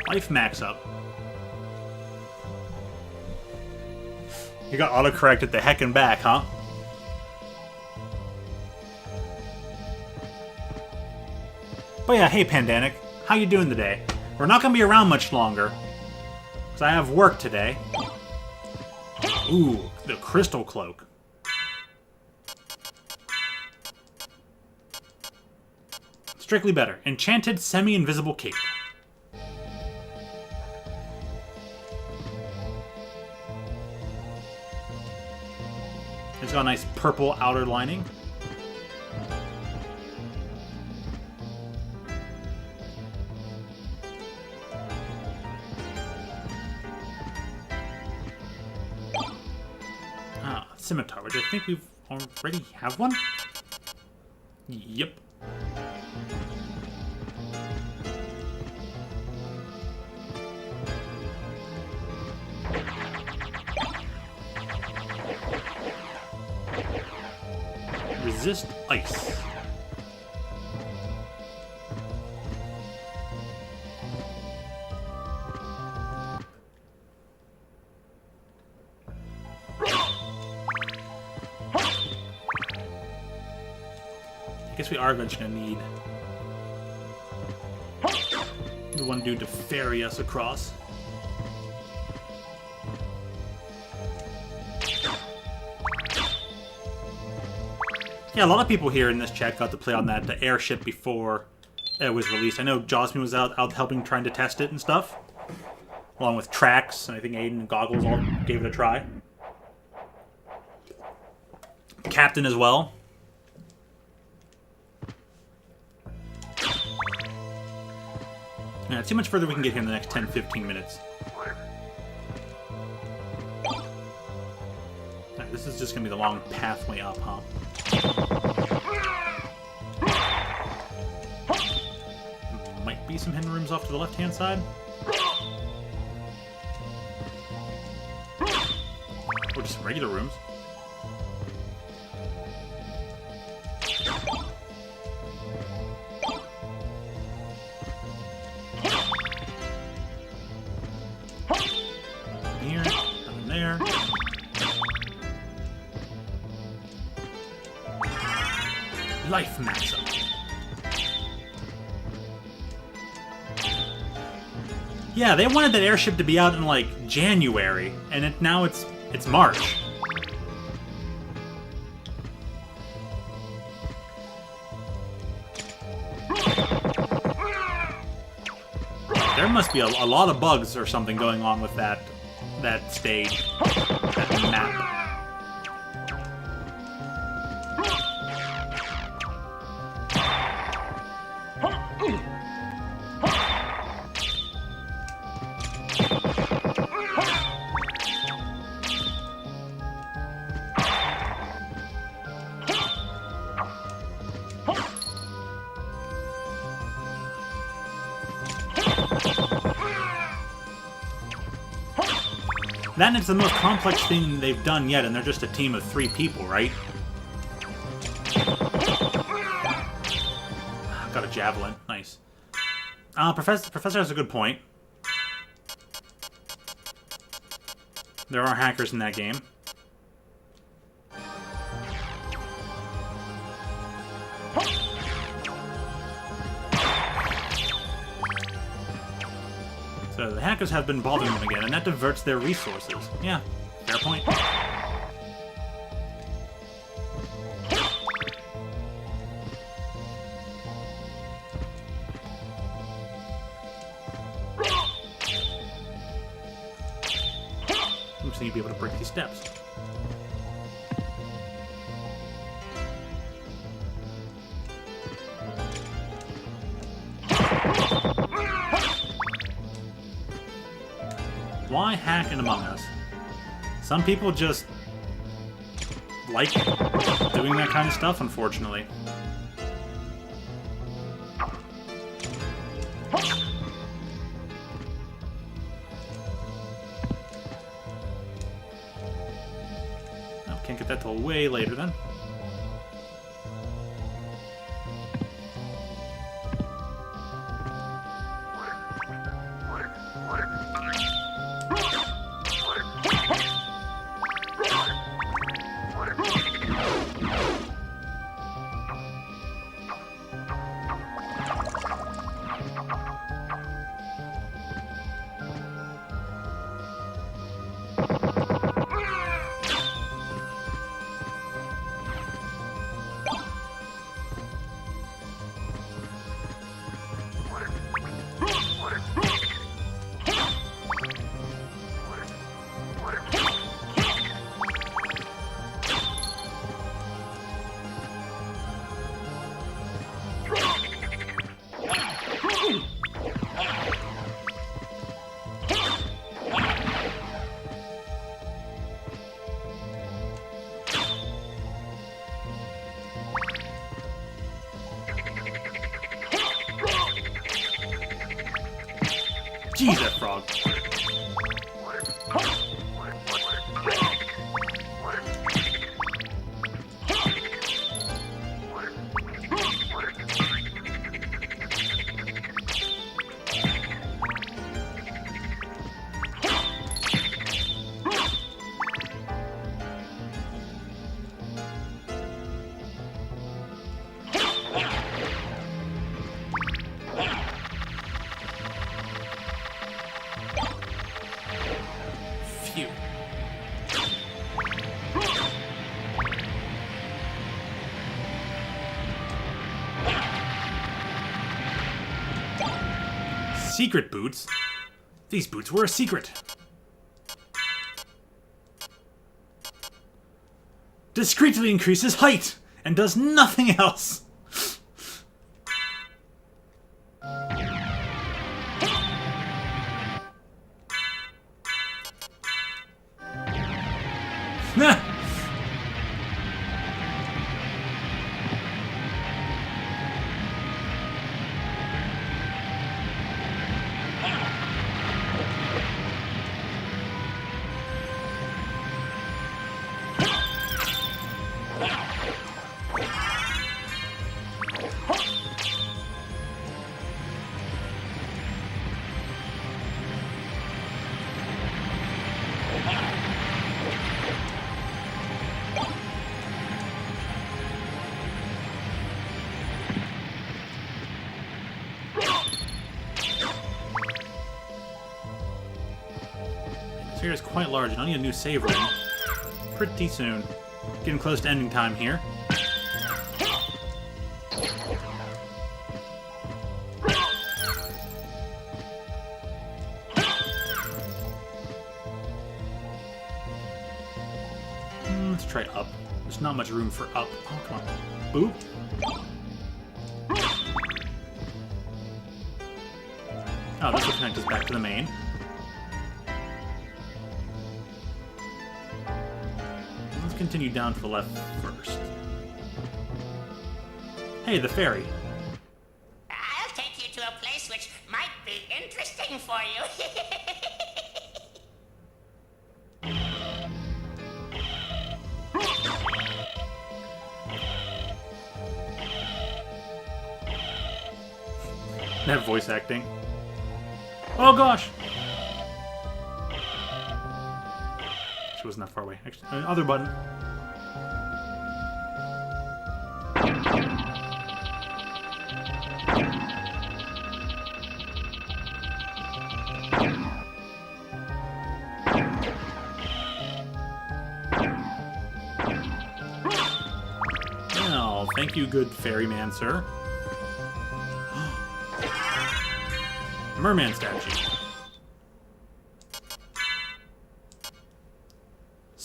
Life max up. You got autocorrected the heckin' back, huh? But yeah, hey Pandanic, how you doing today? We're not gonna be around much longer, because I have work today. Ooh, the crystal cloak. Strictly better. Enchanted semi-invisible cape. It's got a nice purple outer lining. Ah, scimitar, which I think we've already have one? Yep. Resist ice. I guess we are eventually gonna need the one dude to ferry us across. Yeah, a lot of people here in this chat got to play on the airship before it was released. I know Josmin was out helping trying to test it and stuff. Along with Trax, and I think Aiden and Goggles all gave it a try. Captain as well. Yeah, let's see how much further we can get here in the next 10-15 minutes. Right, this is just going to be the long pathway up, huh? Might be some hidden rooms off to the left-hand side. Or just regular rooms. Here, down there. Life max up. Yeah, they wanted that airship to be out in like January, and now it's March. There must be a lot of bugs or something going on with that stage, that map. That is the most complex thing they've done yet, and they're just a team of 3 people, right? Got a javelin. Nice. Professor has a good point. There are hackers in that game. So the hackers have been bothering them again, and that diverts their resources. Yeah, fair point. so you'd be able to break these steps. Why hack in Among Us? Some people just like doing that kind of stuff, unfortunately. Oh, can't get that till way later then. Jeez, that frog. Phew. Secret boots? These boots were a secret. Discreetly increases height and does nothing else. This area is quite large, and I need a new save room pretty soon. Getting close to ending time here. Let's try up. There's not much room for up. Oh, come on. Boop. Oh, this will connect us back to the main. Let's continue down to the left first. Hey, the ferry. I'll take you to a place which might be interesting for you. That voice acting. Oh gosh! She wasn't that far away. Actually, other button. Oh, thank you, good ferryman, sir. Merman statue.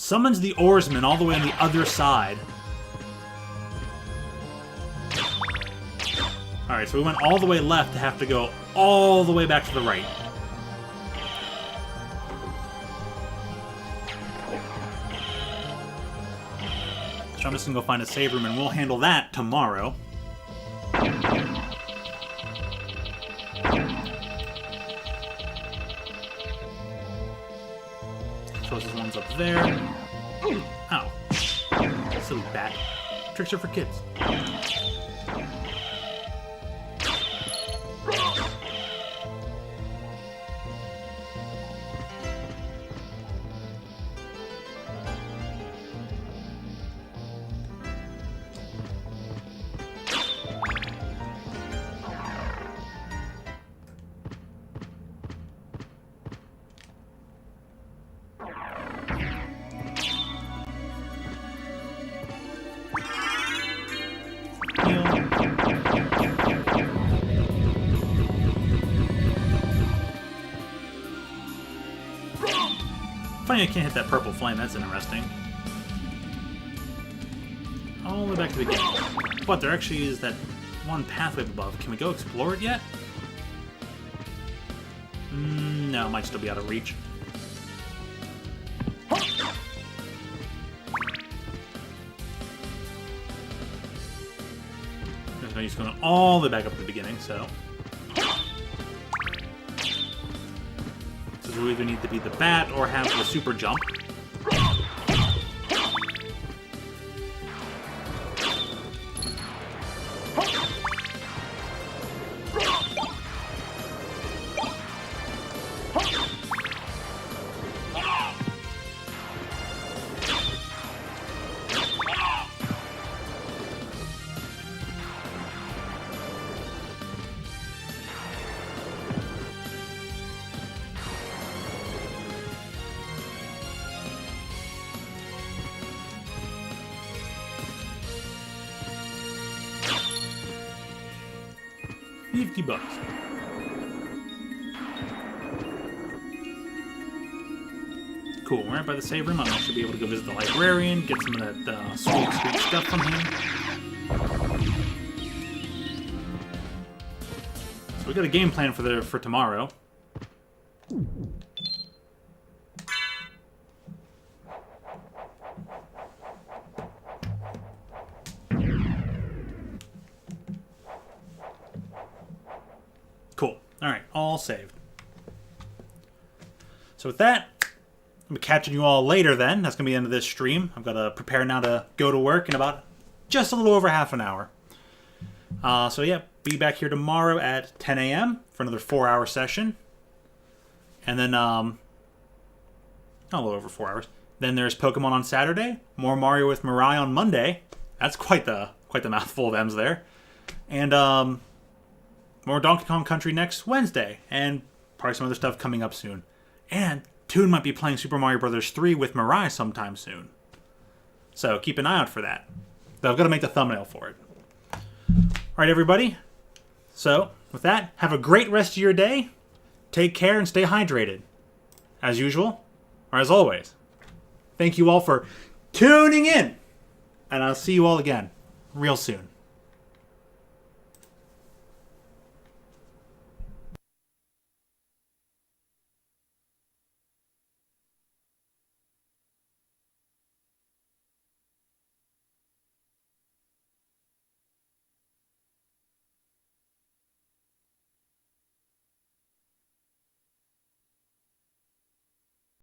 summons the oarsman all the way on the other side. Alright, so we went all the way left to have to go all the way back to the right. So I'm just gonna go find a save room and we'll handle that tomorrow. Closest one's up there. Ow. Silly bat. Tricks are for kids. Funny I can't hit that purple flame, that's interesting. All the way back to the beginning. But there actually is that one pathway above. Can we go explore it yet? No, it might still be out of reach. There's no use going all the way back up to the beginning, so... We either need to be the bat or have the super jump. $50. Cool, we're right by the save room. I'm actually be able to go visit the librarian, get some of that sweet stuff from him. So we got a game plan for tomorrow. Cool. Alright, all saved. So with that, I'm going to be catching you all later then. That's going to be the end of this stream. I've got to prepare now to go to work in about just a little over half an hour. So yeah, be back here tomorrow at 10 a.m. for another 4-hour session. And then, a little over 4 hours. Then there's Pokemon on Saturday. More Mario with Mirai on Monday. That's quite the mouthful of M's there. And, more Donkey Kong Country next Wednesday, and probably some other stuff coming up soon. And Toon might be playing Super Mario Bros. 3 with Mirai sometime soon. So keep an eye out for that. Though I've got to make the thumbnail for it. Alright, everybody. So, with that, have a great rest of your day. Take care and stay hydrated. As usual, or as always, thank you all for tuning in. And I'll see you all again real soon.